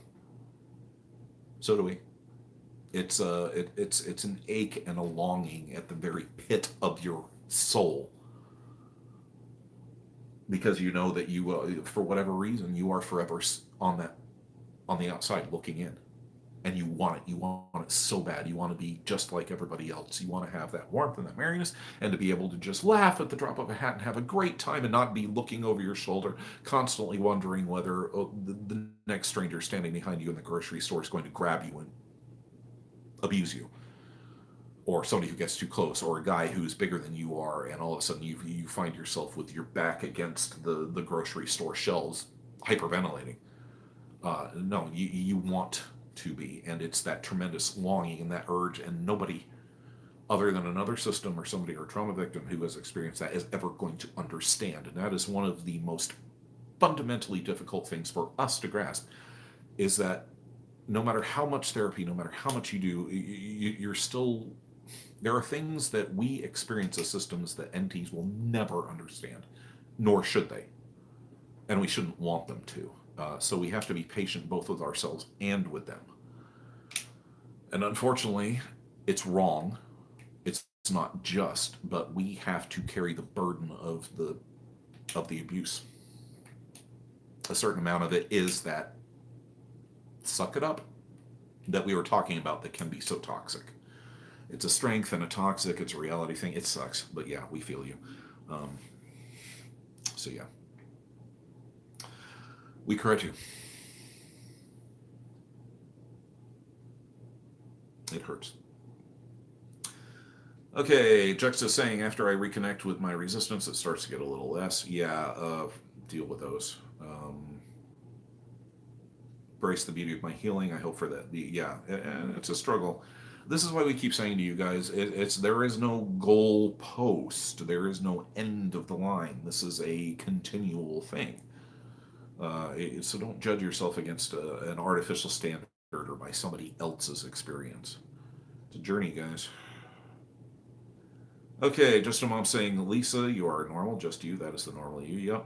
So do we. It's an ache and a longing at the very pit of your soul, because you know that you, for whatever reason, you are forever on the outside looking in, and you want it. You want it so bad. You want to be just like everybody else. You want to have that warmth and that merriness, and to be able to just laugh at the drop of a hat and have a great time, and not be looking over your shoulder, constantly wondering whether the next stranger standing behind you in the grocery store is going to grab you and abuse you, or somebody who gets too close, or a guy who's bigger than you are, and all of a sudden you find yourself with your back against the grocery store shelves, hyperventilating. No, you want to be, and it's that tremendous longing and that urge, and nobody other than another system or somebody or a trauma victim who has experienced that is ever going to understand. And that is one of the most fundamentally difficult things for us to grasp, is that no matter how much therapy, no matter how much you do, you're still, there are things that we experience as systems that entities will never understand, nor should they. And we shouldn't want them to. So we have to be patient both with ourselves and with them. And unfortunately, it's wrong. It's not just, but we have to carry the burden of the abuse. A certain amount of it is that suck it up that we were talking about, that can be so toxic. It's a strength and a toxic. It's a reality thing. It sucks, but yeah, we feel you. So yeah, we correct you. It hurts. Okay, Juxta saying after I reconnect with my resistance, it starts to get a little less. Yeah, deal with those. Embrace the beauty of my healing. I hope for that. Yeah, and it's a struggle. This is why we keep saying to you guys, there is no goal post. There is no end of the line. This is a continual thing. So don't judge yourself against an artificial standard or by somebody else's experience. It's a journey, guys. Okay, just a mom saying, Lisa, you are normal, just you. That is the normal you. Yep.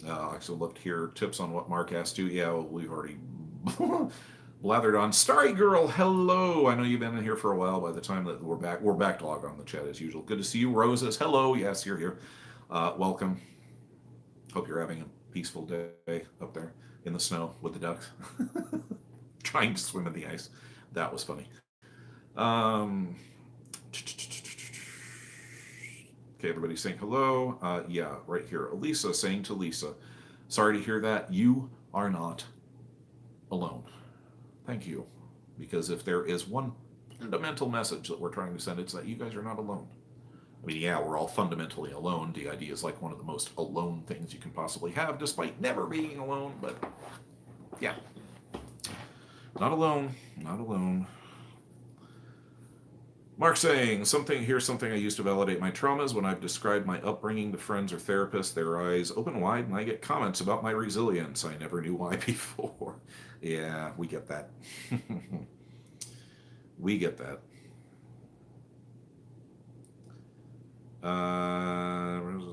I also love to hear tips on what Mark asked you. Yeah, well, we've already blathered on. Starry Girl, hello. I know you've been in here for a while. By the time that we're backlogged on the chat as usual. Good to see you. Roses, hello. Yes, you're here. Welcome. Hope you're having a peaceful day up there in the snow with the ducks. Trying to swim in the ice. That was funny. Okay, everybody's saying hello. Yeah, right here. Elisa saying to Lisa, sorry to hear that. You are not alone. Thank you. Because if there is one fundamental message that we're trying to send, it's that you guys are not alone. I mean, yeah, we're all fundamentally alone. DID is like one of the most alone things you can possibly have, despite never being alone. But yeah, not alone, not alone. Mark saying, here's something I use to validate my traumas. When I've described my upbringing to friends or therapists, their eyes open wide and I get comments about my resilience. I never knew why before. Yeah, we get that. We get that.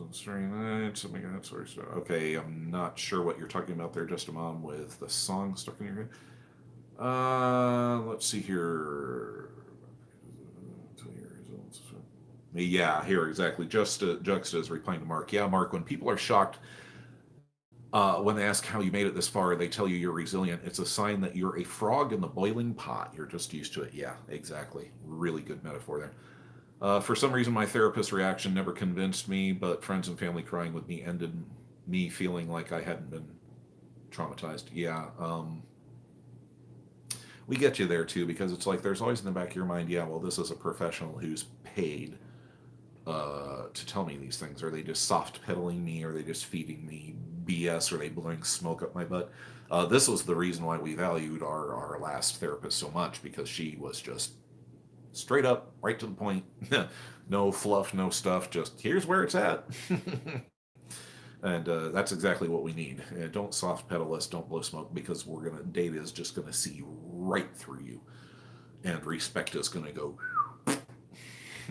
Starting night, something like that sort of stuff. Okay, I'm not sure what you're talking about there, Just a Mom, with the song stuck in your head. Let's see here. Yeah, here, exactly. Juxta is replying to Mark. Yeah, Mark, when people are shocked, when they ask how you made it this far, they tell you you're resilient. It's a sign that you're a frog in the boiling pot. You're just used to it. Yeah, exactly. Really good metaphor there. For some reason, my therapist's reaction never convinced me, but friends and family crying with me ended me feeling like I hadn't been traumatized. Yeah, we get you there too, because it's like there's always in the back of your mind, yeah, well, this is a professional who's paid to tell me these things. Are they just soft pedaling me? Are they just feeding me BS? Are they blowing smoke up my butt? This was the reason why we valued our last therapist so much, because she was just straight up, right to the point. No fluff, no stuff, just here's where it's at. And that's exactly what we need. Don't soft pedal us, don't blow smoke, because data is just gonna see right through you, and respect is gonna go.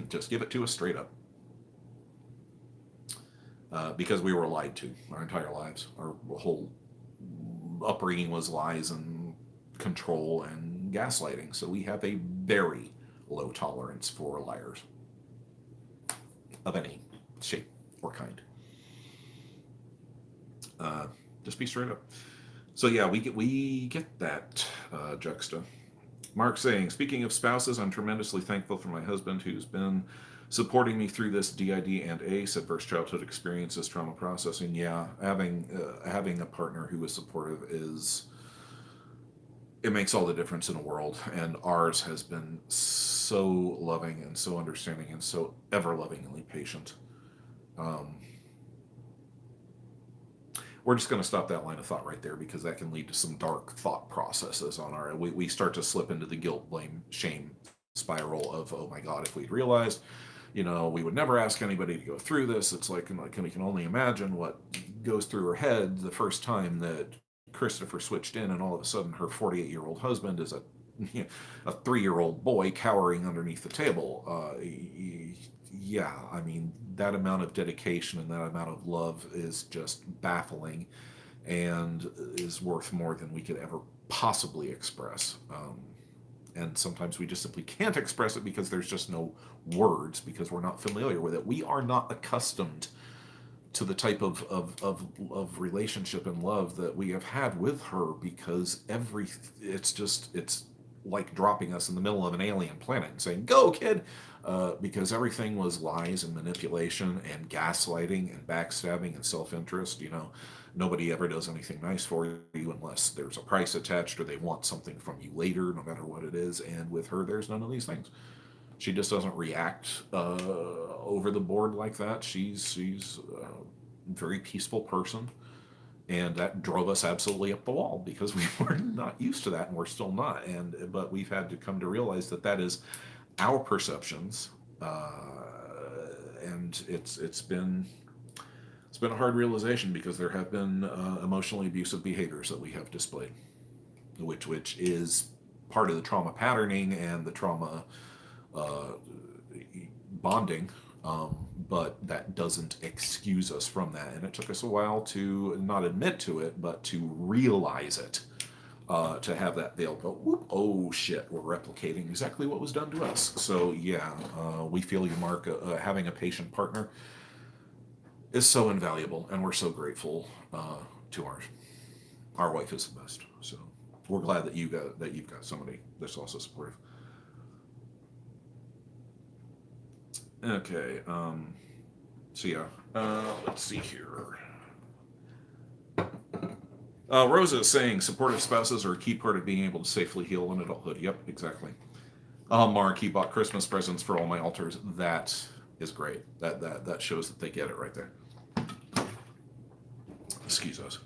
Just give it to us straight up. Because we were lied to our entire lives. Our whole upbringing was lies and control and gaslighting. So we have a very low tolerance for liars of any shape or kind. Just be straight up. So yeah, we get that juxta. Mark saying, speaking of spouses, I'm tremendously thankful for my husband who's been supporting me through this DID and ACE, adverse childhood experiences, trauma processing. Yeah, having a partner who is supportive it makes all the difference in the world. And ours has been so loving and so understanding and so ever lovingly patient. We're just going to stop that line of thought right there, because that can lead to some dark thought processes on we start to slip into the guilt, blame, shame spiral of, oh my God, if we'd realized, we would never ask anybody to go through this. It's like we can only imagine what goes through her head the first time that Christopher switched in, and all of a sudden her 48-year-old husband is a 3-year-old boy cowering underneath the table. Yeah, I mean, that amount of dedication and that amount of love is just baffling, and is worth more than we could ever possibly express. And sometimes we just simply can't express it because there's just no words, because we're not familiar with it. We are not accustomed to the type of relationship and love that we have had with her, because it's like dropping us in the middle of an alien planet and saying, go kid, because everything was lies and manipulation and gaslighting and backstabbing and self-interest. Nobody ever does anything nice for you unless there's a price attached or they want something from you later, no matter what it is. And with her, there's none of these things. She just doesn't react over the board like that. She's a very peaceful person, and that drove us absolutely up the wall, because we were not used to that, and we're still not. But we've had to come to realize that is our perceptions, and it's been a hard realization, because there have been emotionally abusive behaviors that we have displayed, which is part of the trauma patterning and the trauma bonding, but that doesn't excuse us from that. And it took us a while to not admit to it, but to realize it, to have that veil go, whoop, oh shit, we're replicating exactly what was done to us. So yeah, we feel you, Mark. Having a patient partner is so invaluable, and we're so grateful to ours. Our wife is the best. So we're glad that you've got somebody that's also supportive. Okay, so yeah, let's see here. Rosa is saying supportive spouses are a key part of being able to safely heal in adulthood. Yep, exactly. Mark, he bought Christmas presents for all my altars. That is great. That shows that they get it right there. Excuse us.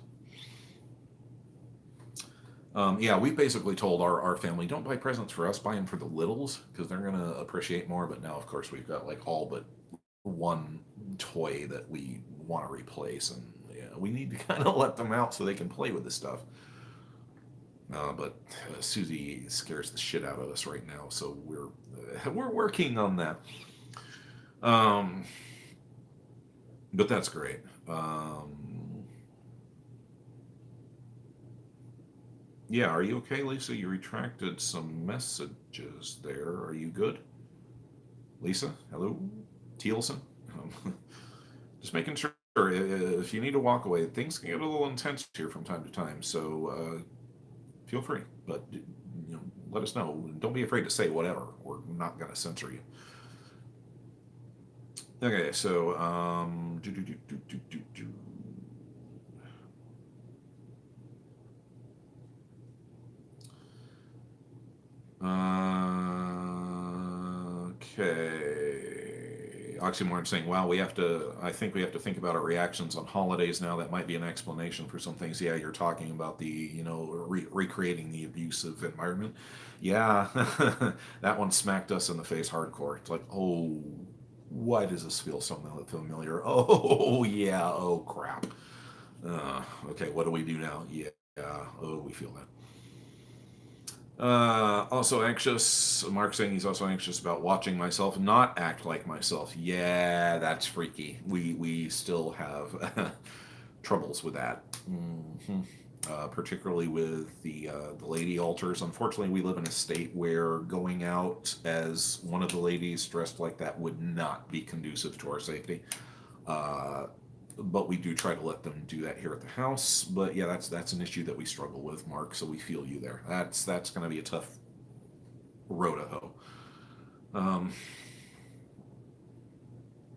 Yeah, we basically told our family, don't buy presents for us, buy them for the littles, because they're going to appreciate more. But now, of course, we've got like all but one toy that we want to replace, and yeah, we need to kind of let them out so they can play with this stuff. But Susie scares the shit out of us right now, so we're working on that. But that's great. Yeah, are you okay, Lisa? You retracted some messages there. Are you good? Lisa? Hello? Tealson? Just making sure if you need to walk away, things can get a little intense here from time to time. So feel free, but let us know. Don't be afraid to say whatever. We're not going to censor you. Okay, so okay. Oxymoron saying, "Wow, we have to. I think we have to think about our reactions on holidays now. That might be an explanation for some things." Yeah, you're talking about the, recreating the abusive environment. Yeah, that one smacked us in the face hardcore. It's like, oh, why does this feel so familiar? Oh, yeah. Oh, crap. Okay, what do we do now? Yeah. Oh, we feel that. Also anxious. Mark saying he's also anxious about watching myself not act like myself. Yeah, that's freaky. We still have troubles with that. Particularly with the lady altars. Unfortunately, we live in a state where going out as one of the ladies dressed like that would not be conducive to our safety. But we do try to let them do that here at the house. But yeah, that's an issue that we struggle with, Mark. So we feel you there. That's going to be a tough row to hoe. Um,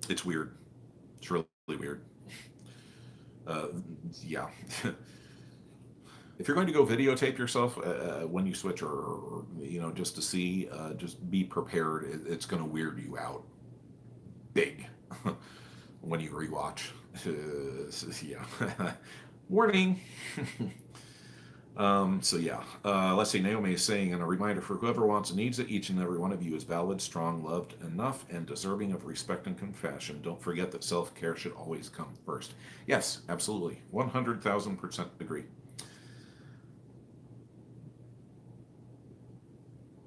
it's weird. It's really weird. Uh, yeah. If you're going to go videotape yourself when you switch, or just to see, just be prepared. It's going to weird you out big when you rewatch. Yeah. Warning. So yeah, let's see. Naomi is saying, and a reminder for whoever wants and needs it, each and every one of you is valid, strong, loved enough, and deserving of respect and compassion. Don't forget that self-care should always come first. Yes, absolutely, 100,000% agree.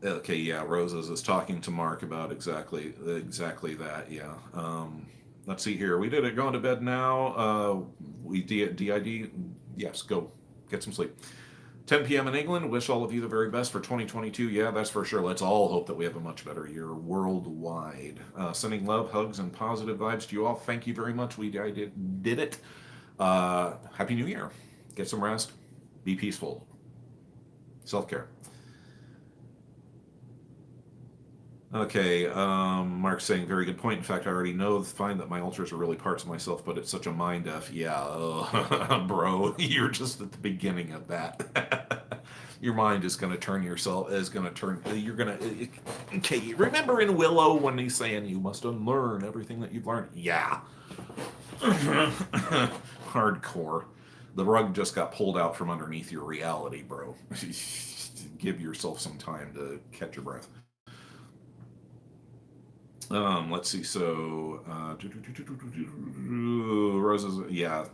Okay, yeah, Roses is talking to Mark about exactly that. Yeah. Let's see here. We did it. Going to bed now. We DID. Yes, go get some sleep. 10 p.m. in England. Wish all of you the very best for 2022. Yeah, that's for sure. Let's all hope that we have a much better year worldwide. Sending love, hugs, and positive vibes to you all. Thank you very much. We did it. Happy New Year. Get some rest. Be peaceful. Self-care. Okay, Mark's saying very good point. In fact, I already find that my alters are really parts of myself, but it's such a mind f. Yeah, bro, you're just at the beginning of that. Your mind is going to turn yourself. Is going to turn. You're going to. Okay, remember in Willow when he's saying you must unlearn everything that you've learned. Yeah, hardcore. The rug just got pulled out from underneath your reality, bro. Give yourself some time to catch your breath. Let's see. So, roses. Yeah.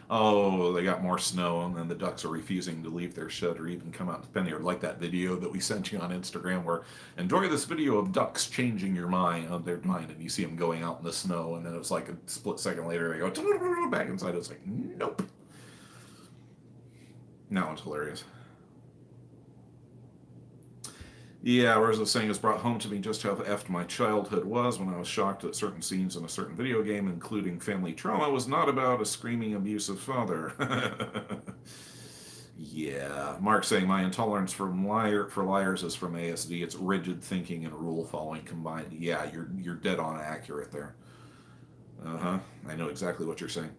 Oh, they got more snow, and then the ducks are refusing to leave their shed or even come out to pen here. Like that video that we sent you on Instagram, where enjoy this video of ducks changing their mind, and you see them going out in the snow, and then it's like a split second later they go back inside. It's like nope. That one's hilarious. Yeah, whereas I was saying, it's brought home to me just how effed my childhood was when I was shocked that certain scenes in a certain video game, including family trauma, was not about a screaming abusive father. Yeah, Mark saying my intolerance for liars is from ASD. It's rigid thinking and rule following combined. Yeah, you're dead on accurate there. Uh-huh. I know exactly what you're saying.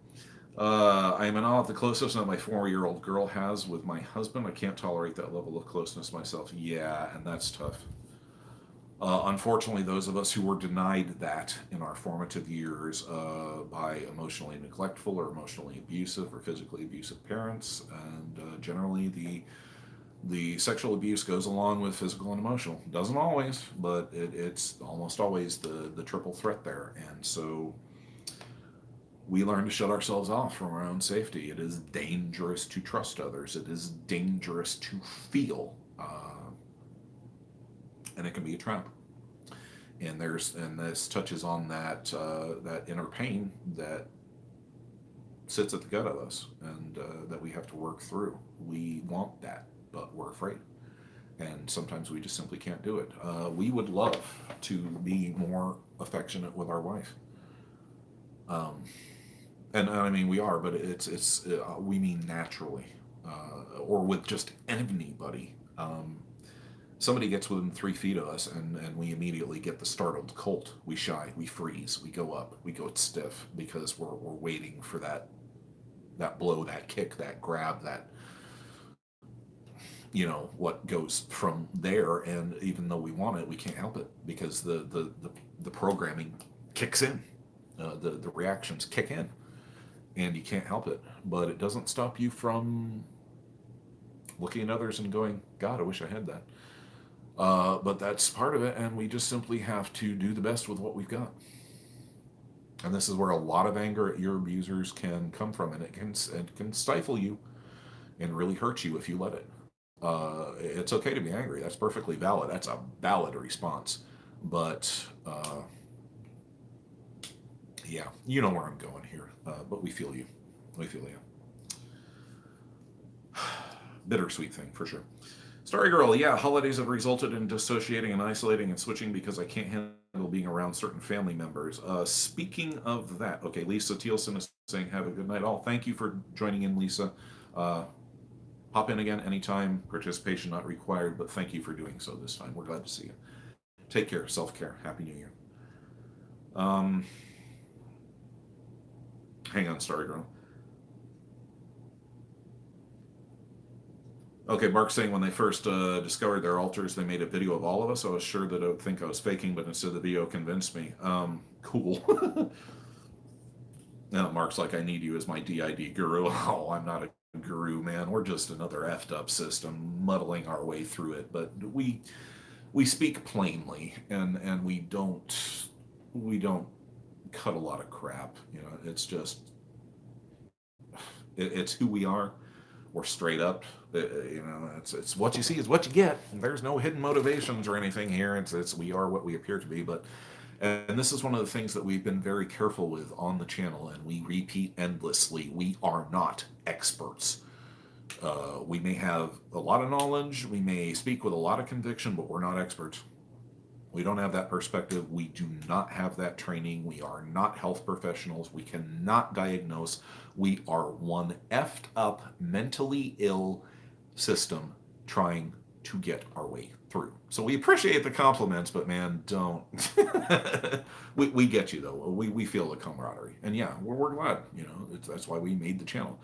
I am in awe of the closeness that my 4-year-old girl has with my husband. I can't tolerate that level of closeness myself. Yeah, and that's tough. Unfortunately, those of us who were denied that in our formative years by emotionally neglectful or emotionally abusive or physically abusive parents, and generally the sexual abuse goes along with physical and emotional. Doesn't always, but it's almost always the triple threat there. And so we learn to shut ourselves off from our own safety. It is dangerous to trust others. It is dangerous to feel, and it can be a trap. And this touches on that inner pain that sits at the gut of us, and that we have to work through. We want that, but we're afraid, and sometimes we just simply can't do it. We would love to be more affectionate with our wife, um, and I mean we are, but it's we mean naturally, or with just anybody. Somebody gets within 3 feet of us, and we immediately get the startled colt. We shy, we freeze, we go up, we go stiff because we're waiting for that blow, that kick, that grab, that what goes from there. And even though we want it, we can't help it because the programming kicks in, the reactions kick in, and you can't help it. But it doesn't stop you from looking at others and going, God, I wish I had that. But that's part of it, and we just simply have to do the best with what we've got. And this is where a lot of anger at your abusers can come from, and it can stifle you and really hurt you if you let it. It's okay to be angry. That's perfectly valid. That's a valid response. But yeah, you know where I'm going here. But we feel you. We feel you. Bittersweet thing for sure. Starry Girl, yeah, holidays have resulted in dissociating and isolating and switching because I can't handle being around certain family members. Speaking of that, okay, Lisa Thielson is saying, have a good night all. Thank you for joining in, Lisa. Pop in again anytime. Participation not required, but thank you for doing so this time. We're glad to see you. Take care. Self-care. Happy New Year. Hang on, Starry Girl. Okay, Mark's saying when they first discovered their alters, they made a video of all of us. I was sure that I would think I was faking, but instead the video convinced me. Cool. Now Mark's like, I need you as my DID guru. Oh, I'm not a guru, man. We're just another effed up system muddling our way through it. But we speak plainly, and we don't cut a lot of crap. It's just it's who we are. We're straight up. It's what you see is what you get. There's no hidden motivations or anything here. It's we are what we appear to be. And this is one of the things that we've been very careful with on the channel, and we repeat endlessly. We are not experts. We may have a lot of knowledge. We may speak with a lot of conviction, but we're not experts. We don't have that perspective. We do not have that training. We are not health professionals. We cannot diagnose. We are one effed up, mentally ill system trying to get our way through. So we appreciate the compliments, but man, don't. we get you though. We feel the camaraderie, and yeah, we're glad. That's why we made the channel.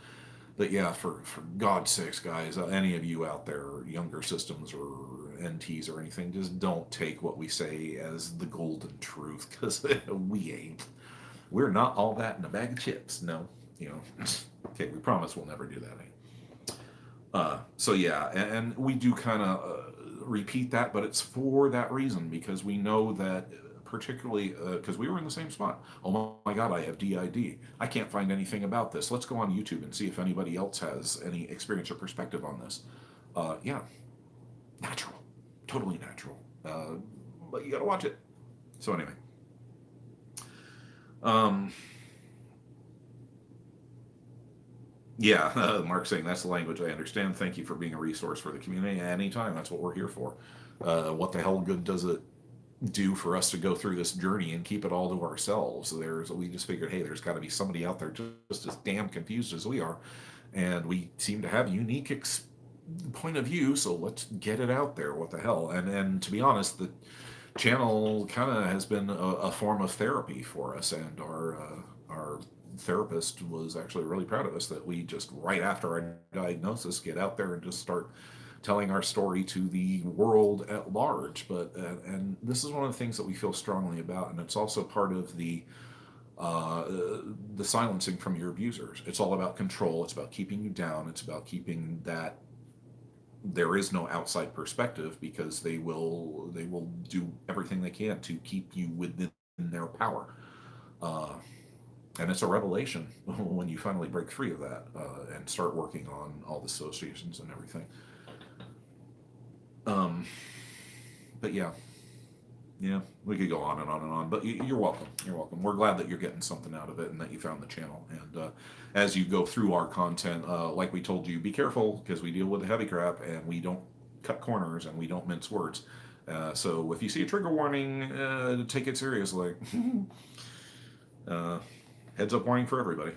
But yeah, for God's sakes, guys, any of you out there, younger systems or NTs or anything, just don't take what we say as the golden truth, because we ain't. We're not all that in a bag of chips. No, Okay, we promise we'll never do that. So yeah, and we do kind of repeat that, but it's for that reason, because we know that, particularly because we were in the same spot. Oh my God, I have DID. I can't find anything about this. Let's go on YouTube and see if anybody else has any experience or perspective on this. Yeah, natural, totally natural. But you gotta watch it. So anyway. Yeah, Mark's saying that's the language I understand. Thank you for being a resource for the community. Anytime, that's what we're here for. What the hell good does it do for us to go through this journey and keep it all to ourselves? We just figured, hey, there's got to be somebody out there just as damn confused as we are, and we seem to have a unique point of view, so let's get it out there. What the hell? And to be honest, the channel kind of has been a form of therapy for us, and our therapist was actually really proud of us that we just, right after our diagnosis, get out there and just start telling our story to the world at large. But and this is one of the things that we feel strongly about, and it's also part of the silencing from your abusers. It's all about control. It's about keeping you down. It's about keeping that there is no outside perspective, because they will do everything they can to keep you within their power. And it's a revelation when you finally break free of that and start working on all the associations and everything. But yeah, Yeah, we could go on and on and on, but you're welcome. You're welcome. We're glad that you're getting something out of it and that you found the channel. And as you go through our content, like we told you, be careful because we deal with the heavy crap and we don't cut corners and we don't mince words. So if you see a trigger warning, take it seriously. uh, Heads up warning for everybody.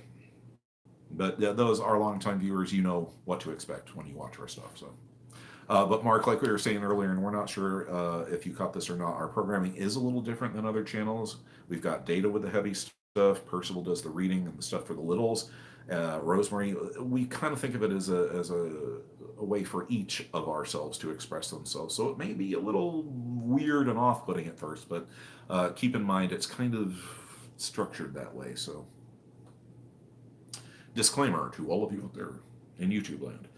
But those are longtime viewers. You know what to expect when you watch our stuff. So. But Mark, like we were saying earlier, and we're not sure if you caught this or not, our programming is a little different than other channels. We've got Data with the heavy stuff. Percival does the reading and the stuff for the littles. Rosemary, we kind of think of it as a way for each of ourselves to express themselves. So it may be a little weird and off-putting at first, but keep in mind it's kind of structured that way. So disclaimer to all of you out there in YouTube land.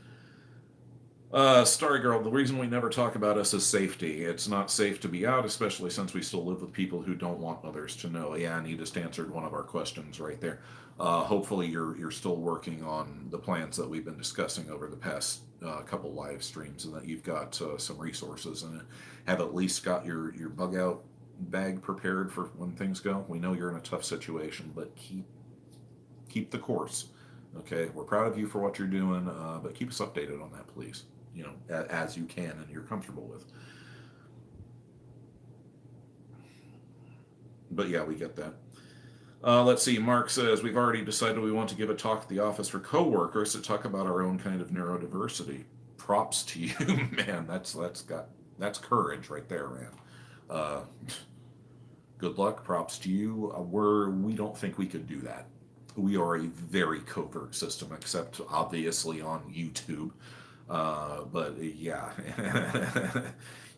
Starry Girl, the reason we never talk about us is safety. It's not safe to be out, especially since we still live with people who don't want others to know. Yeah, and you just answered one of our questions right there. Hopefully you're still working on the plans that we've been discussing over the past couple live streams, and that you've got some resources and have at least got your bug out bag prepared for when things go. We know you're in a tough situation, but keep the course. Okay, we're proud of you for what you're doing, but keep us updated on that, please. As you can and you're comfortable with. But yeah, we get that. Let's see. Mark says, we've already decided we want to give a talk at the office for coworkers to talk about our own kind of neurodiversity. Props to you, man. That's courage right there, man. Good luck. Props to you. We don't think we could do that. We are a very covert system, except obviously on YouTube. But yeah,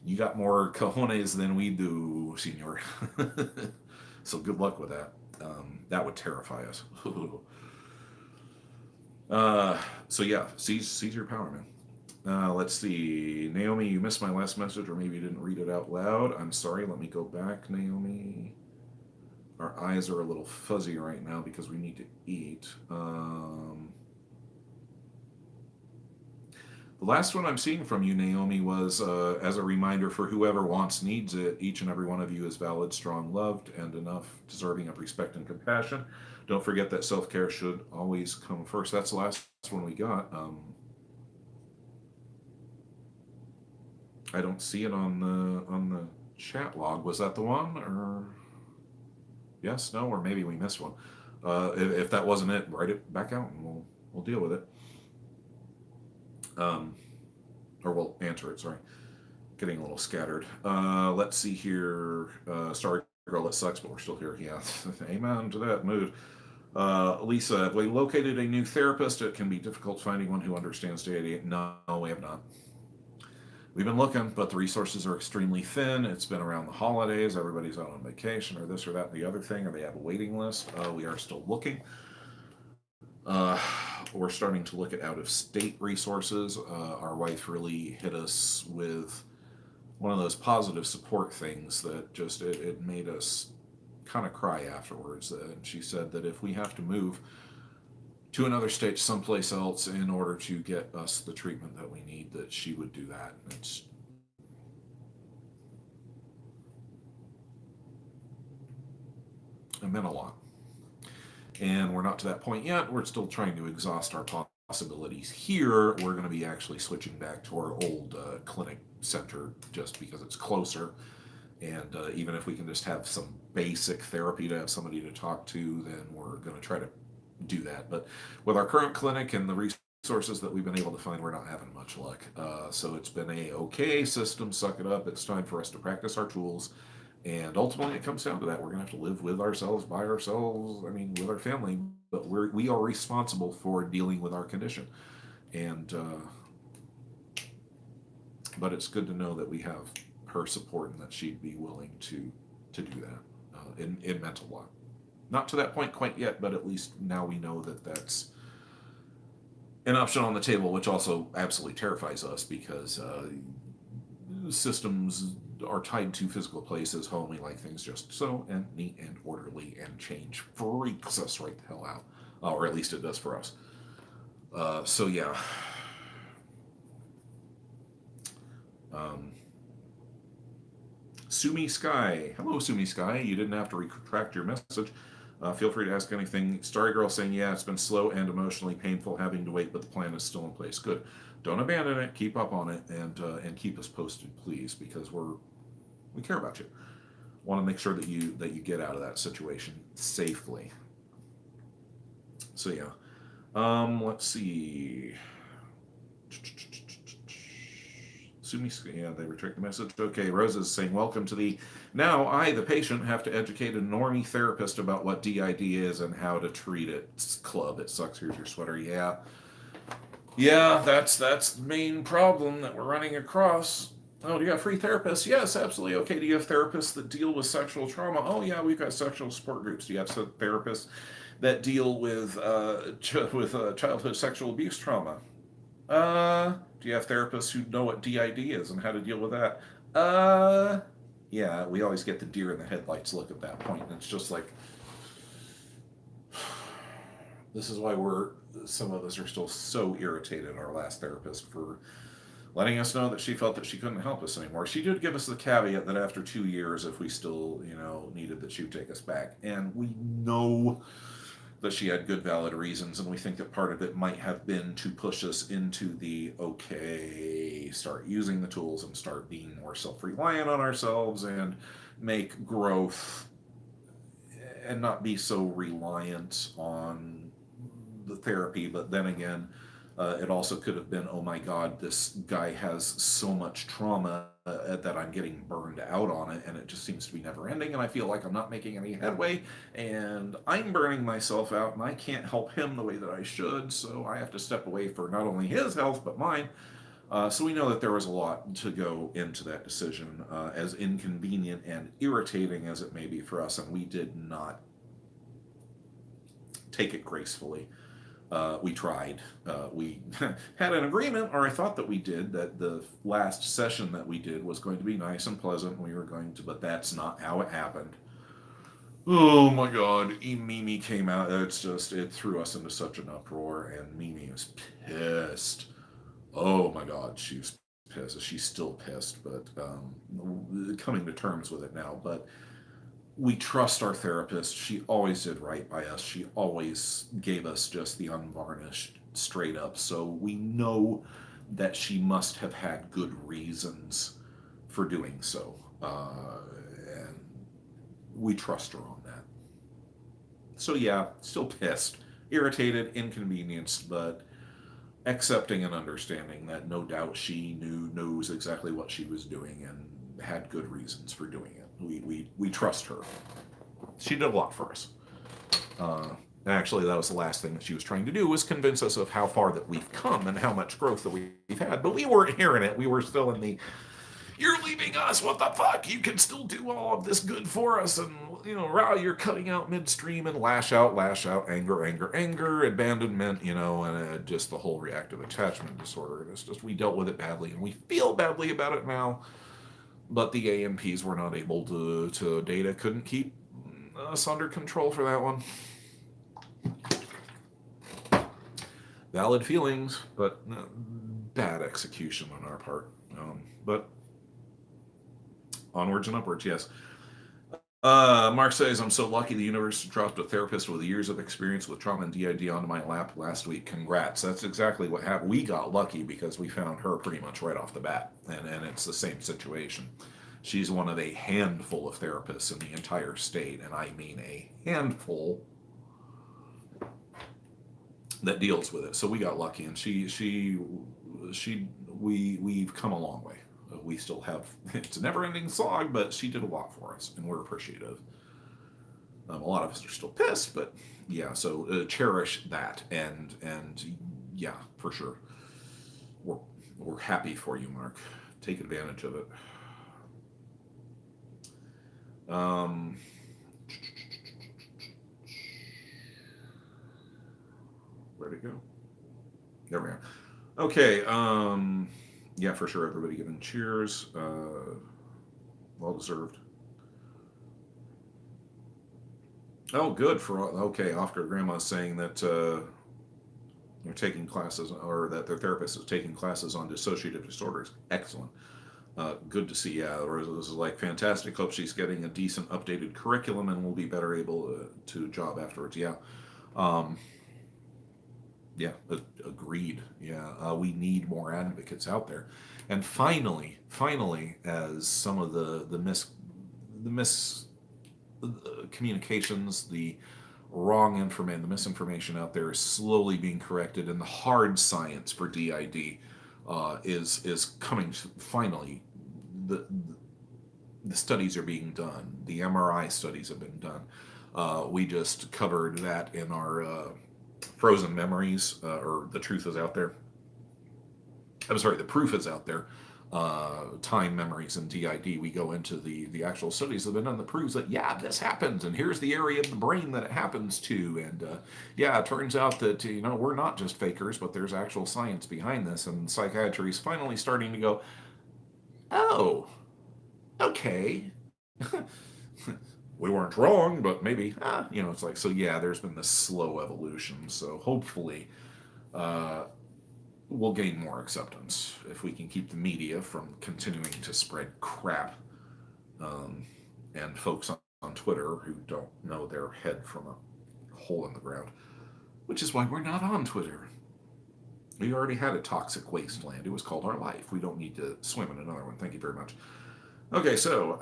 you got more cojones than we do, senor. So good luck with that. That would terrify us. So yeah, seize your power, man. Let's see. Naomi, you missed my last message, or maybe you didn't read it out loud. I'm sorry. Let me go back, Naomi. Our eyes are a little fuzzy right now because we need to eat. The last one I'm seeing from you, Naomi, was as a reminder for whoever wants, needs it, each and every one of you is valid, strong, loved, and enough, deserving of respect and compassion. Don't forget that self-care should always come first. That's the last one we got. I don't see it on the chat log. Was that the one? Or yes, no, or maybe we missed one. If that wasn't it, write it back out and we'll deal with it. Or we'll answer it, sorry. Getting a little scattered. Let's see here. Sorry, girl, it sucks, but we're still here. Yeah, amen to that mood. Lisa, have we located a new therapist? It can be difficult finding one who understands DID. No, we have not. We've been looking, but the resources are extremely thin. It's been around the holidays. Everybody's out on vacation or this or that and the other thing, or they have a waiting list. We are still looking. We're starting to look at out-of-state resources. Our wife really hit us with one of those positive support things that just, it made us kind of cry afterwards. And she said that if we have to move to another state someplace else in order to get us the treatment that we need, that she would do that. It meant a lot. And we're not to that point yet. We're still trying to exhaust our possibilities here. We're going to be actually switching back to our old clinic center just because it's closer. And even if we can just have some basic therapy to have somebody to talk to, then we're going to try to do that. But with our current clinic and the resources that we've been able to find, we're not having much luck. So it's been a okay system. Suck it up. It's time for us to practice our tools. And ultimately, it comes down to that. We're going to have to live with ourselves, by ourselves, with our family. But we are responsible for dealing with our condition. And but it's good to know that we have her support and that she'd be willing to do that. It meant a lot. Not to that point quite yet, but at least now we know that that's an option on the table, which also absolutely terrifies us because systems are tied to physical places, home. We like things just so and neat and orderly, and change freaks us right the hell out, or at least it does for us. So yeah. Sumi Sky. Hello, Sumi Sky. You didn't have to retract your message. Feel free to ask anything. Starry Girl saying, yeah, it's been slow and emotionally painful having to wait, but the plan is still in place. Good. Don't abandon it. Keep up on it, and keep us posted, please, because we care about you. Want to make sure that you get out of that situation safely. So yeah. Let's see. Sumi, yeah, they retract the message. Okay, Rosa is saying, welcome to the... Now I, the patient, have to educate a normie therapist about what DID is and how to treat it. Club, it sucks. Here's your sweater. Yeah. Yeah, that's the main problem that we're running across. Oh, do you have free therapists? Yes, absolutely. Okay, do you have therapists that deal with sexual trauma? Oh, yeah, we've got sexual support groups. Do you have therapists that deal with childhood sexual abuse trauma? Do you have therapists who know what DID is and how to deal with that? Yeah, we always get the deer in the headlights look at that point, and it's just like, this is why some of us are still so irritated, our last therapist, for letting us know that she felt that she couldn't help us anymore. She did give us the caveat that after 2 years, if we still, needed, that she would take us back. And we know that she had good, valid reasons, and we think that part of it might have been to push us into the, okay, start using the tools and start being more self-reliant on ourselves and make growth and not be so reliant on the therapy. But then again, it also could have been, oh my God, this guy has so much trauma that I'm getting burned out on it, and it just seems to be never ending, and I feel like I'm not making any headway, and I'm burning myself out, and I can't help him the way that I should, so I have to step away for not only his health, but mine. So we know that there was a lot to go into that decision, as inconvenient and irritating as it may be for us, and we did not take it gracefully. We tried. We had an agreement, or I thought that we did, that the last session that we did was going to be nice and pleasant. We were going to, but that's not how it happened. Oh my God, Mimi came out. It threw us into such an uproar, and Mimi was pissed. Oh my God, she was pissed. She's still pissed, but coming to terms with it now. But we trust our therapist. She always did right by us. She always gave us just the unvarnished straight up. So we know that she must have had good reasons for doing so. And we trust her on that. So yeah, still pissed, irritated, inconvenienced, but accepting and understanding that no doubt she knows exactly what she was doing and had good reasons for doing it. We trust her. She did a lot for us. Actually, that was the last thing that she was trying to do, was convince us of how far that we've come and how much growth that we've had. But we weren't hearing it. We were still in the, you're leaving us, what the fuck? You can still do all of this good for us, and you're cutting out midstream, and lash out, anger, abandonment, and just the whole reactive attachment disorder. And it's just, we dealt with it badly, and we feel badly about it now. But the AMPs were not able to data couldn't keep us under control for that one. Valid feelings, but bad execution on our part. But onwards and upwards, yes. Mark says, I'm so lucky the universe dropped a therapist with years of experience with trauma and DID onto my lap last week. Congrats. That's exactly what happened. We got lucky because we found her pretty much right off the bat. And it's the same situation. She's one of a handful of therapists in the entire state, and I mean a handful, that deals with it. So we got lucky, and we've come a long way. We still have, it's a never-ending slog, but she did a lot for us, and we're appreciative. A lot of us are still pissed, but yeah, so cherish that, and yeah, for sure. We're happy for you, Mark. Take advantage of it. Where'd it go? There we are. Okay, yeah, for sure, everybody giving cheers. Well deserved. Oh, good. Okay, Oscar Grandma's saying that they're taking classes, or that their therapist is taking classes on dissociative disorders. Excellent. Good to see. Yeah, Rosa is like fantastic. Hope she's getting a decent updated curriculum and will be better able to job afterwards. Yeah. Um, yeah, agreed. Yeah, we need more advocates out there. And finally, as some of the communications, the wrong information, the misinformation out there is slowly being corrected, and the hard science for DID is coming. Finally, the the studies are being done. The MRI studies have been done. We just covered that in our Frozen Memories, or The Truth is Out There. I'm sorry, The Proof is Out There. Time, Memories, and DID. We go into the actual studies that have been done that proves that, yeah, this happens, and here's the area of the brain that it happens to. And yeah, it turns out that, we're not just fakers, but there's actual science behind this. And psychiatry is finally starting to go, oh, okay. We weren't wrong, but maybe, it's like, so yeah, there's been this slow evolution. So hopefully, we'll gain more acceptance if we can keep the media from continuing to spread crap. And folks on Twitter who don't know their head from a hole in the ground, which is why we're not on Twitter. We already had a toxic wasteland. It was called our life. We don't need to swim in another one. Thank you very much. Okay, so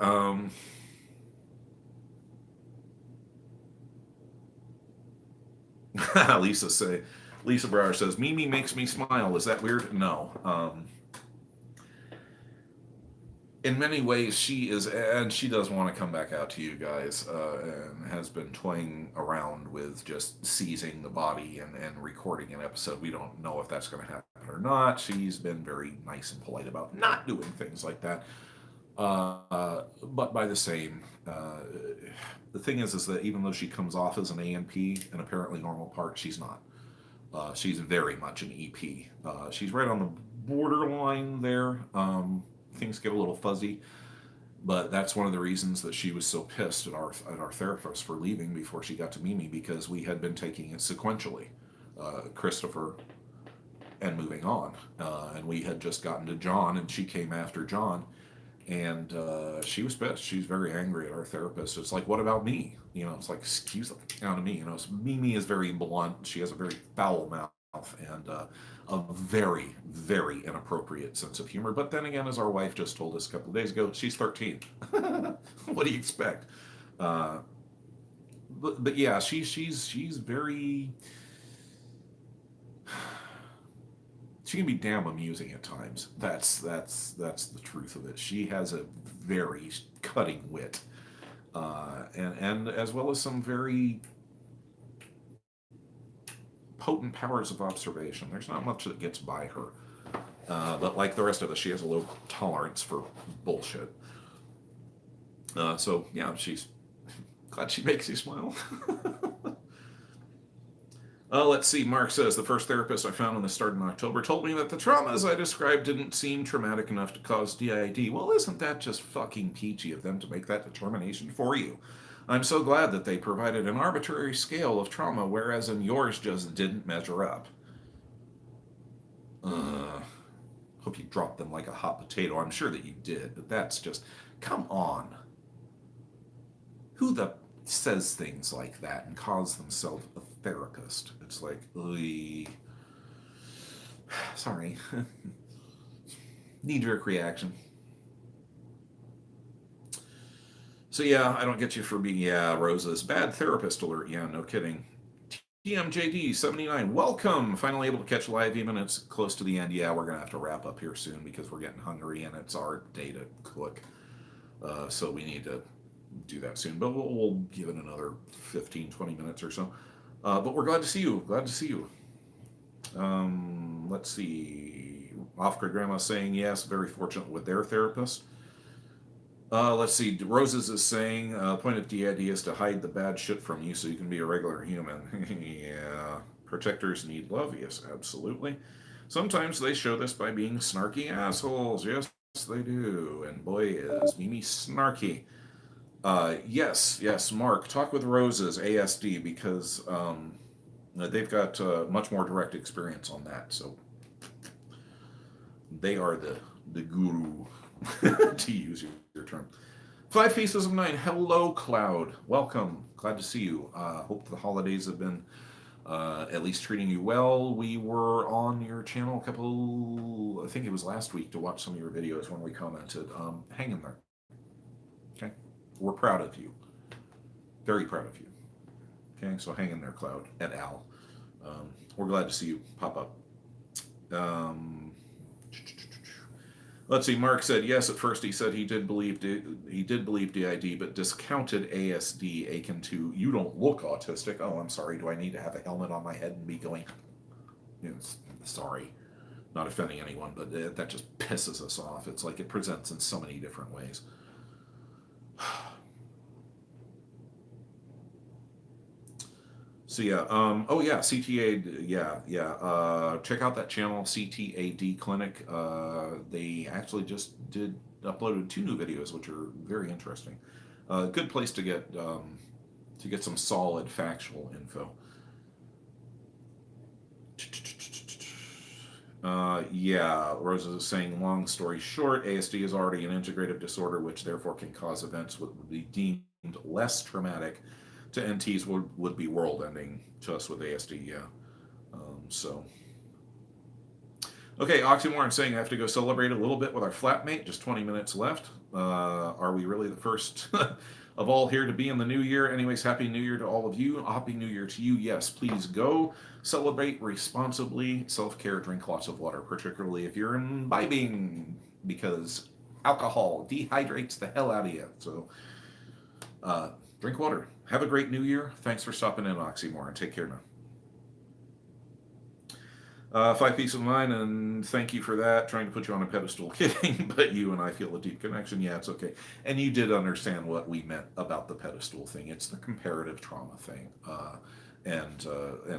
Lisa Brower says, Mimi makes me smile. Is that weird? No. In many ways, she is, and she does want to come back out to you guys, and has been toying around with just seizing the body and recording an episode. We don't know if that's going to happen or not. She's been very nice and polite about not doing things like that. But by the same, the thing is that even though she comes off as an ANP, an apparently normal part, she's not. She's very much an EP. She's right on the borderline there. Things get a little fuzzy, but that's one of the reasons that she was so pissed at our therapist for leaving before she got to Mimi, because we had been taking it sequentially, Christopher, and moving on, and we had just gotten to John, and she came after John, and she was pissed. She's very angry at our therapist. It's like, what about me? It's like, excuse the out of me. Mimi is very blunt. She has a very foul mouth and a very, very inappropriate sense of humor. But then again, as our wife just told us a couple of days ago, she's 13. What do you expect? But yeah, she's very. She can be damn amusing at times. That's the truth of it. She has a very cutting wit, and as well as some very potent powers of observation. There's not much that gets by her, but like the rest of us, she has a low tolerance for bullshit. So yeah, she's glad she makes you smile. Let's see. Mark says, the first therapist I found when this started in October told me that the traumas I described didn't seem traumatic enough to cause DID. Well, isn't that just fucking peachy of them to make that determination for you? I'm so glad that they provided an arbitrary scale of trauma, whereas in yours just didn't measure up. Hope you dropped them like a hot potato. I'm sure that you did, but that's just, come on. Who the says things like that and calls themselves a therapist? It's like, sorry. Knee-jerk reaction. So yeah, I don't get you for being, Rosa's bad therapist alert. Yeah, no kidding. TMJD79, welcome. Finally able to catch live even. It's close to the end. Yeah, we're going to have to wrap up here soon because we're getting hungry and it's our day to cook. So we need to do that soon. But we'll give it another 15, 20 minutes or so. But we're glad to see you. Glad to see you. Let's see. Off-grid Grandma saying yes, very fortunate with their therapist. Let's see. Roses is saying, point of DID is to hide the bad shit from you so you can be a regular human. Yeah. Protectors need love. Yes, absolutely. Sometimes they show this by being snarky assholes. Yes, they do. And boy, is Mimi snarky. Yes, Mark, talk with Roses, ASD, because they've got much more direct experience on that. So they are the guru. to use your term. 5 Pieces of 9. Hello, Cloud. Welcome. Glad to see you. Hope the holidays have been at least treating you well. We were on your channel I think it was last week, to watch some of your videos when we commented. Hang in there. Okay? We're proud of you. Very proud of you. Okay? So hang in there, Cloud et al. We're glad to see you pop up. Let's see. Mark said yes. At first, he said he did believe DID, but discounted ASD, akin to "you don't look autistic." Oh, I'm sorry. Do I need to have a helmet on my head and be going? Sorry, not offending anyone, but that just pisses us off. It's like it presents in so many different ways. So yeah, oh yeah, CTAD, yeah. Check out that channel, CTAD Clinic. They actually just uploaded 2 new videos, which are very interesting. Good place to get some solid factual info. Yeah, Rosa is saying, long story short, ASD is already an integrative disorder, which therefore can cause events that would be deemed less traumatic to NTs would be world-ending. To us with ASD, yeah. Okay, Oxymoron saying I have to go celebrate a little bit with our flatmate. Just 20 minutes left. Are we really the first of all here to be in the new year? Anyways, Happy New Year to all of you. Happy New Year to you. Yes, please go celebrate responsibly. Self-care, drink lots of water, particularly if you're imbibing, because alcohol dehydrates the hell out of you. So drink water. Have a great New Year. Thanks for stopping in, Oxymoron. Take care now. 5 Pieces of 9, and thank you for that. Trying to put you on a pedestal, kidding, but you and I feel a deep connection. Yeah, it's okay. And you did understand what we meant about the pedestal thing. It's the comparative trauma thing, and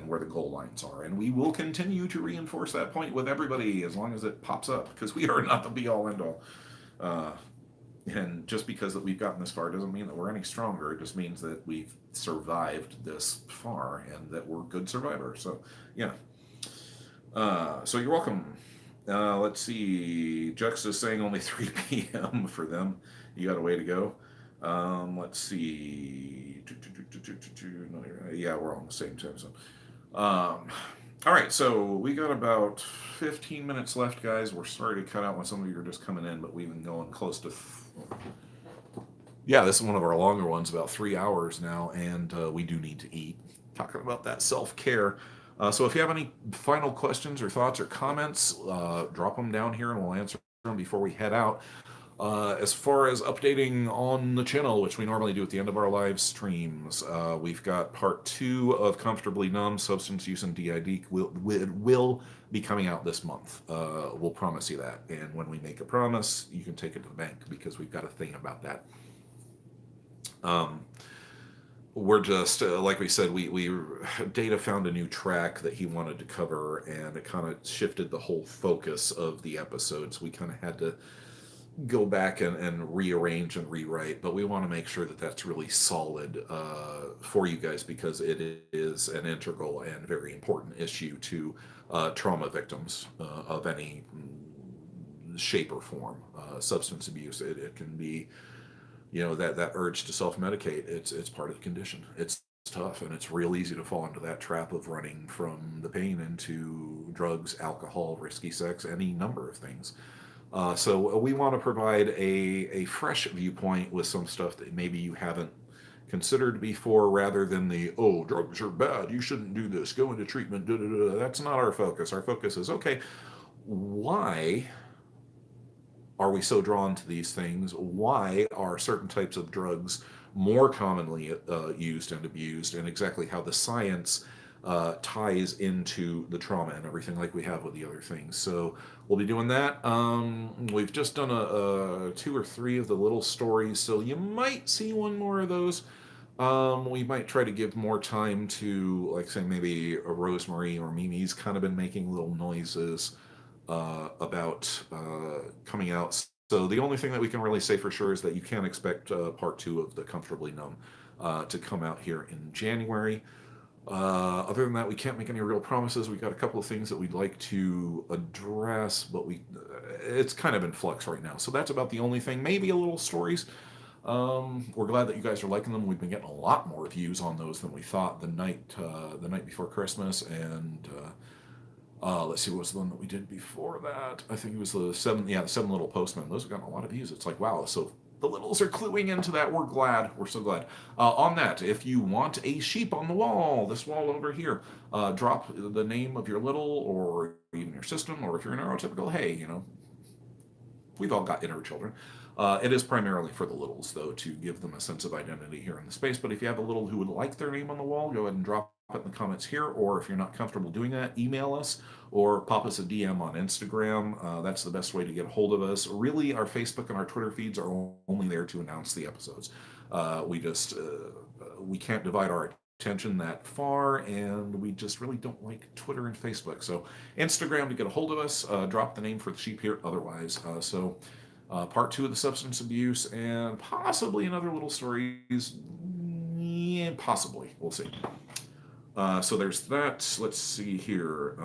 where the goal lines are. And we will continue to reinforce that point with everybody as long as it pops up, because we are not the be-all, end-all. And just because that we've gotten this far doesn't mean that we're any stronger. It just means that we've survived this far and that we're good survivors. So, yeah. So you're welcome. Let's see. Jux is saying only 3 p.m. for them. You got a way to go. Let's see. Yeah, we're all on the same time zone. All right, so we got about 15 minutes left, guys. We're sorry to cut out when some of you are just coming in, but we've been going close to... Yeah, this is one of our longer ones, about 3 hours now, and we do need to eat. Talking about that self-care. So if you have any final questions or thoughts or comments, drop them down here and we'll answer them before we head out. As far as updating on the channel, which we normally do at the end of our live streams, we've got part 2 of Comfortably Numb, Substance Use and DID will be coming out this month. We'll promise you that. And when we make a promise, you can take it to the bank, because we've got a thing about that. We're just, like we said, Data found a new track that he wanted to cover, and it kind of shifted the whole focus of the episodes. We kind of had to go back and rearrange and rewrite, but we want to make sure that that's really solid for you guys, because it is an integral and very important issue to trauma victims of any shape or form. Substance abuse, it can be, that urge to self-medicate. It's part of the condition. It's tough, and it's real easy to fall into that trap of running from the pain into drugs, alcohol, risky sex, any number of things. So we want to provide a fresh viewpoint with some stuff that maybe you haven't considered before, rather than the, oh, drugs are bad, you shouldn't do this, go into treatment, That's not our focus. Our focus is, okay, why are we so drawn to these things? Why are certain types of drugs more commonly used and abused, and exactly how the science ties into the trauma and everything, like we have with the other things. So we'll be doing that. We've just done a 2 or 3 of the little stories, so you might see one more of those. We might try to give more time to, like, say, maybe a Rosemary or Mimi's kind of been making little noises about coming out. So the only thing that we can really say for sure is that you can expect part 2 of the Comfortably Numb to come out here in January. Other than that, we can't make any real promises. We've got a couple of things that we'd like to address, but it's kind of in flux right now. So that's about the only thing. Maybe a little stories. We're glad that you guys are liking them. We've been getting a lot more views on those than we thought the night before Christmas, and let's see, what was the one that we did before that? I think it was the seven little postmen. Those have gotten a lot of views. It's like, wow, so the littles are cluing into that. We're glad. We're so glad. On that, if you want a sheep on the wall, this wall over here, drop the name of your little or even your system, or if you're neurotypical, hey, we've all got inner children. It is primarily for the littles, though, to give them a sense of identity here in the space. But if you have a little who would like their name on the wall, go ahead and drop it in the comments here. Or if you're not comfortable doing that, email us or pop us a DM on Instagram. That's the best way to get a hold of us. Really, our Facebook and our Twitter feeds are only there to announce the episodes. We can't divide our attention that far, and we just really don't like Twitter and Facebook. So Instagram to get a hold of us. Drop the name for the sheep here otherwise. Part 2 of the substance abuse, and possibly another little stories. Yeah, possibly. We'll see. So there's that. Let's see here.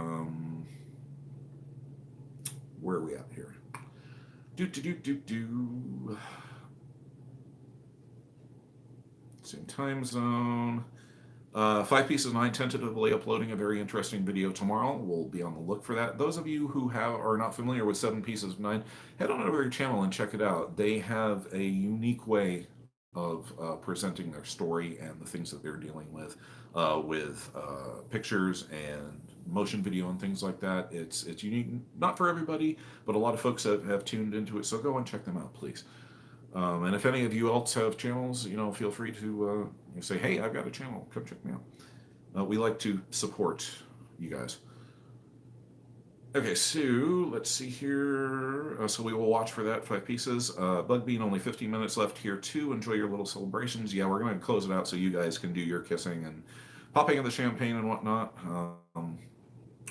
Where are we at here? Same time zone. 5 Pieces 9 tentatively uploading a very interesting video tomorrow. We'll be on the look for that. Those of you who are not familiar with 7 Pieces of 9, head on over to their channel and check it out. They have a unique way of presenting their story and the things that they're dealing with pictures and motion video and things like that. It's unique, not for everybody, but a lot of folks have tuned into it. So go and check them out, please. And if any of you else have channels, feel free to say, hey, I've got a channel, come check me out. We like to support you guys. Okay, so let's see here. So we will watch for that 5 Pieces. Bug Bean, only 15 minutes left here too. Enjoy your little celebrations. Yeah, we're going to close it out so you guys can do your kissing and popping of the champagne and whatnot.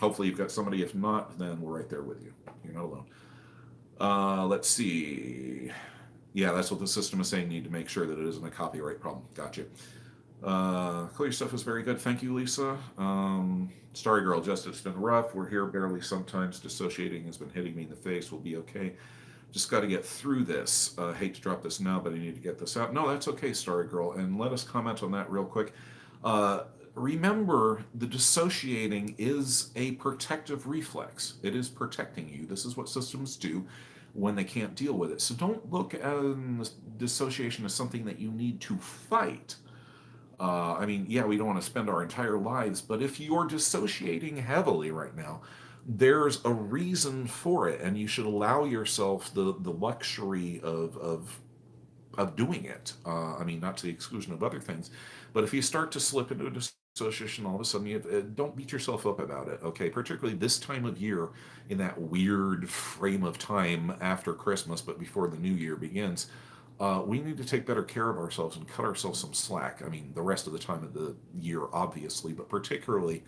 Hopefully you've got somebody. If not, then we're right there with you. You're not alone. Let's see. Yeah, that's what the system is saying. Need to make sure that it isn't a copyright problem. Gotcha. Clear stuff is very good. Thank you, Lisa. Starry Girl, just it's been rough. We're here barely sometimes. Dissociating has been hitting me in the face. We'll be okay. Just got to get through this. Hate to drop this now, but I need to get this out. No, that's okay, Starry Girl. And let us comment on that real quick. Remember, the dissociating is a protective reflex. It is protecting you. This is what systems do when they can't deal with it. So don't look at dissociation as something that you need to fight. Yeah, we don't want to spend our entire lives, but if you're dissociating heavily right now, there's a reason for it, and you should allow yourself the luxury of doing it. Not to the exclusion of other things, but if you start to slip into a dissociation, all of a sudden, don't beat yourself up about it, okay? Particularly this time of year, in that weird frame of time after Christmas, but before the new year begins. We need to take better care of ourselves and cut ourselves some slack. The rest of the time of the year, obviously, but particularly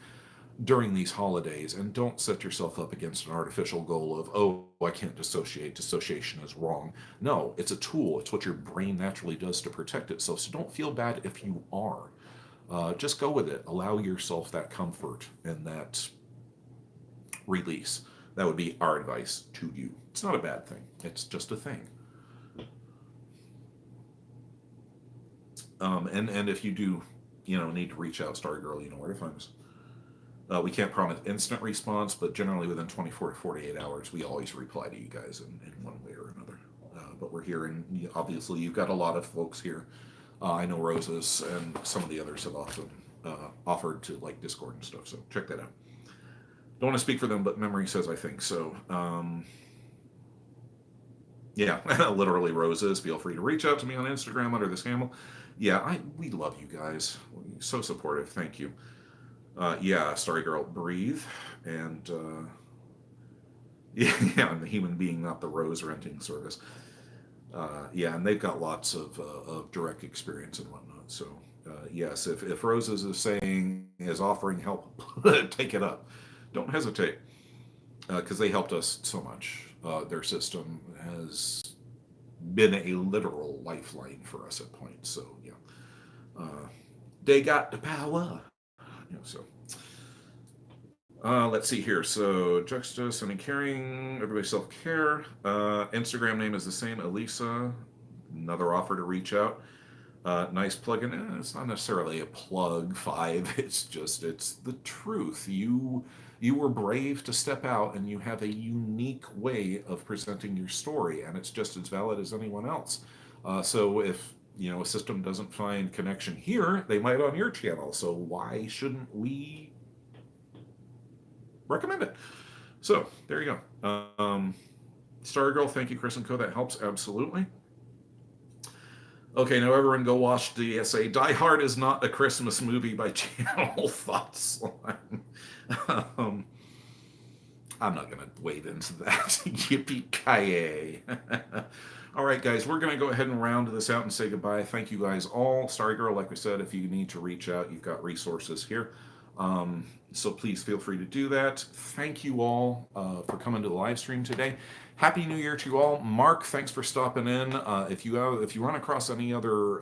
during these holidays. And don't set yourself up against an artificial goal of, oh, I can't dissociate. Dissociation is wrong. No, it's a tool. It's what your brain naturally does to protect itself. So don't feel bad if you are. Just go with it. Allow yourself that comfort and that release. That would be our advice to you. It's not a bad thing. It's just a thing. And if you do, need to reach out, Starry Girl, you know where to find us. We can't promise instant response, but generally within 24 to 48 hours, we always reply to you guys in one way or another. But we're here, and obviously you've got a lot of folks here. I know Roses and some of the others have often offered to like Discord and stuff, so check that out. Don't want to speak for them, but memory says I think so. Yeah, literally Roses. Feel free to reach out to me on Instagram under this handle. Yeah, we love you guys. So supportive. Thank you. Yeah, Starry Girl, breathe. And yeah, I'm the human being, not the rose renting service. Yeah, and they've got lots of direct experience and whatnot. So yes, if Roses is offering help, take it up. Don't hesitate, because they helped us so much. Their system has been a literal lifeline for us at points. So yeah, they got the power. So let's see here. So Juxta, sending caring, everybody self-care. Instagram name is the same, Elisa. Another offer to reach out. Nice plugin. It's not necessarily a plug 5. It's the truth. You were brave to step out, and you have a unique way of presenting your story, and it's just as valid as anyone else. So if a system doesn't find connection here, they might on your channel. So why shouldn't we recommend it? So there you go. Starry Girl, thank you, Chris and Co. That helps absolutely. Okay, now everyone go watch the essay. Die Hard is not a Christmas movie by Channel Thoughts. I'm not going to wade into that. Yippee-ki-yay. All right, guys, we're going to go ahead and round this out and say goodbye. Thank you guys all. Starry Girl, like we said, if you need to reach out, you've got resources here. So please feel free to do that. Thank you all for coming to the live stream today. Happy New Year to you all. Mark, thanks for stopping in. If you run across any other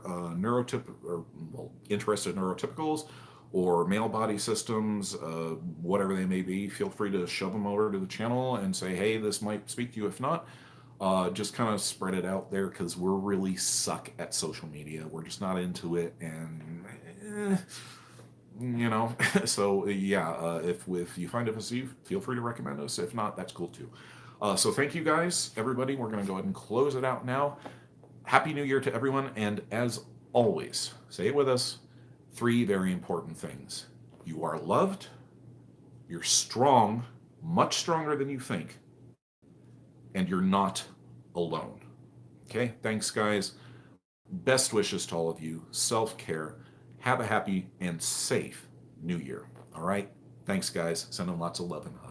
interested neurotypicals or male body systems, whatever they may be, feel free to shove them over to the channel and say, hey, this might speak to you. If not, just kind of spread it out there, because we're really suck at social media. We're just not into it, and so yeah, if you find it facile, feel free to recommend us. If not, that's cool too. So thank you guys, everybody. We're going to go ahead and close it out now. Happy New Year to everyone, and as always, say it with us, 3 very important things. You are loved, you're strong, much stronger than you think, and you're not alone. Okay, thanks guys. Best wishes to all of you. Self-care. Have a happy and safe New Year. All right, thanks guys. Sending lots of love and hugs.